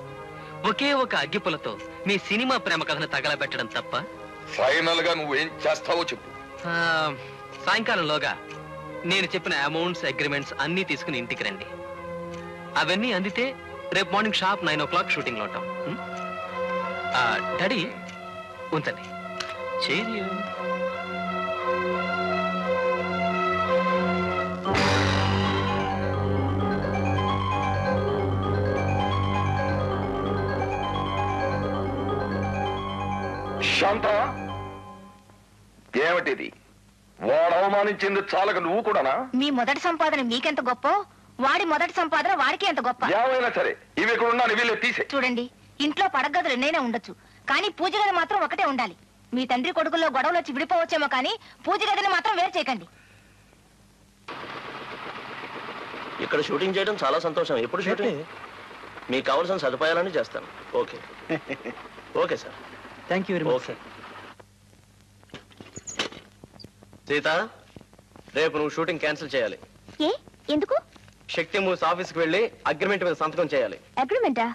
ఒకే ఒక అగ్గిపుల్లతో మీ సినిమా ప్రేమ కథను తగలబెట్టడం తప్ప?
ఫైనల్ గా నువ్వేం చేస్తావో చెప్పు.
సాయంకాలంలోగా నేను చెప్పిన అమౌంట్స్, అగ్రిమెంట్స్ అన్నీ తీసుకుని ఇంటికి రండి. అవన్నీ అందితే రేపు మార్నింగ్ షార్ప్ 9 o'clock షూటింగ్ లో ఉంటాం. డాడీ ఉంచండి. చేరియో.
శాంత, ఏమిటిది? వాడు అవమానించింది చాలక నువ్వు కూడానా?
మీ మొదటి సంపాదన మీకెంత గొప్ప, వాడి మొదటి సంపాదన వాడికి ఎంత గొప్ప.
ఏమైనా సరే ఇవి ఇక్కడ ఉన్నాను, వీళ్ళే తీసే.
చూడండి, ఇంట్లో పడగదులు ఎన్నైనా ఉండొచ్చు, కానీ పూజ గది మాత్రం ఒకటే ఉండాలి. మీ తండ్రి కొడుకుల్లో గొడవలు వచ్చి విడిపోవచ్చేమో, కానీ పూజ గదిని మాత్రం వేరు చేయకండి.
ఇక్కడ షూటింగ్ చేయడం చాలా సంతోషం. ఎప్పుడు షూటింగ్? మీకు కావాల్సిన సదుపాయాలన్నీ చేస్తాను. Okay okay sir.
Thank you very much
okay. Sita, రేపు నువ్వు షూటింగ్ క్యాన్సిల్ చేయాలి.
ఏ ఎందుకు?
శక్తి మూవీస్ ఆఫీస్కి వెళ్ళి అగ్రిమెంట్ మీద సంతకం చేయాలి.
అగ్రిమెంటా?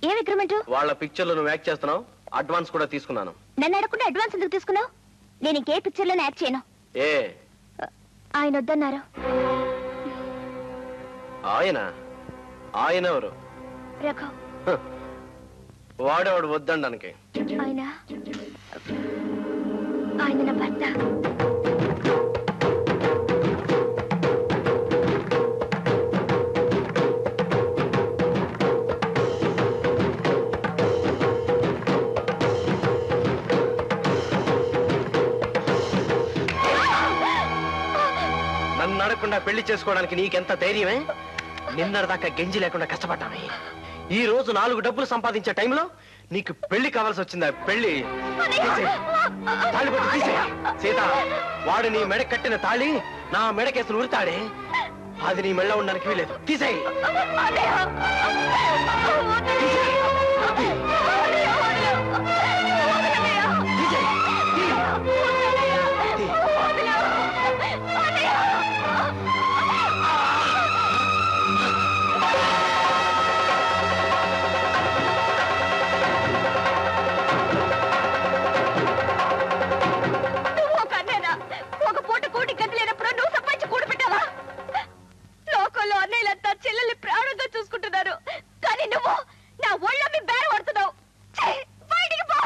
ఏం అగ్రిమెంట్?
వాళ్ళ పిక్చర్లో నువ్వు యాక్ట్ చేస్తున్నావు, అడ్వాన్స్ కూడా తీసుకున్నాను.
నన్ను అడగకుండా అడ్వాన్స్ ఎందుకు తీసుకున్నావు? నేను ఇంకే పిక్చర్ లోనే యాక్ట్ చేయను.
ఏ
ఆయన వద్దన్నారు.
ఆయన? ఆయన ఎవరు?
రఘు.
వాడేవాడు వద్దండానికి.
ఆయన నా భర్త.
నన్ను అడగకుండా పెళ్లి చేసుకోవడానికి నీకెంత ధైర్యమే? నిన్నటిదాకా గెంజి లేకుండా కష్టపడ్డామే. ఈ రోజు 4 డబ్బులు సంపాదించే టైంలో నీకు పెళ్లి కావాల్సి వచ్చిందా? పెళ్లి తాళి పట్టు తీసే. సీత, వాడు నీ మెడ కట్టిన తాళి నా మెడకేసులు ఉరితాడే, అది నీ మెళ్ళ ఉండడానికి వీలేదు. తీసేయి.
ఒక పూట కూటి గది లేనప్పుడు నువ్వు సంపాదించి కూడి పెట్టావా? లోకంలో అన్నయ్యలంతా చెల్లెల్ని ప్రాణంగా చూసుకుంటున్నారు, కానీ నువ్వు నా ఒళ్ళో మీ బేర పడుతున్నావు. బయటికి పో.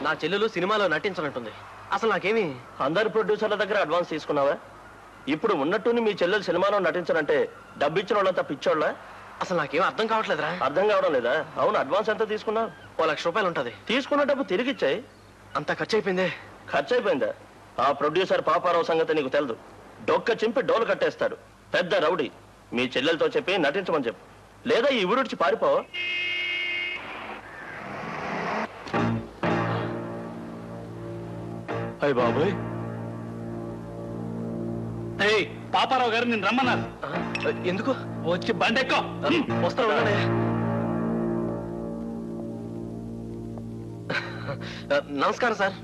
నా చెల్లెలు సినిమాలో నటించనంటుంది. అసలు నాకేమి? అందరు ప్రొడ్యూసర్ల దగ్గర అడ్వాన్స్ తీసుకున్నావా? ఇప్పుడు ఉన్నట్టుని మీ చెల్లెలు సినిమాలో నటించనంటే డబ్బు ఇచ్చిన వాళ్ళంతా పిచ్చోళ్ళ? అసలు నాకేం అర్థం కావట్లేదురా. అర్థం కావడం లేదా? అవును, అడ్వాన్స్ ఎంత తీసుకున్నావు? 1 లక్ష రూపాయలు ఉంటది. తీసుకున్న డబ్బు తిరిగి ఇచ్చాయి. అంతా ఖర్చు అయిపోయిందే. ఖర్చు అయిపోయిందా? ఆ ప్రొడ్యూసర్ పాపారావు సంగతి నీకు తెలదు. డొక్క చింపి డోలు కట్టేస్తాడు. పెద్ద రౌడీ. మీ చెల్లెలతో చెప్పి నటించమని చెప్పు, లేదా ఈ ఊరుడిచి పారిపో. అయ్య బాబోయ్,
పాపారావు గారు నేను రమ్మన్నారు.
ఎందుకు?
వచ్చి బండెక్కో.
వస్తాను. నమస్కారం సార్.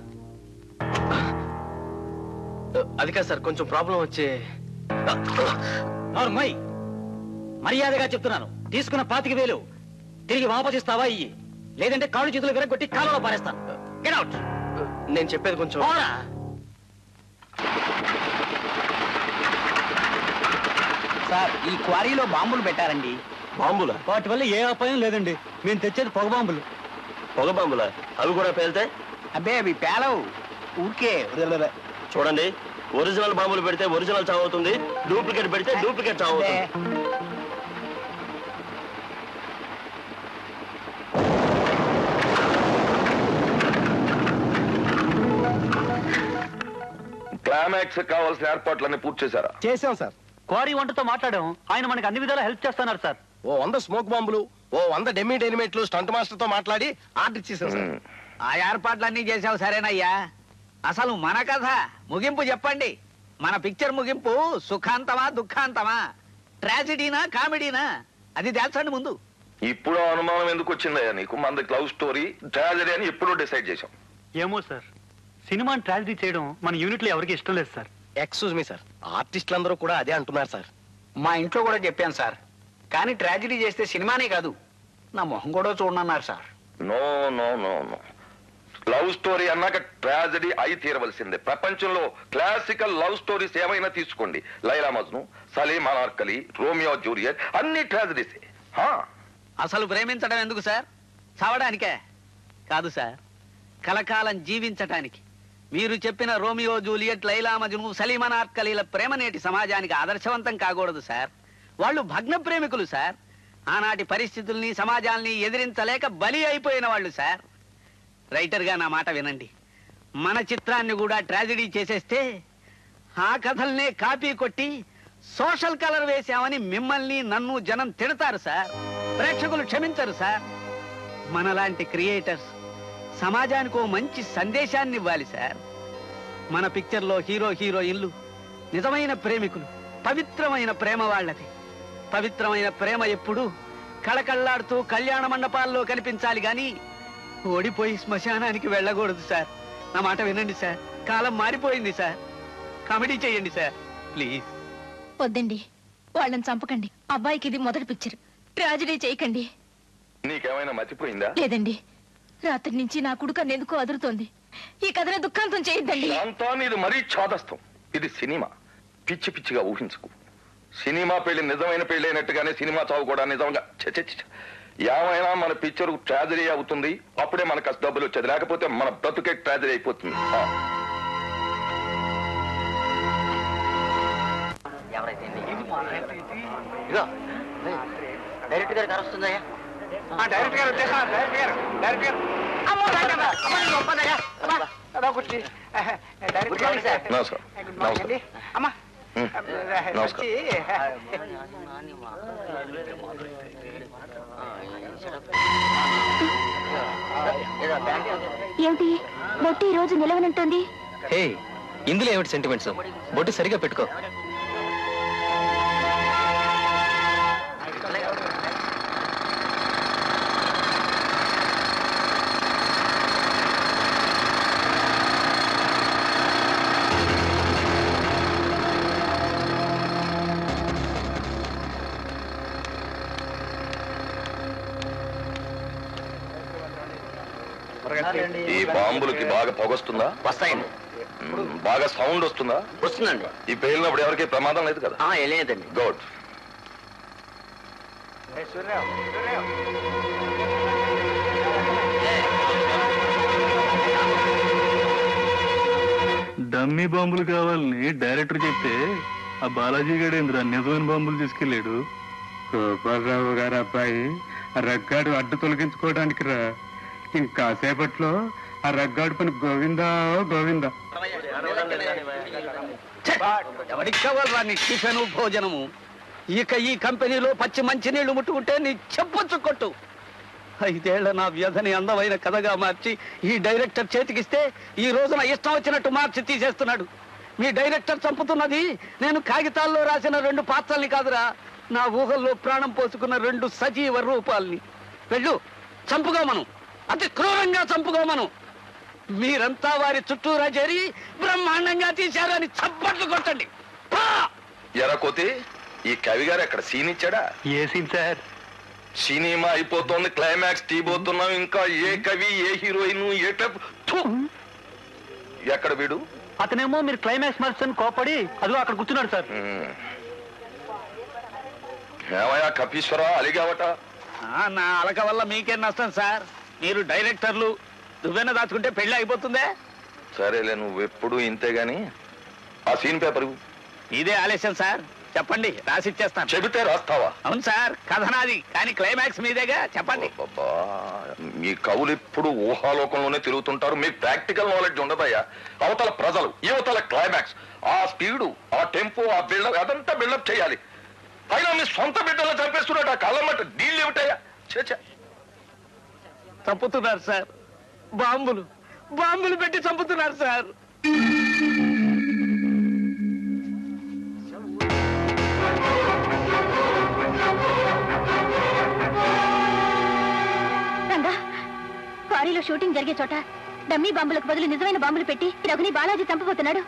అది కాదు సార్, కొంచెం ప్రాబ్లం వచ్చి.
మర్యాదగా చెప్తున్నాను, తీసుకున్న 25,000 తిరిగి వాపసిస్తావా? ఇయ్యి, లేదంటే కాళ్ళు చేతులు విరగొట్టి కాలంలో పారేస్తాను. Get out.
నేను చెప్పేది కొంచెం.
సార్, ఈ క్వారీలో బాంబులు పెట్టారండి.
బాంబులా?
వాటి వల్ల ఏ అపాయం లేదండి. మేము తెచ్చేది పొగ బాంబులు.
పొగ బాంబులా? అవి కూడా పేలితే?
అబ్బే, అవి పేలవు, ఊరికే.
చూడండి, ఒరిజినల్ బాంబులు పెడితే ఒరిజినల్ చావు అవుతుంది, డూప్లికేట్ పెడితే డూప్లికేట్ చావు అవుతుంది.
క్లైమాక్స్ కావాల్సిన ఏర్పాట్లన్నీ పూర్తి చేశారా?
చేశాం సార్.
క్వారీ వంటతో మాట్లాడాం. ఆయన మనకి అన్ని విధాలా హెల్ప్ చేస్తున్నారు సార్.
ఓ 100 స్మోక్ బాంబులు, ఓ 100 డెమ్మీ డైనమైట్లు స్టంట్ మాస్టర్ తో మాట్లాడి ఆర్డర్ ఇచ్చేసాం సార్.
ఆ ఏర్పాట్లన్నీ చేసావు సరేనయ్యా. అసలు మన కథ ముగింపు చెప్పండి. మన పిక్చర్ ముగింపు సుఖాంతమా దుఃఖాంతమా, ట్రాజిడీనా కామెడీనా, అది తేల్చండి ముందు.
ఇప్పుడు అనుమానం ఎందుకు వచ్చిందయ్యా నీకు? మనది లవ్ స్టోరీ, ట్రాజడీ అని ఎప్పుడూ డిసైడ్ చేశాం.
ఏమో సార్, సినిమాని ట్రాజడీ చేయడం మన యూనిట్ లో ఎవరికి ఇష్టం లేదు సార్.
ఎక్స్క్యూజ్ మీ సార్, ఆర్టిస్టులందరూ కూడా అదే అంటున్నారు సార్.
మా ఇంట్లో కూడా చెప్పాను సార్, కానీ ట్రాజిడీ చేస్తే సినిమానే కాదు నా మొహం కూడా చూడనన్నారు sir.
No no no no, love story అన్నాక ట్రాజడీ అయి తీరవలసిందే. ప్రపంచంలో క్లాసికల్ లవ్ స్టోరీస్ ఏమైనా తీసుకోండి, లైలా మజ్ను, సలీం అనార్కలి, రోమియో జూలియట్, అన్ని ట్రాజడీసే.
అసలు ప్రేమించడం ఎందుకు సార్? చావడానికే కాదు సార్, కలకాలం జీవించటానికి. మీరు చెప్పిన రోమియో జూలియట్, లైలా మజ్ను, సలీమన్ అర్కలీల ప్రేమ నేటి సమాజానికి ఆదర్శవంతం కాకూడదు సార్. వాళ్ళు భగ్న ప్రేమికులు సార్. ఆనాటి పరిస్థితుల్ని, సమాజాల్ని ఎదిరించలేక బలి అయిపోయిన వాళ్ళు సార్. రైటర్గా నా మాట వినండి. మన చిత్రాన్ని కూడా ట్రాజడీ చేసేస్తే ఆ కథల్నే కాపీ కొట్టి సోషల్ కలర్ వేశామని మిమ్మల్ని, నన్ను జనం తిడతారు సార్. ప్రేక్షకులు క్షమించరు సార్. మనలాంటి క్రియేటర్స్ సమాజానికి ఓ మంచి సందేశాన్ని ఇవ్వాలి సార్. మన పిక్చర్లో హీరో హీరోయిన్లు నిజమైన ప్రేమికులు. పవిత్రమైన ప్రేమ వాళ్ళది. పవిత్రమైన ప్రేమ ఎప్పుడు కళకళ్లాడుతూ కళ్యాణ మండపాల్లో కనిపించాలి గాని ఓడిపోయి శ్మశానానికి వెళ్ళకూడదు సార్. నా మాట వినండి సార్. కాలం మారిపోయింది సార్. కామెడీ చేయండి సార్ ప్లీజ్.
వద్దండి, వాళ్ళని చంపకండి. అబ్బాయికి ఇది మొదటి పిక్చర్. ట్రాజడీ చేయకండి.
నీకేమైనా మర్చిపోయిందా?
లేదండి, రాత్రి నుంచి నా కుడుక ఎందుకో అదురుతోంది. ఈ కథను దుఃఖాంతం చేయొద్దండి.
ఇది మరీ చాదస్తం. ఇది సినిమా. పిచ్చి పిచ్చిగా ఊహించుకు. సినిమా పెళ్లి నిజమైన పెళ్లి అయినట్టుగానే సినిమా చావు కూడా నిజంగా ఏమైనా మన పిక్చర్ ట్రాజడీ అవుతుంది. అప్పుడే మనకు అసలు డబ్బులు వచ్చేది. లేకపోతే మన బ్రతుకే ట్రాజడీ అయిపోతుంది.
డైరెక్ట్ గారు కారు వస్తుందయ్యా.
డైరెక్ట్ గారు వచ్చేసారు. డైరెక్ట్ గారు
ఏమిటి బొట్టి ఈ రోజు నిలవనంటుంది?
హే, ఇందులో ఏమిటి సెంటిమెంట్స్? బొట్టు సరిగా పెట్టుకో.
ఈ బాంబులకి బాగా పొగొస్తుందా?
వస్తాయండి.
బాగా సౌండ్ వస్తుందా?
వస్తుందండి.
ఈ పేలినప్పుడు ఎవరికి ప్రమాదం లేదు కదా?
లేదండి.
గుడ్.
డమ్మీ బాంబులు కావాలని డైరెక్టర్ చెప్తే ఆ బాలాజీ గడేంద్ర నిజమైన బాంబులు తీసుకెళ్ళాడు.
గోపాలరావు గారు అబ్బాయి ఆ రగ్గాడు అడ్డు తొలగించుకోవడానికి రా. ఇంకాసేపట్లో ఆ రగ్గాడు పని గోవిందా గోవిందా.
ఎవరికి కావాలరా నీ టిఫిను భోజనము? ఇక ఈ కంపెనీలో పచ్చి మంచినీళ్లు ముట్టుకుంటే నీ చెప్పొచ్చు కొట్టు. 5 ఏళ్ల నా వ్యధని అందమైన కథగా మార్చి ఈ డైరెక్టర్ చేతికిస్తే ఈ రోజున ఇష్టం వచ్చినట్టు మార్చి తీసేస్తున్నాడు. మీ డైరెక్టర్ చంపుతున్నది నేను కాగితాల్లో రాసిన 2 పాత్రల్ని కాదురా, నా ఊహల్లో ప్రాణం పోసుకున్న 2 సజీవ రూపాల్ని. వెళ్ళు, చంపుకోమను, అతి క్రూరంగా చంపుకోమను. మీరంతా వారి చుట్టూరా చేరి బ్రహ్మాండంగా తీశారని చప్పట్లు కొట్టండి.
ఎరకోతి, ఈ కవి గారు ఎక్కడ సీన్ ఇచ్చాడా?
ఏ సీన్ సార్?
సినిమా అయిపోతుంది, క్లైమాక్స్ తీయబోతున్నాం. ఇంకా ఏ కవి, ఏ హీరోయిన్, ఏ టైప్? ఎక్కడ వీడు?
అతనేమో మీరు క్లైమాక్స్ మార్చని కోపడి అదిగో అక్కడ కూర్చున్నాడు సార్.
ఏమయ్యా కపీశ్వరా, అలిగావట?
నా అలక వల్ల మీకేం నష్టం సార్? మీరు డైరెక్టర్లు, నువ్వేనా దాచుకుంటే పెళ్లి అయిపోతుందే.
సరేలే, నువ్వు ఎప్పుడు ఇంతే గాని ఆ సీన్ పేపర్
ఇదే ఆలస్యం సార్, చెప్పండి, రాసిచ్చేస్తాను.
చెబితే రాస్తావా?
అవును సార్, కథ నాది, కానీ క్లైమాక్స్ మీదేగా, చెప్పండి.
మీ కవులు ఇప్పుడు ఊహాలోకంలోనే తిరుగుతుంటారు. మీకు ప్రాక్టికల్ నాలెడ్జ్ ఉండదయ్యా. అవతల ప్రజలు, యువతల క్లైమాక్స్, ఆ స్పీడు, ఆ టెంపో, ఆ బిల్డప్, అదంతా బిల్డప్ చేయాలి. అయినా మీ సొంత బిడ్డలో చంపేస్తున్నట్టు ఆ కాలం అంటే డీల్ ఏమిటయ్యా?
చంపుతున్నారు సార్, బాంబులు పెట్టి చంపుతున్నారు సార్.
రంగా, క్వారీలో షూటింగ్ జరిగే చోట డమ్మీ బాంబులకు బదులు నిజమైన బాంబులు పెట్టి రఘుని బాలాజీ చంపబోతున్నాడు.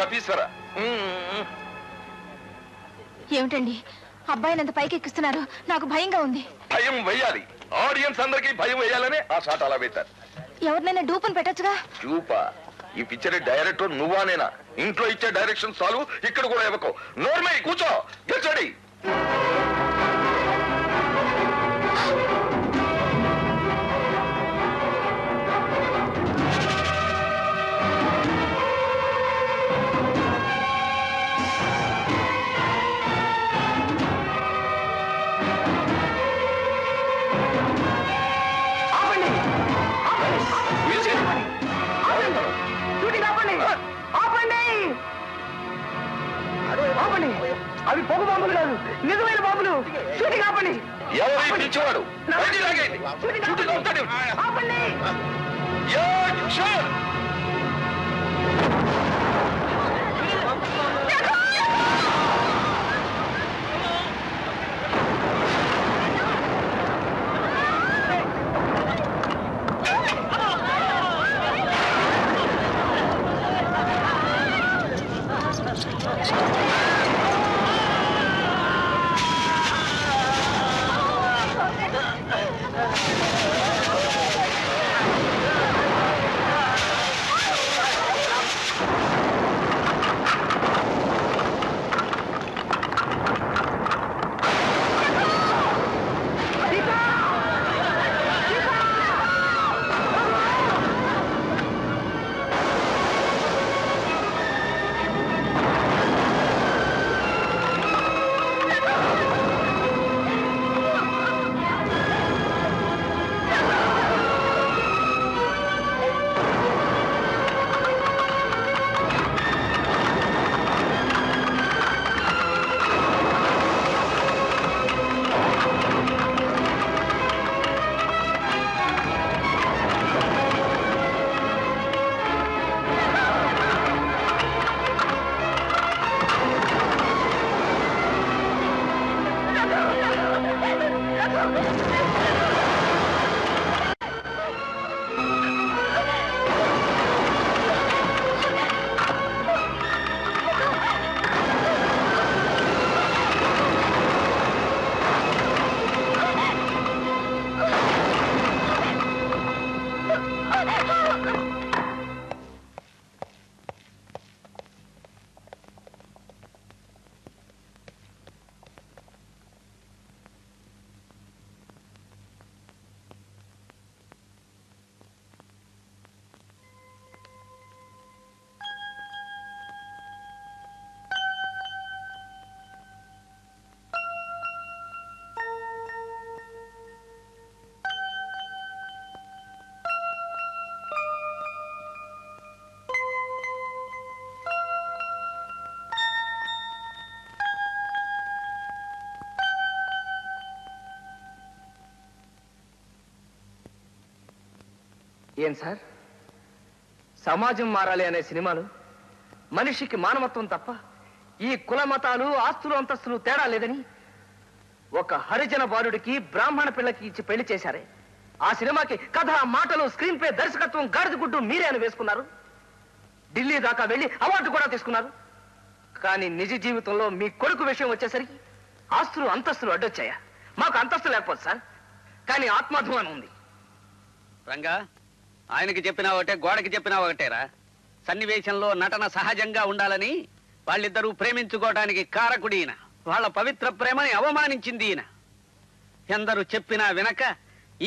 ఆఫీసరా.
ఏమిటండి అబ్బాయిని అంత పైకి ఎక్కిస్తున్నారు? నాకు భయంగా ఉంది.
భయం వేయాలి, ఆడియన్స్ అందరికీ భయం వేయాలని ఆ షాట్ అలా పెట్టారు.
ఎవరినైనా డూపుని పెట్టొచ్చుగా.
చూపా, ఈ పిక్చర్ డైరెక్టర్ నువ్వా నేనా? ఇంట్లో ఇచ్చే డైరెక్షన్ చాలు, ఇక్కడ కూడా ఇవ్వకు. నోర్మై కూర్చో, గెచ్చడి.
అవి పొగ బాంబులు కాదు, నిజమైన బాంబులు. షూటింగ్ ఆపండి.
ఎవరు పిలిచేవాడు?
ఏం సార్, సమాజం మారాలి అనే సినిమాలు మనిషికి మానవత్వం తప్ప ఈ కుల మతాలు ఆస్తులు అంతస్తులు తేడా లేదని ఒక హరిజన బాలుడికి బ్రాహ్మణ పిల్లకి ఇచ్చి పెళ్లి చేశారే, ఆ సినిమాకి కథ, మాటలు, స్క్రీన్ ప్లే, దర్శకత్వం, గాడిదగుడ్డు మీరే అని వేసుకున్నారు. ఢిల్లీ దాకా వెళ్ళి అవార్డు కూడా తీసుకున్నారు. కానీ నిజ జీవితంలో మీ కొడుకు విషయం వచ్చేసరికి ఆస్తులు అంతస్తులు అడ్డొచ్చాయా? మాకు అంతస్తు లేకపోతే సార్, కానీ ఆత్మాభిమానం ఉంది.
రంగా, ఆయనకి చెప్పినా ఒకటే, గోడకి చెప్పినా ఒకటేరా. సన్నివేశంలో నటన సహజంగా ఉండాలని వాళ్ళిద్దరూ ప్రేమించుకోవడానికి కారకుడి ఈయన. వాళ్ళ పవిత్ర ప్రేమని అవమానించింది ఈయన. ఎందరూ చెప్పినా వినక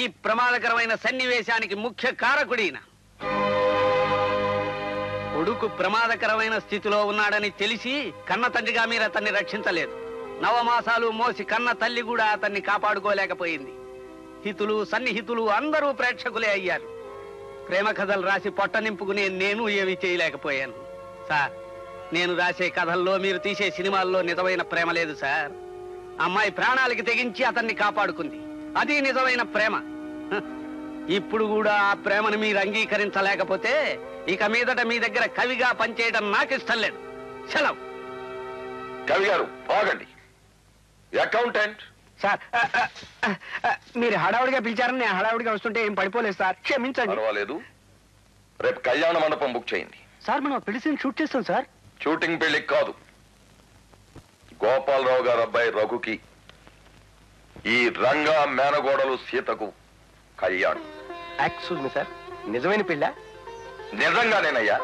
ఈ ప్రమాదకరమైన సన్నివేశానికి ముఖ్య కారకుడి ఈయన. కొడుకు ప్రమాదకరమైన స్థితిలో ఉన్నాడని తెలిసి కన్న తండ్రిగా మీరు అతన్ని రక్షించలేదు. నవమాసాలు మోసి కన్న తల్లి కూడా అతన్ని కాపాడుకోలేకపోయింది. హితులు, సన్నిహితులు అందరూ ప్రేక్షకులే అయ్యారు. ప్రేమ కథలు రాసి పొట్ట నింపుకునే నేను ఏమీ చేయలేకపోయాను సార్. నేను రాసే కథల్లో, మీరు తీసే సినిమాల్లో నిజమైన ప్రేమ లేదు సార్. అమ్మాయి ప్రాణాలకి తెగించి అతన్ని కాపాడుకుంది, అది నిజమైన ప్రేమ. ఇప్పుడు కూడా ఆ ప్రేమను మీరు అంగీకరించలేకపోతే ఇక మీదట మీ దగ్గర కవిగా పనిచేయడం నాకు ఇష్టం లేదు. సెలవు.
కవి గారు ఆగండి. అకౌంటెంట్
సార్, మీరు హడావుడిగా పిలిచారని నేను హడావుడిగా వస్తుంటే ఏం పడిపోలేదు సార్, క్షమించండి.
పర్వాలేదు, రేపు కళ్యాణ మండపం బుక్ చేయండి.
సార్, మనం పెళ్లి సీన్ షూట్ చేస్తాం సార్.
షూటింగ్ పెళ్లికి కాదు, గోపాలరావు గారు అబ్బాయి రఘుకి ఈ రంగా మేనగోడలు సీతకు కళ్యాణ్.
ఎక్స్క్యూజ్ మీ సార్, నిజమైన పెళ్ళా?
నిజంగానేనయ్యా.